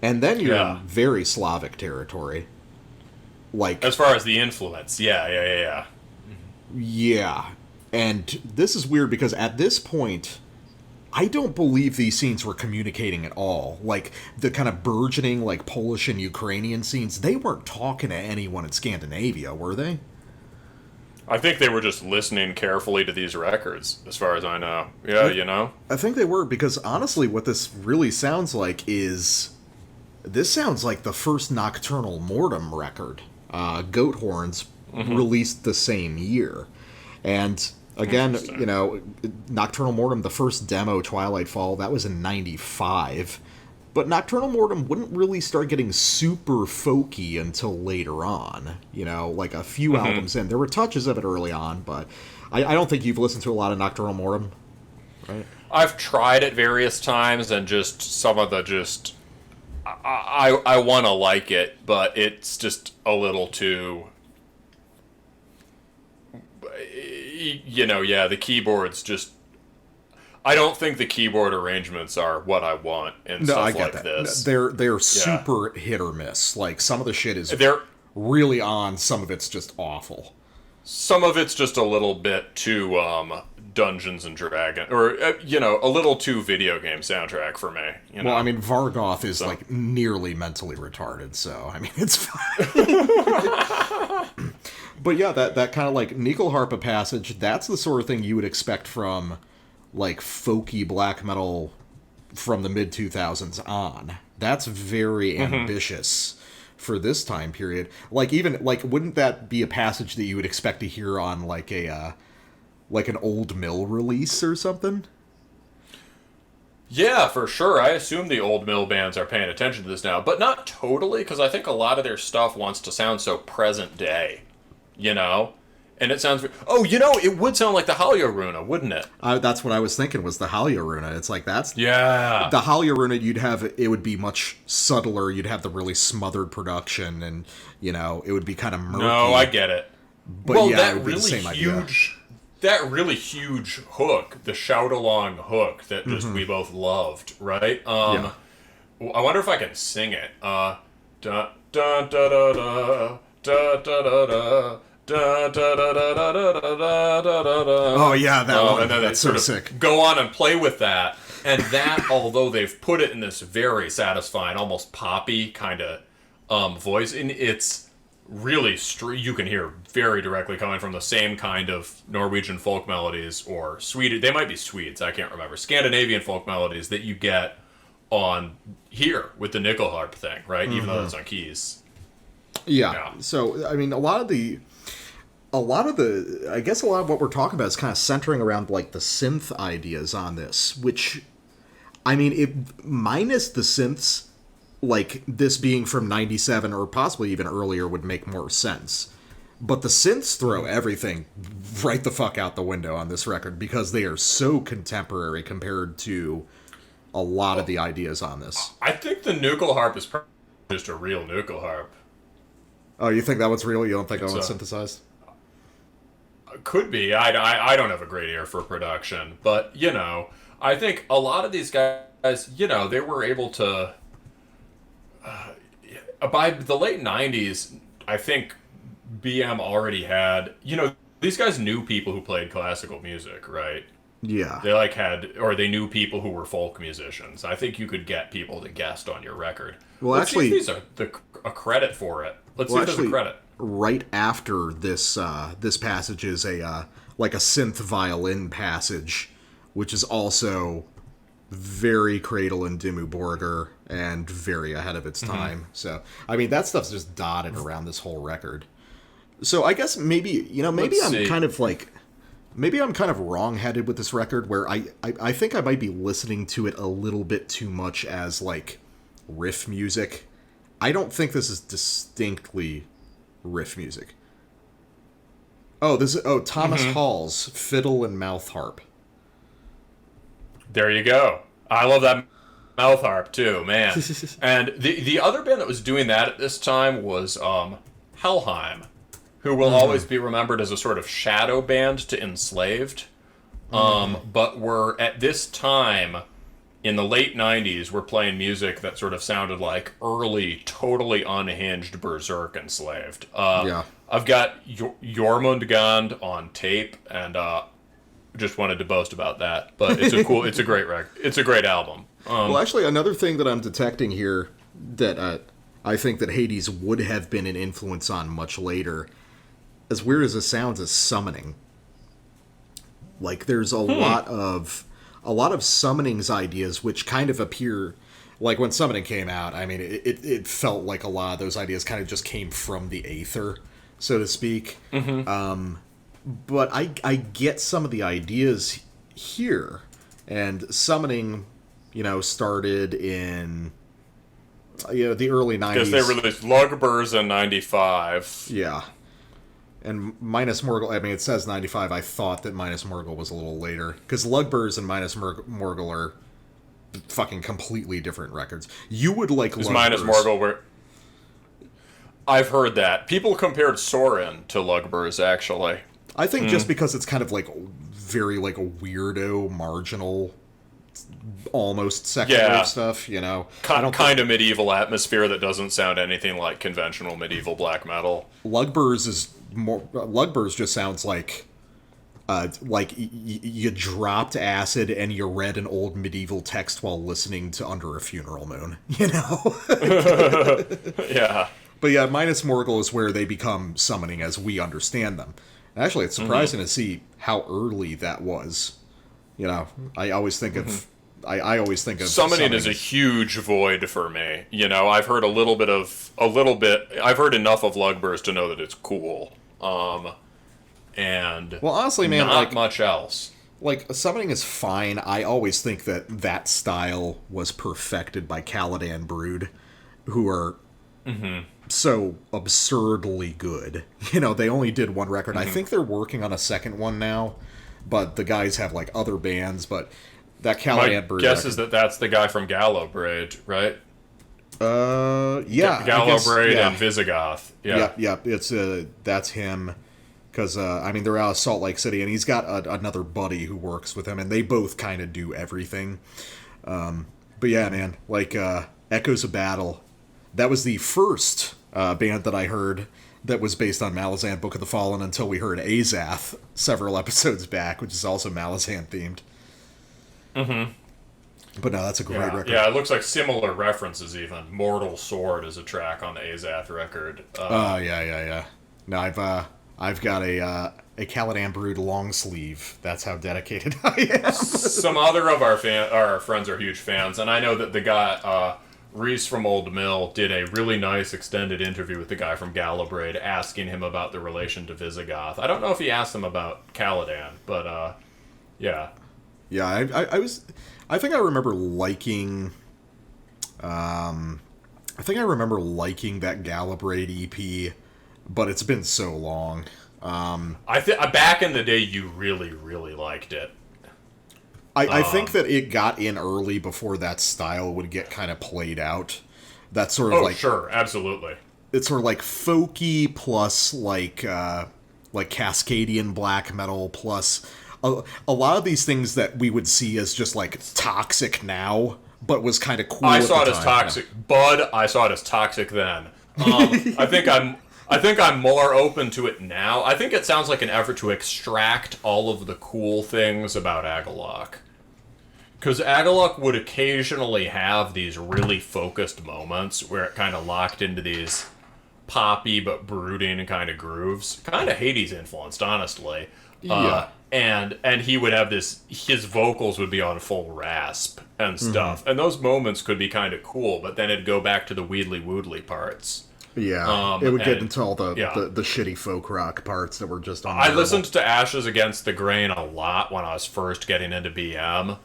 and then you're in very Slavic territory. As far as the influence, yeah. Yeah, and this is weird because at this point, I don't believe these scenes were communicating at all. The kind of burgeoning, Polish and Ukrainian scenes, they weren't talking to anyone in Scandinavia, were they? I think they were just listening carefully to these records, as far as I know. Yeah, I think they were, because honestly, what this really sounds like is... This sounds like the first Nocturnal Mortem record. Goat Horns released the same year. And Again, you know, Nocturnal Mortem, the first demo, Twilight Fall, that was in 95. But Nocturnal Mortem wouldn't really start getting super folky until later on. You know, like a few albums in. There were touches of it early on, but I don't think you've listened to a lot of Nocturnal Mortem, right? I've tried it various times, and just some of the just... I want to like it, but it's just a little too... You know, yeah, the keyboards just... I don't think the keyboard arrangements are what I want in stuff like this. They're super hit or miss. Like, some of the shit is really on, some of it's just awful. Some of it's just a little bit too Dungeons and Dragons, or, you know, a little too video game soundtrack for me. You know? Well, I mean, Vargoth is, like, nearly mentally retarded, so, I mean, it's fine. But yeah, that kind of, like, Nyckelharpa passage, that's the sort of thing you would expect from... like folky black metal from the mid-2000s on. That's very ambitious for this time period. Like, even, like, wouldn't that be a passage that you would expect to hear on, like, a, like an Old Mill release or something? Yeah, for sure. I assume the Old Mill bands are paying attention to this now, but not totally, because I think a lot of their stuff wants to sound so present day, you know? And it sounds... Oh, you know, it would sound like the Haljoruna, wouldn't it? That's what I was thinking, was the Haljoruna. It's like, that's... Yeah. The Haljoruna, you'd have... It would be much subtler. You'd have the really smothered production, and, you know, it would be kind of murky. No, I get it. But well, yeah, that it would be the same idea. That really huge hook, the shout-along hook that just we both loved, right? I wonder if I can sing it. Da-da-da-da, da-da-da-da... Da, da, da, da, da, da, da, da, da. Oh yeah, that one. And then that's they so sick. Go on and play with that, and that, although they've put it in this very satisfying, almost poppy kind of voice, and it's really you can hear very directly coming from the same kind of Norwegian folk melodies or Swedish. They might be Swedes, I can't remember. Scandinavian folk melodies that you get on here with the Nyckelharp thing, right? Even though it's on keys. Yeah. So I mean, a lot of what we're talking about is kind of centering around, like, the synth ideas on this, which, I mean, minus the synths, like, this being from 97 or possibly even earlier would make more sense. But the synths throw everything right the fuck out the window on this record because they are so contemporary compared to a lot of the ideas on this. I think the Nyckelharp is just a real Nyckelharp. Oh, you think that one's real? You don't think that one's synthesized? Could be. I don't have a great ear for production, but, you know, I think a lot of these guys, you know, they were able to... by the late 90s, I think BM already had... You know, these guys knew people who played classical music, right? Yeah. They, like, they knew people who were folk musicians. I think you could get people to guest on your record. Well, Let's actually... see if these are a credit for it. Let's see if there's a credit. Right after this this passage is a like a synth violin passage, which is also very Cradle and Dimmu Borgir and very ahead of its time. So I mean, that stuff's just dotted around this whole record. So I guess maybe I'm kind of wrong-headed with this record, where I think I might be listening to it a little bit too much as, like, riff music. I don't think this is distinctly riff music. Oh, Thomas Hall's Fiddle and Mouth Harp. There you go. I love that mouth harp too, man. And the other band that was doing that at this time was Helheim, who will always be remembered as a sort of shadow band to Enslaved. But were at this time in the late 90s, we're playing music that sort of sounded like early, totally unhinged Berserk Enslaved. I've got Jormungand on tape, and just wanted to boast about that. But it's it's a great record. It's a great album. Well, actually, another thing that I'm detecting here that I think that Hades would have been an influence on much later, as weird as it sounds, is Summoning. Like, there's a lot of Summoning's ideas, which kind of appear, like, when Summoning came out, I mean, it felt like a lot of those ideas kind of just came from the aether, so to speak. but I get some of the ideas here, and summoning, started in the early 90s. Because they released Lugburs in 95. Yeah. And Minus Morgul, I mean, it says 95. I thought that Minus Morgul was a little later. Because Lugburs and Minus Morgul are fucking completely different records. You would like Lugburs. Minus Morgul were... I've heard that. People compared Sorin to Lugburs, actually. I think just because it's kind of like very like a weirdo, marginal, almost secular stuff, Kind of medieval atmosphere that doesn't sound anything like conventional medieval black metal. Lugburs just sounds like you dropped acid and you read an old medieval text while listening to Under a Funeral Moon, Yeah. But yeah, Minus Morgul is where they become summoning as we understand them. Actually, it's surprising to see how early that was. I always think of summoning is a huge void for me. I've heard I've heard enough of Lugburs to know that it's cool. And well, honestly, man, not much else. Like, summoning is fine. I always think that style was perfected by Caladan Brood, who are so absurdly good. They only did one record. I think they're working on a second one now, but the guys have, like, other bands, but that Caladan Brood... My guess is that's the guy from Gallow Braid, right? Yeah. Gallow Braid and Visigoth. Yeah. Yep. It's, that's him. Because, they're out of Salt Lake City, and he's got another buddy who works with him, and they both kind of do everything. But yeah, man, like, Echoes of Battle, that was the first band that I heard that was based on Malazan Book of the Fallen until we heard Azath several episodes back, which is also Malazan themed. Mm-hmm. But no, that's a great record. Yeah, it looks like similar references even. Mortal Sword is a track on the Azath record. Yeah. No, I've got a Caladan Brood long sleeve. That's how dedicated I am. Some other of our friends are huge fans, and I know that the guy, Reese from Old Mill, did a really nice extended interview with the guy from Gallow Braid, asking him about the relation to Visigoth. I don't know if he asked him about Caladan, but yeah. Yeah, I think I remember liking... I think I remember liking that Gallow Braid EP, but it's been so long. Back in the day, you really, really liked it. I think that it got in early before that style would get kind of played out. That's sort of like... sure, absolutely. It's sort of like folky plus like Cascadian black metal plus a lot of these things that we would see as just like toxic now, but was kind of cool. I saw it as toxic, Bud. I saw it as toxic then. I think I'm more open to it now. I think it sounds like an effort to extract all of the cool things about Agalloch. Because Agalloch would occasionally have these really focused moments where it kind of locked into these poppy but brooding kind of grooves. Kind of Hades influenced, honestly. Yeah. And he would have his vocals would be on full rasp and stuff. Mm-hmm. And those moments could be kind of cool, but then it'd go back to the wheedly-woodly parts. Yeah, it would get into all the shitty folk rock parts that were just on. I listened to Ashes Against the Grain a lot when I was first getting into BM,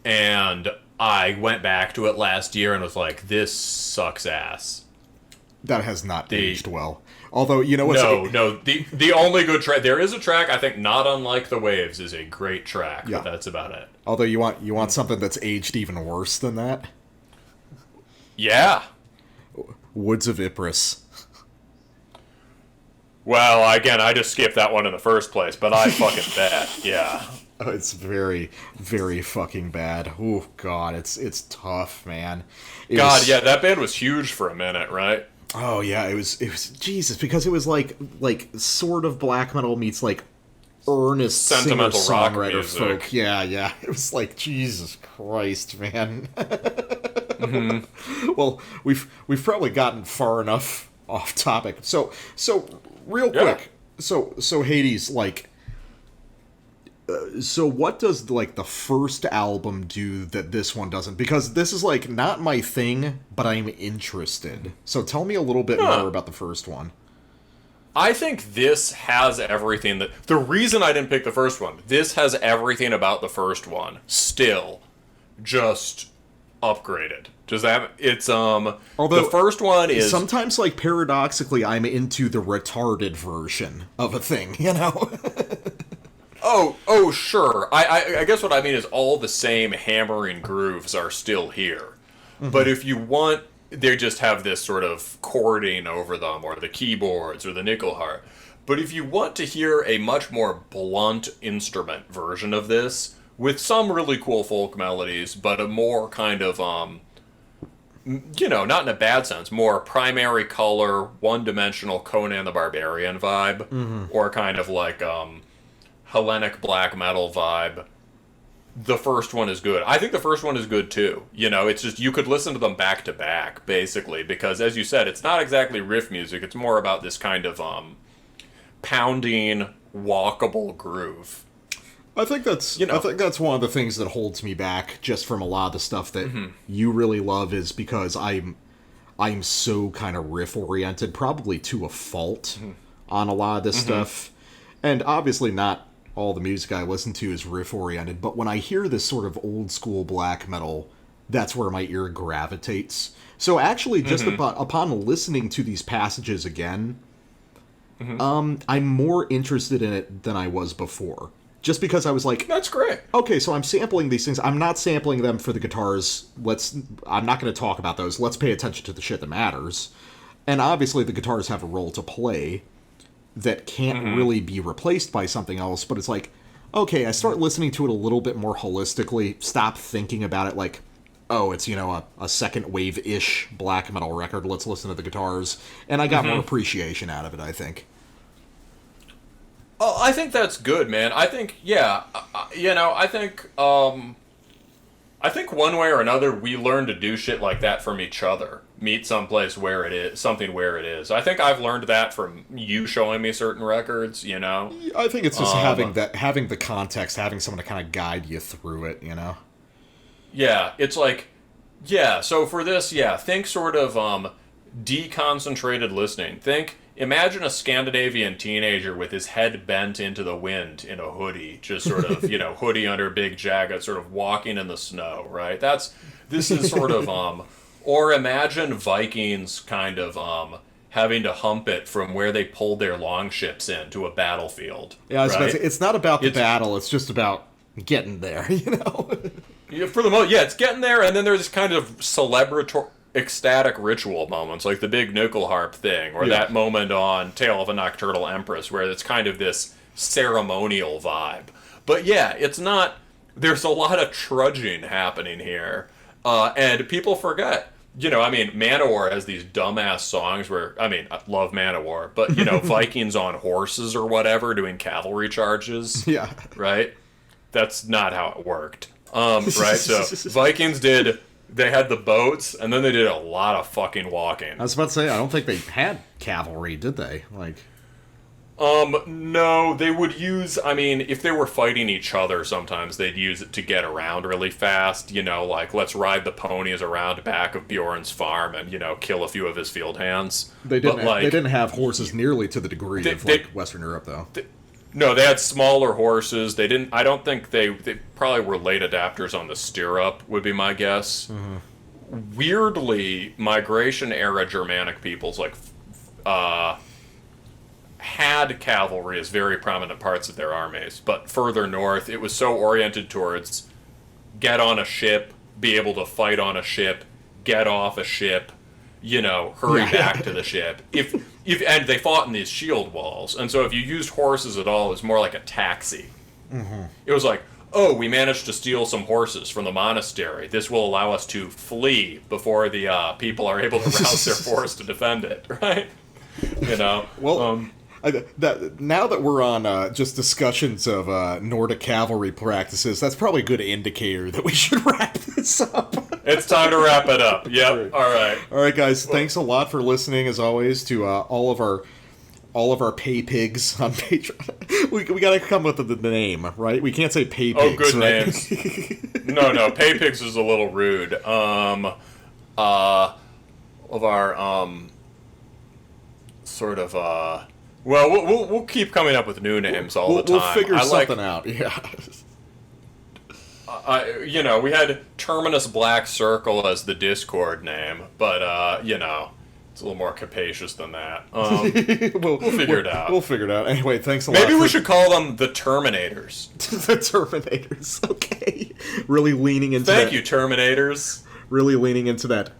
and I went back to it last year and was like, this sucks ass. That has not aged well. Although, you know what? No. The only good track, there is a track, I think, Not Unlike the Waves is a great track, but that's about it. Although you want something that's aged even worse than that? Yeah. Woods of Ypres. Well, again, I just skipped that one in the first place, but I fucking bet, yeah. Oh, it's very, very fucking bad. Oh, God, it's tough, man. Yeah, that band was huge for a minute, right? Oh, yeah, it was Jesus, because it was like sort of black metal meets, like, earnest sentimental singer-songwriter folk. Yeah, it was like, Jesus Christ, man. Mm-hmm. Well, we've probably gotten far enough off topic. So real quick. So Hades, like, so what does like the first album do that this one doesn't? Because this is like not my thing, but I'm interested. So tell me a little bit more about the first one. I think this has everything that... The reason I didn't pick the first one, this has everything about the first one. Still. Just upgraded. Does that... It's, Although, the first one is... Sometimes, like, paradoxically, I'm into the retarded version of a thing, you know? Oh, sure. I guess what I mean is all the same hammering grooves are still here. Mm-hmm. But if you want... They just have this sort of chording over them, or the keyboards, or the nickel harp. But if you want to hear a much more blunt instrument version of this, with some really cool folk melodies, but a more kind of, you know, not in a bad sense, more primary color, one-dimensional Conan the Barbarian vibe, or kind of like Hellenic black metal vibe, the first one is good. I think the first one is good too. You know, it's just, you could listen to them back to back, basically, because as you said, it's not exactly riff music, it's more about this kind of pounding, walkable groove. I think that's one of the things that holds me back just from a lot of the stuff that you really love, is because I'm so kind of riff oriented, probably to a fault, on a lot of this stuff. And obviously not all the music I listen to is riff oriented, but when I hear this sort of old school black metal, that's where my ear gravitates. So actually, just upon listening to these passages again, I'm more interested in it than I was before. Just because I was like, that's great. Okay, so I'm sampling these things. I'm not sampling them for the guitars. I'm not going to talk about those. Let's pay attention to the shit that matters. And obviously the guitars have a role to play that can't really be replaced by something else, but it's like, okay, I start listening to it a little bit more holistically, stop thinking about it like, oh, it's, you know, a second wave-ish black metal record, let's listen to the guitars, and I got more appreciation out of it, I think. Oh, I think that's good, man. I think, yeah, you know, I think one way or another, we learn to do shit like that from each other. Meet someplace where it is, something where it is. I think I've learned that from you showing me certain records, you know? I think it's just having the context, having someone to kind of guide you through it, you know? Yeah, it's like, yeah, so for this, yeah, think sort of deconcentrated listening. Imagine a Scandinavian teenager with his head bent into the wind in a hoodie, just sort of, you know, hoodie under big jacket, sort of walking in the snow, right? This is sort of, or imagine Vikings kind of having to hump it from where they pulled their longships into a battlefield. Yeah, I was about to say, it's not about the battle, it's just about getting there, you know? Yeah, for the most, yeah, it's getting there, and then there's kind of celebratory, ecstatic ritual moments, like the big nickel harp thing, or that moment on Tale of a Nocturnal Empress, where it's kind of this ceremonial vibe. But yeah, it's not, there's a lot of trudging happening here, and people forget. You know, I mean, Manowar has these dumbass songs where, I mean, I love Manowar, but, you know, Vikings on horses or whatever doing cavalry charges. Yeah. Right? That's not how it worked. Right? So, Vikings they had the boats, and then they did a lot of fucking walking. I was about to say, I don't think they had cavalry, did they? Like... No, they would use, I mean, if they were fighting each other, sometimes they'd use it to get around really fast, you know, like, let's ride the ponies around back of Bjorn's farm and, you know, kill a few of his field hands. They didn't have horses nearly to the degree of, like, Western Europe, though. No, they had smaller horses. I don't think they probably were late adapters on the stirrup, would be my guess. Mm-hmm. Weirdly, migration-era Germanic peoples, like, had cavalry as very prominent parts of their armies, but further north, it was so oriented towards get on a ship, be able to fight on a ship, get off a ship, you know, hurry back to the ship. And they fought in these shield walls, and so if you used horses at all, it was more like a taxi. Mm-hmm. It was like, oh, we managed to steal some horses from the monastery. This will allow us to flee before the people are able to rouse their force to defend it, right? You know? Well... now that we're on just discussions of Nordic cavalry practices, that's probably a good indicator that we should wrap this up. It's time to wrap it up. Yep. All right, guys. Thanks a lot for listening, as always, to all of our pay pigs on Patreon. we got to come with the name, right? We can't say pay pigs. Oh, good right? names. No, pay pigs is a little rude. Of our sort of Well, we'll keep coming up with new names all the time. We'll figure something out. Yeah. We had Terminus Black Circle as the Discord name, but it's a little more capacious than that. We'll figure it out. We'll figure it out. Anyway, thanks a lot. Maybe we should call them the Terminators. The Terminators. Okay. Really leaning into. Thank you, Terminators. Really leaning into that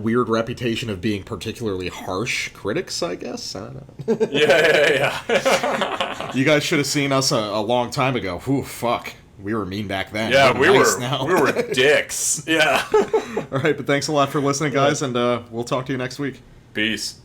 weird reputation of being particularly harsh critics, I guess. I don't know. Yeah. You guys should have seen us a long time ago. Ooh, fuck. We were mean back then. Yeah, we were dicks. Yeah. All right, but thanks a lot for listening, guys, and we'll talk to you next week. Peace.